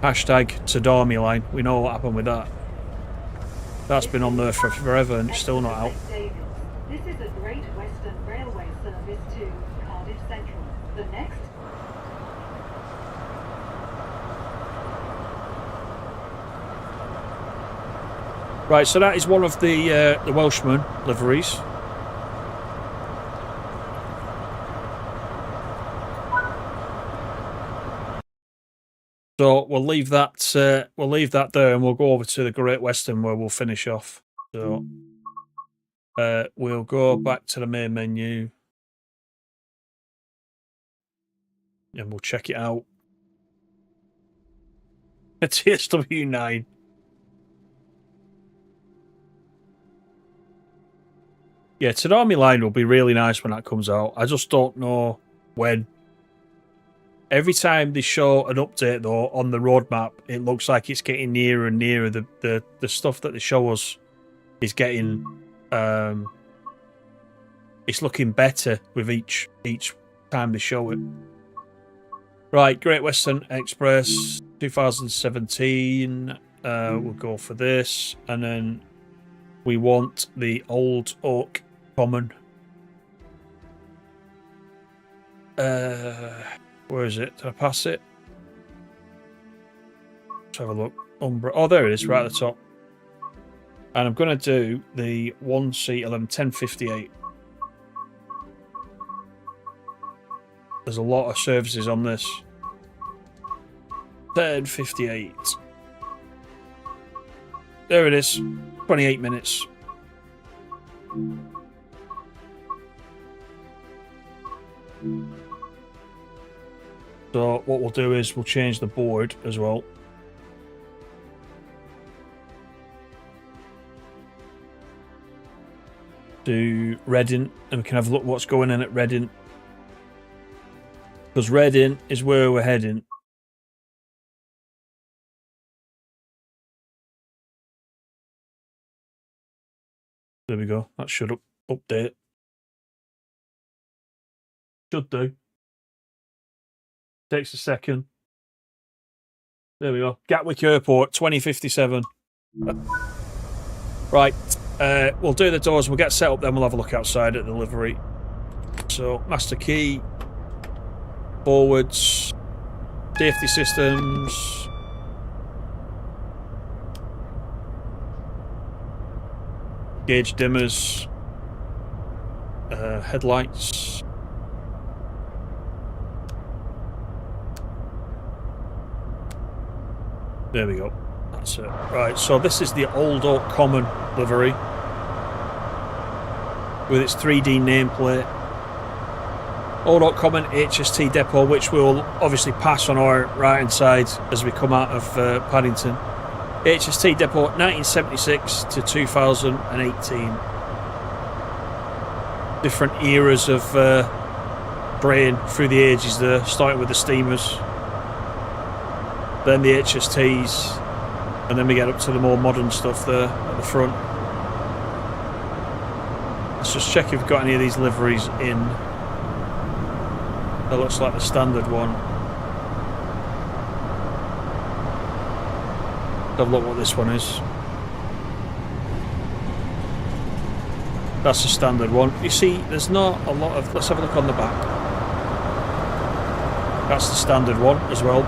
Speaker 1: hashtag Tadami line, we know what happened with that. That's been on there for forever and it's still not out.
Speaker 2: This is a Great Western Railway service to Cardiff Central. The next
Speaker 1: Right, so that is one of the Welshman liveries. So we'll leave that there, and we'll go over to the Great Western where we'll finish off. So we'll go back to the main menu, and we'll check it out. A TSW9. Yeah, Tadami line will be really nice when that comes out. I just don't know when. Every time they show an update, though, on the roadmap, it looks like it's getting nearer and nearer. The stuff that they show us is getting... it's looking better with each time they show it. Right, Great Western Express 2017. We'll go for this. And then we want the Old Oak Common. Where is it? Did I pass it? Let's have a look. Oh, there it is, right at the top. And I'm going to do the 1C11 1058. There's a lot of services on this. 1058. There it is. 28 minutes. So what we'll do is we'll change the board as well. To Reading, and we can have a look what's going on at Reading. Because Reading is where we're heading. There we go. That should update. Should do. Takes a second. There we go. Gatwick Airport, 2057. Right. We'll do the doors. We'll get set up, then we'll have a look outside at the livery. So, master key. Forwards. Safety systems. Gauge dimmers. Headlights. There we go. That's it. Right, so this is the Old Oak Common livery with its 3D nameplate. Old Oak Common HST depot, which we'll obviously pass on our right hand side as we come out of Paddington. HST depot 1976 to 2018. Different eras of brain through the ages there, starting with the steamers, then the HSTs, and then we get up to the more modern stuff there at the front. Let's just check if we've got any of these liveries in. That looks like the standard one. Have a look what this one is. That's the standard one. You see, there's not a lot of... Let's have a look on the back. That's the standard one as well.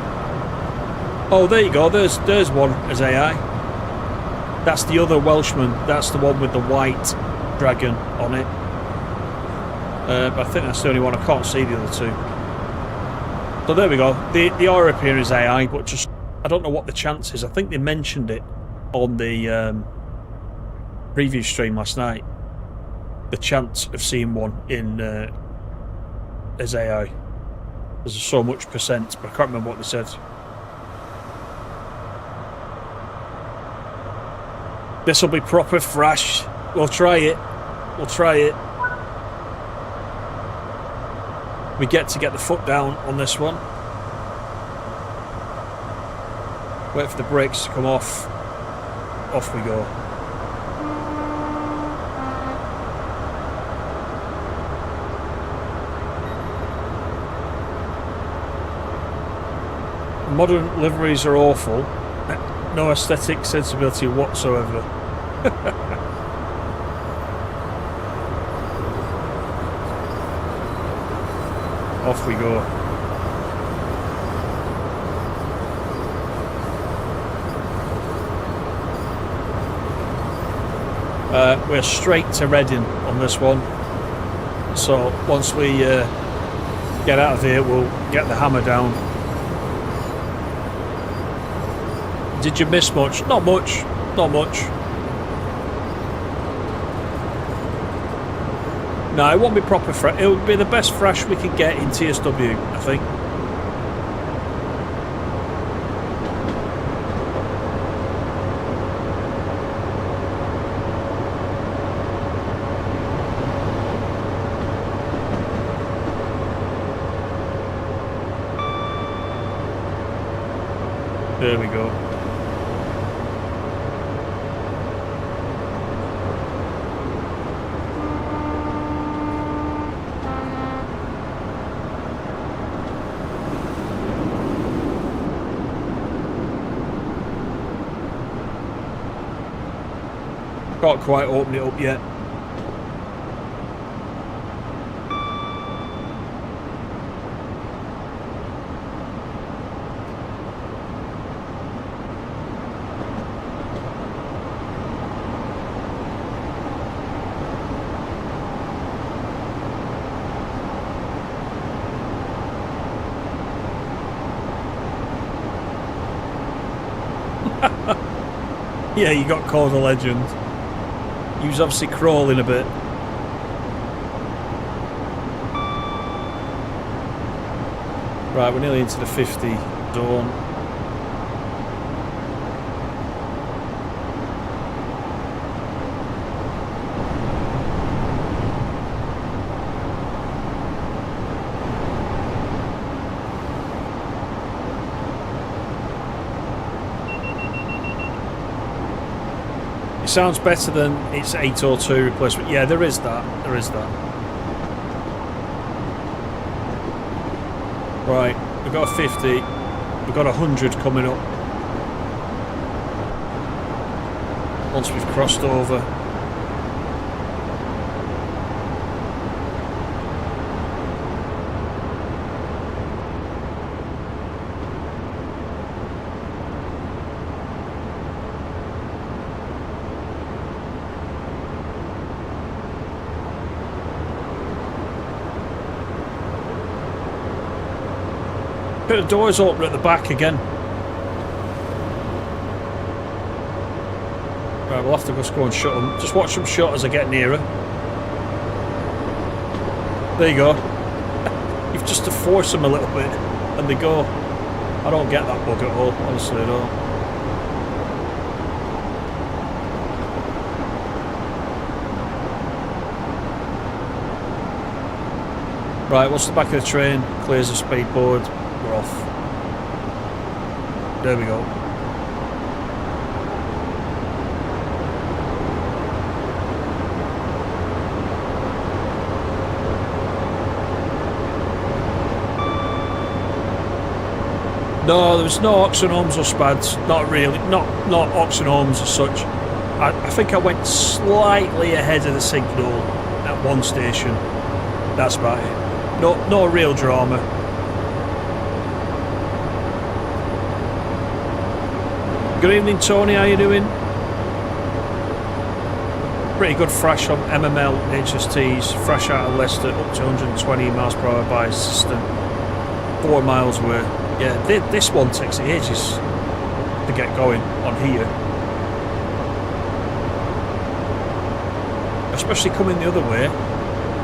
Speaker 1: Oh, there you go. There's one as AI. That's the other Welshman. That's the one with the white dragon on it. But I think that's the only one. I can't see the other two. So there we go. The aura up here is AI, but just... I don't know what the chance is. I think they mentioned it on the preview stream last night. The chance of seeing one in as AI. There's so much percent, but I can't remember what they said. This will be proper fresh. We'll try it. We'll try it. We get the foot down on this one. Wait for the brakes to come off. Off we go. Modern liveries are awful. No aesthetic sensibility whatsoever. Off we go. We're straight to Reading on this one. So once we get out of here, we'll get the hammer down. Did you miss much? Not much. Not much. No, it won't be proper fresh. It would be the best fresh we could get in TSW, I think. There we go. Can't quite open it up yet. Yeah, you got called a legend. He was obviously crawling a bit. Right, we're nearly into the 50 zone. Sounds better than its 802 replacement. Yeah, there is that. There is that. Right, we've got a 50. We've got 100 coming up. Once we've crossed over. Bit of doors open at the back again. Right, we'll have to just go and shut them. Just watch them shut as I get nearer. There you go. You've just to force them a little bit and they go. I don't get that bug at all, honestly I don't. Right, what's the back of the train? Clears the speed board. We're off. There we go. No, there was no oxynomes or spads. Not really. Not oxynomes as such. I think I went slightly ahead of the signal at one station. That's about it. No real drama. Good evening, Tony. How you doing? Pretty good thrash on MML HSTs. Thrash out of Leicester up to 120 miles per hour by system. 4 miles away. Yeah, this one takes ages to get going on here. Especially coming the other way.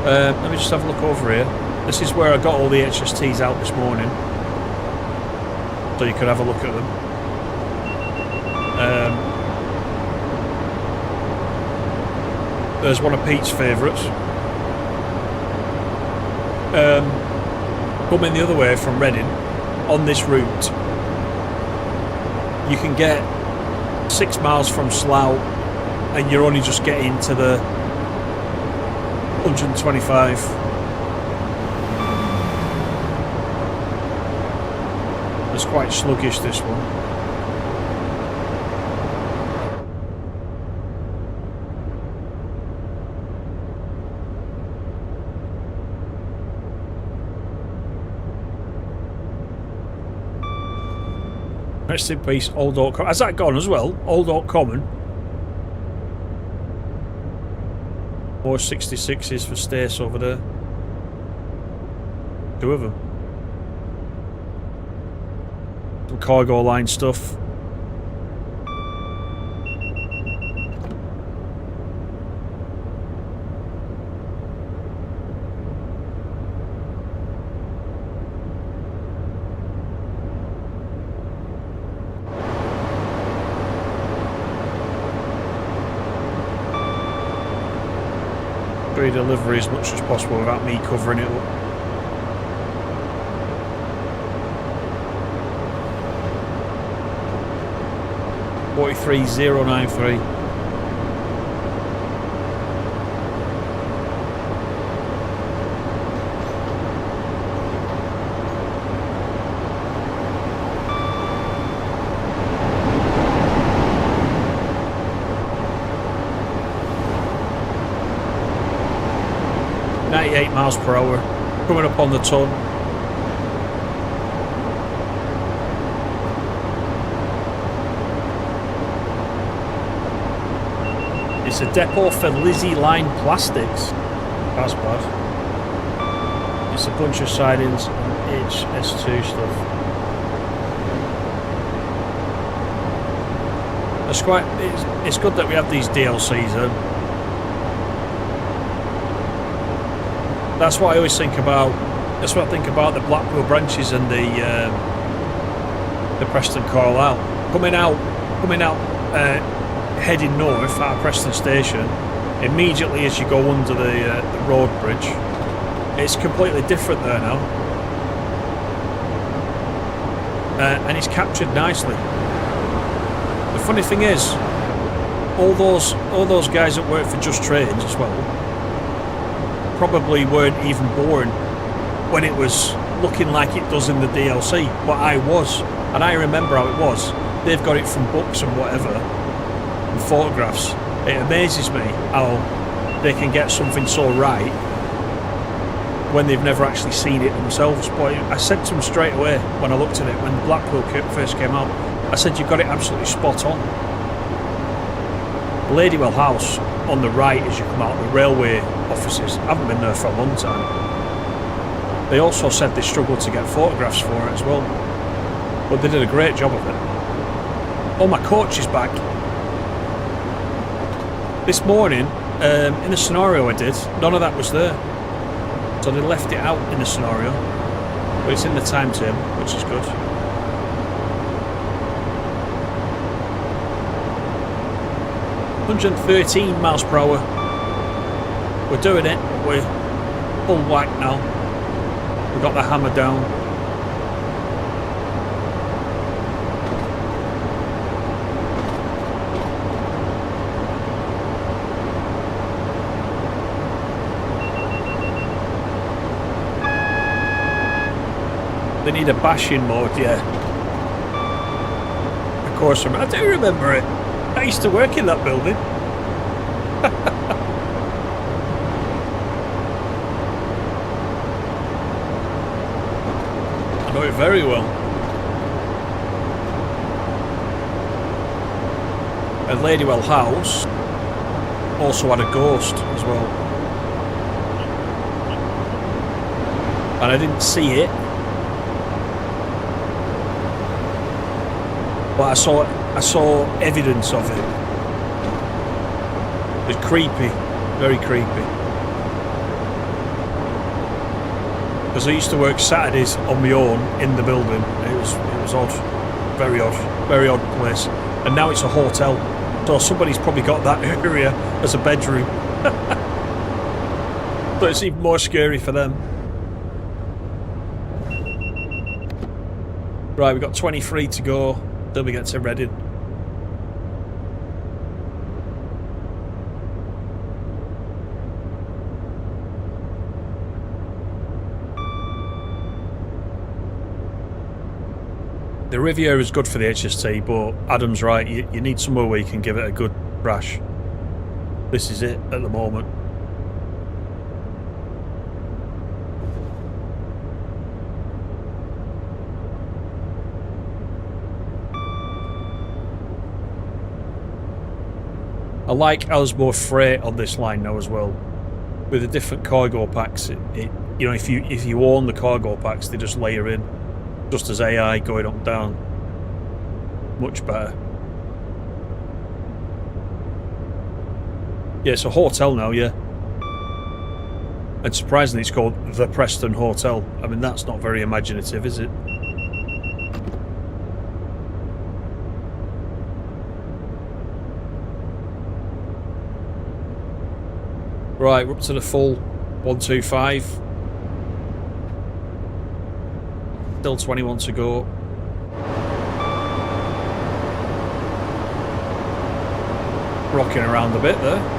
Speaker 1: Let me just have a look over here. This is where I got all the HSTs out this morning. So you could have a look at them. There's one of Pete's favourites. Coming the other way from Reading. On this route you can get 6 miles from Slough and you're only just getting to the 125. It's quite sluggish, this one. Rest in peace, Old Oak Common. Has that gone as well? Old Oak Common. 466s for Stace over there. 2 of them. Some cargo line stuff. Delivery as much as possible without me covering it up. $43,093. Miles per hour, coming up on the ton. It's a depot for Lizzie Line Plastics. That's bad. It's a bunch of sidings and HS2 stuff. It's good that we have these DLCs then. That's what I always think about. That's what I think about the Blackpool branches and the Preston Carlisle coming out, heading north out of Preston Station. Immediately as you go under the road bridge, it's completely different there now, and it's captured nicely. The funny thing is, all those guys that work for Just Trains as well probably weren't even born when it was looking like it does in the DLC, but I was, and I remember how it was. They've got it from books and whatever, and photographs. It amazes me how they can get something so right when they've never actually seen it themselves. But I said to them straight away when I looked at it, when Blackpool first came out, I said, you've got it absolutely spot on. Ladywell House on the right as you come out, the railway offices. I haven't been there for a long time. They also said they struggled to get photographs for it as well. But they did a great job of it. Oh, my coach is back. This morning, in the scenario I did, none of that was there. So they left it out in the scenario. But it's in the timetable, which is good. ...113 miles per hour. We're doing it. We're full whack now. We've got the hammer down. They need a bashing mode, yeah. Of course, I do remember it. I used to work in that building. I know it very well. And Ladywell House also had a ghost as well. And I didn't see it. But I saw evidence of it. It was creepy, very creepy. Because I used to work Saturdays on my own in the building. It was odd, very odd place. And now it's a hotel, so somebody's probably got that area as a bedroom. But it's even more scary for them. Right, we've got 23 to go. Till we get to Reading. The Riviera is good for the HST, but Adam's right, you need somewhere where you can give it a good crash. This is it at the moment. I like Ellesmere Freight on this line now as well. With the different cargo packs, you know, if you own the cargo packs, they just layer in, just as AI going up and down. Much better. Yeah, it's a hotel now, yeah. And surprisingly, it's called the Preston Hotel. I mean, that's not very imaginative, is it? Right, we're up to the full 125. Still 21 to go. Rocking around a bit there.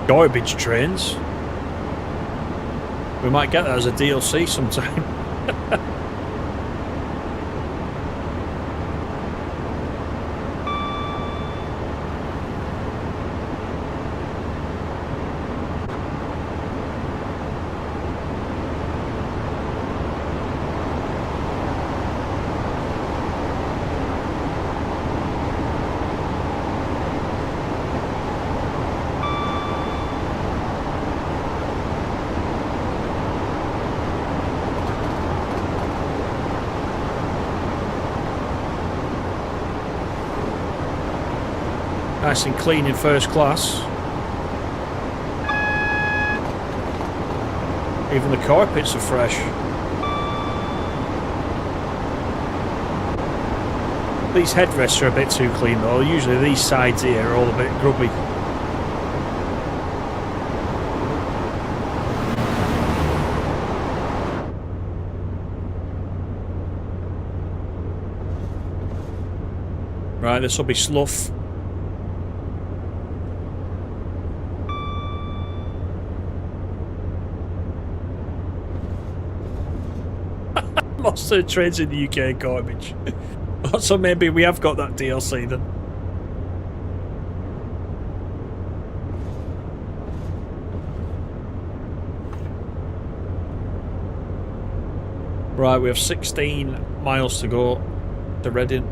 Speaker 1: Garbage trains. We might get that as a DLC sometime. Nice and clean in first class. Even the carpets are fresh. These headrests are a bit too clean though. Usually these sides here are all a bit grubby. Right, this will be slough. Most of the trains in the UK are garbage. So maybe we have got that DLC then. Right, we have 16 miles to go to Reading.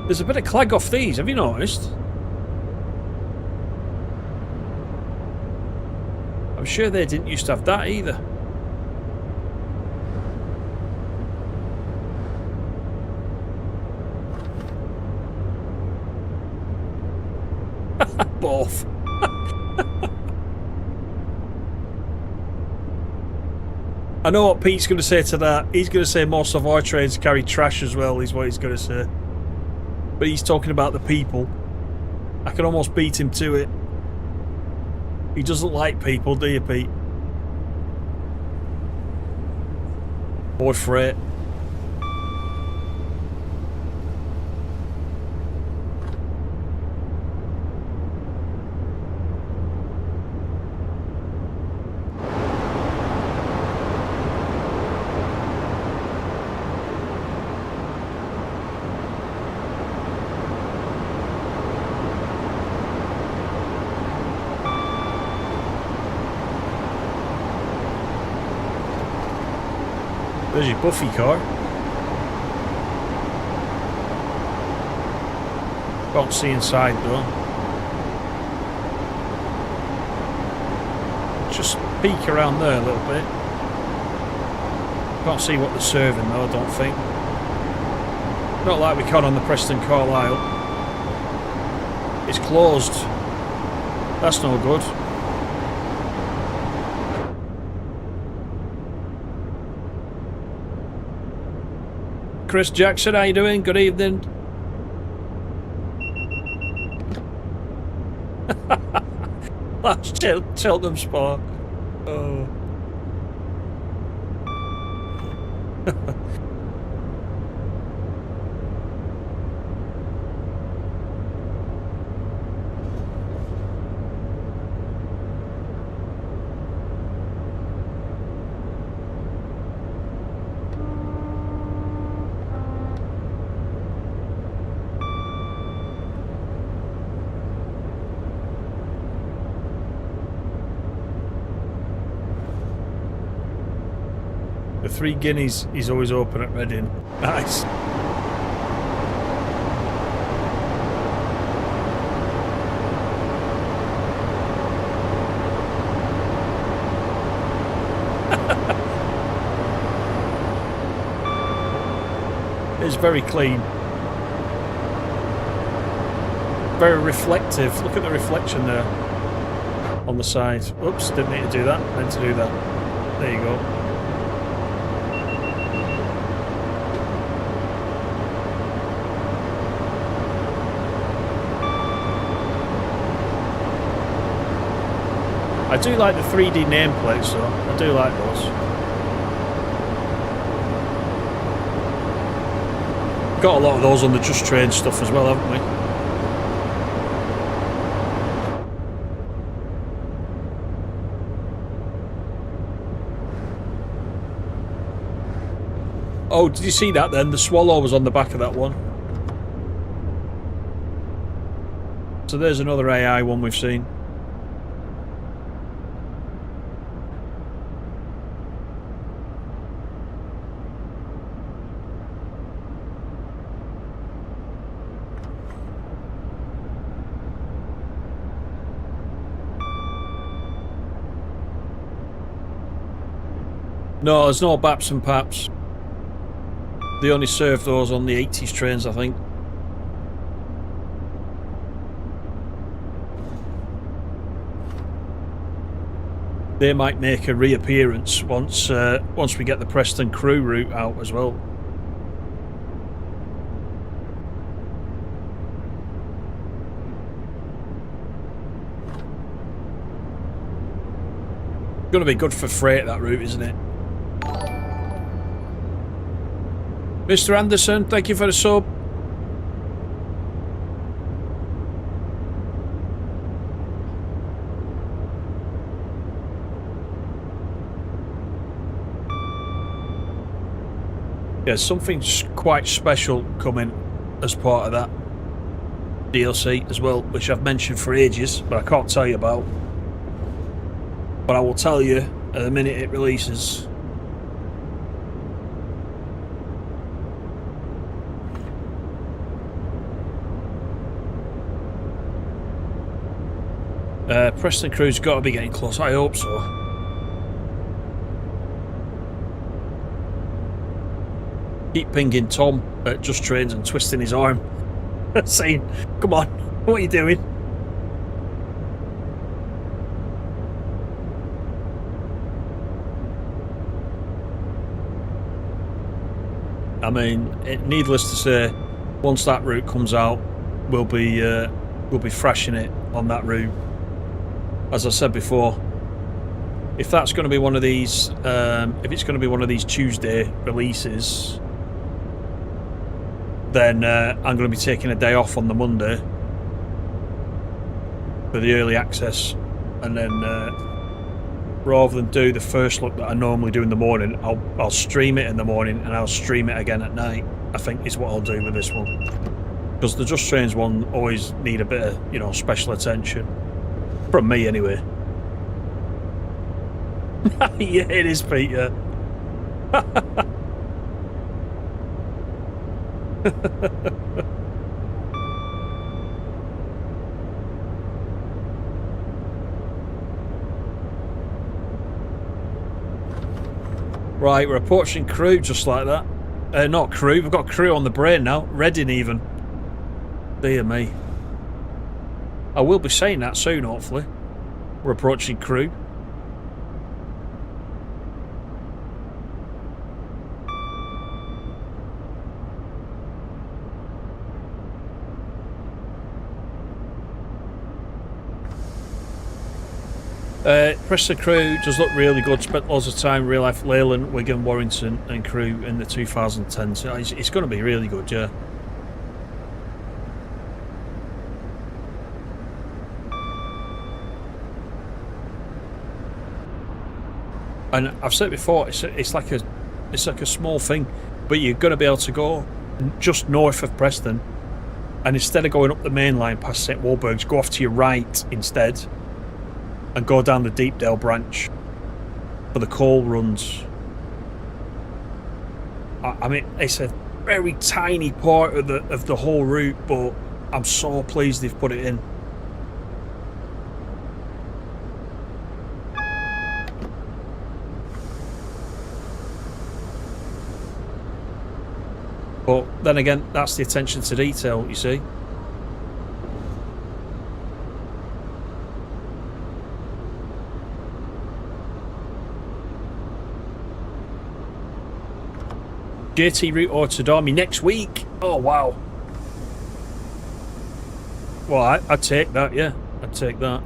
Speaker 1: There's a bit of clag off these, have you noticed? I'm sure they didn't used to have that either. Both. I know what Pete's going to say to that. He's going to say most of our trains carry trash as well, is what he's going to say. But he's talking about the people. I can almost beat him to it. He doesn't like people, do you, Pete? Board freight. There's your Buffy car. Can't see inside though. Just peek around there a little bit. Can't see what they're serving though, I don't think. Not like we can on the Preston Carlisle. It's closed. That's no good. Chris Jackson, how you doing? Good evening. That's Cheltenham Spa. Oh. Three Guineas, he's always open at Reading. Nice. It's very clean. Very reflective. Look at the reflection there on the side. Oops, didn't need to do that. Meant to do that. There you go. I do like the 3D nameplates though, I do like those. Got a lot of those on the Just Train stuff as well, haven't we? Oh, did you see that then? The Swallow was on the back of that one. So there's another AI one we've seen. No, there's no Baps and Paps. They only serve those on the 80s trains, I think. They might make a reappearance once we get the Preston Crew route out as well. Going to be good for freight, that route, isn't it? Mr. Anderson, thank you for the sub. There's something quite special coming as part of that DLC as well, which I've mentioned for ages, but I can't tell you about. But I will tell you at the minute it releases. Preston Crew's got to be getting close. I hope so. Keep pinging Tom at Just Trains and twisting his arm, saying, "Come on, what are you doing?" I mean, needless to say, once that route comes out, we'll be thrashing it on that route. As I said before, if that's going to be one of these, if it's going to be one of these Tuesday releases, then I'm going to be taking a day off on the Monday for the early access, and then rather than do the first look that I normally do in the morning, I'll stream it in the morning and I'll stream it again at night. I think is what I'll do with this one, because the Just Trains one always need a bit of, you know, special attention from me anyway. Yeah, it is, Peter. Right, we're approaching Crewe just like that. Not Crewe, we've got Crewe on the brain now. Reading even. Dear me. I will be saying that soon, hopefully. We're approaching Crewe. Preston Crewe does look really good. Spent loads of time real life Leyland, Wigan, Warrington and Crewe in the 2010s. So it's going to be really good, yeah. And I've said it before, it's like a small thing, but you're going to be able to go just north of Preston, and instead of going up the main line past St Walburg's, go off to your right instead, and go down the Deepdale branch for the coal runs. I mean, it's a very tiny part of the whole route, but I'm so pleased they've put it in. But then again, that's the attention to detail, you see. JT route or to Dormy next week. Oh wow. Well, I'd take that, yeah. I'd take that.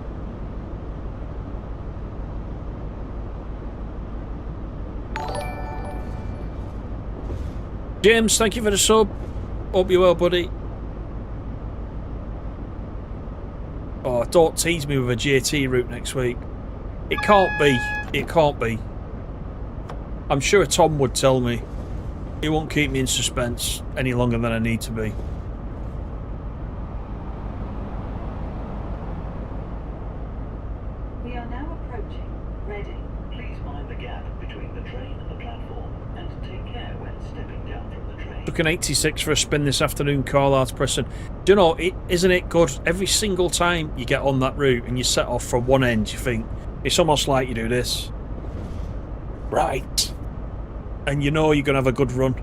Speaker 1: James, thank you for the sub. Hope you're well, buddy. Oh, don't tease me with a JT route next week. It can't be. It can't be. I'm sure Tom would tell me. He won't keep me in suspense any longer than I need to be.
Speaker 2: We are now approaching Reading.
Speaker 3: Please mind the gap between the train and the platform, and take care when stepping down from the train.
Speaker 1: Took an 86 for a spin this afternoon, Carlisle to Preston. Do you know, isn't it good? Every single time you get on that route and you set off from one end, you think, it's almost like you do this. Right. And you know you're going to have a good run.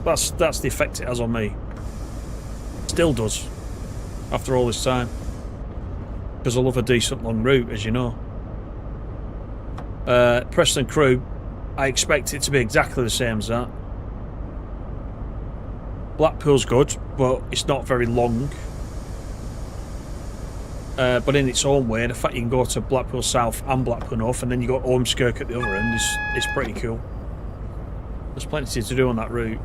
Speaker 1: That's the effect it has on me. Still does. After all this time. Because I love a decent long route, as you know. Preston Crewe, I expect it to be exactly the same as that. Blackpool's good, but it's not very long. But in its own way, the fact you can go to Blackpool South and Blackpool North, and then you got Ormskirk at the other end, is pretty cool. There's plenty to do on that route.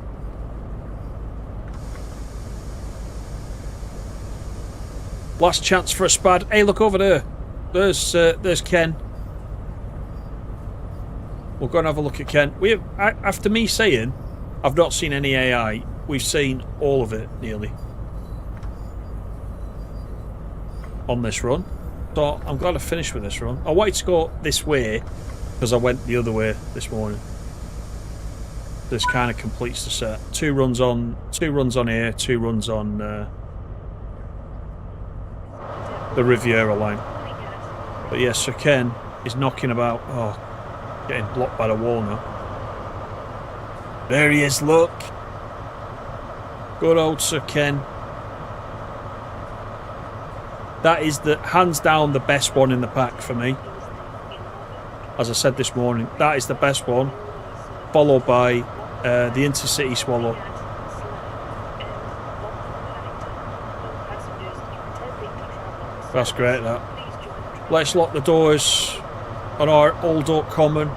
Speaker 1: Last chance for a spad. Hey, look over there. There's Ken. We'll go and have a look at Ken. After me saying I've not seen any AI. We've seen all of it, nearly, on this run. So I'm glad I finished with this run. I wanted to go this way because I went the other way this morning. This kind of completes the set. 2 runs on here, 2 runs on the Riviera Line. But yes, Sir Ken is knocking about. Oh, getting blocked by the wall now. There he is, look. Good old Sir Ken. That is the hands down the best one in the pack for me. As I said this morning, that is the best one. Followed by the InterCity Swallow. That's great, that. Let's lock the doors on our Old Oak Common.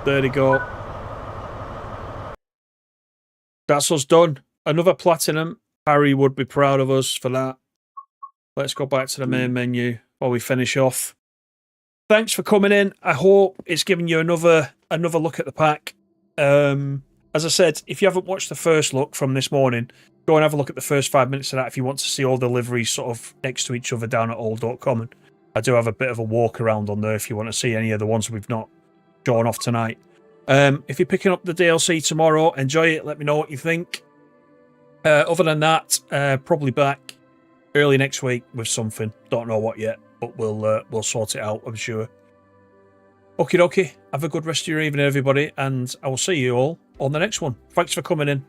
Speaker 1: There we go. That's us done. Another platinum. Harry would be proud of us for that. Let's go back to the main menu while we finish off. Thanks for coming in. I hope it's given you another look at the pack. As I said, if you haven't watched the first look from this morning, go and have a look at the first 5 minutes of that if you want to see all the liveries sort of next to each other down at Old Oak Common. I do have a bit of a walk around on there if you want to see any of the ones we've not shown off tonight. If you're picking up the DLC tomorrow, enjoy it. Let me know what you think. Other than that, probably back early next week with something. Don't know what yet, but we'll sort it out, I'm sure. Okie dokie. Have a good rest of your evening, everybody, and I will see you all on the next one. Thanks for coming in.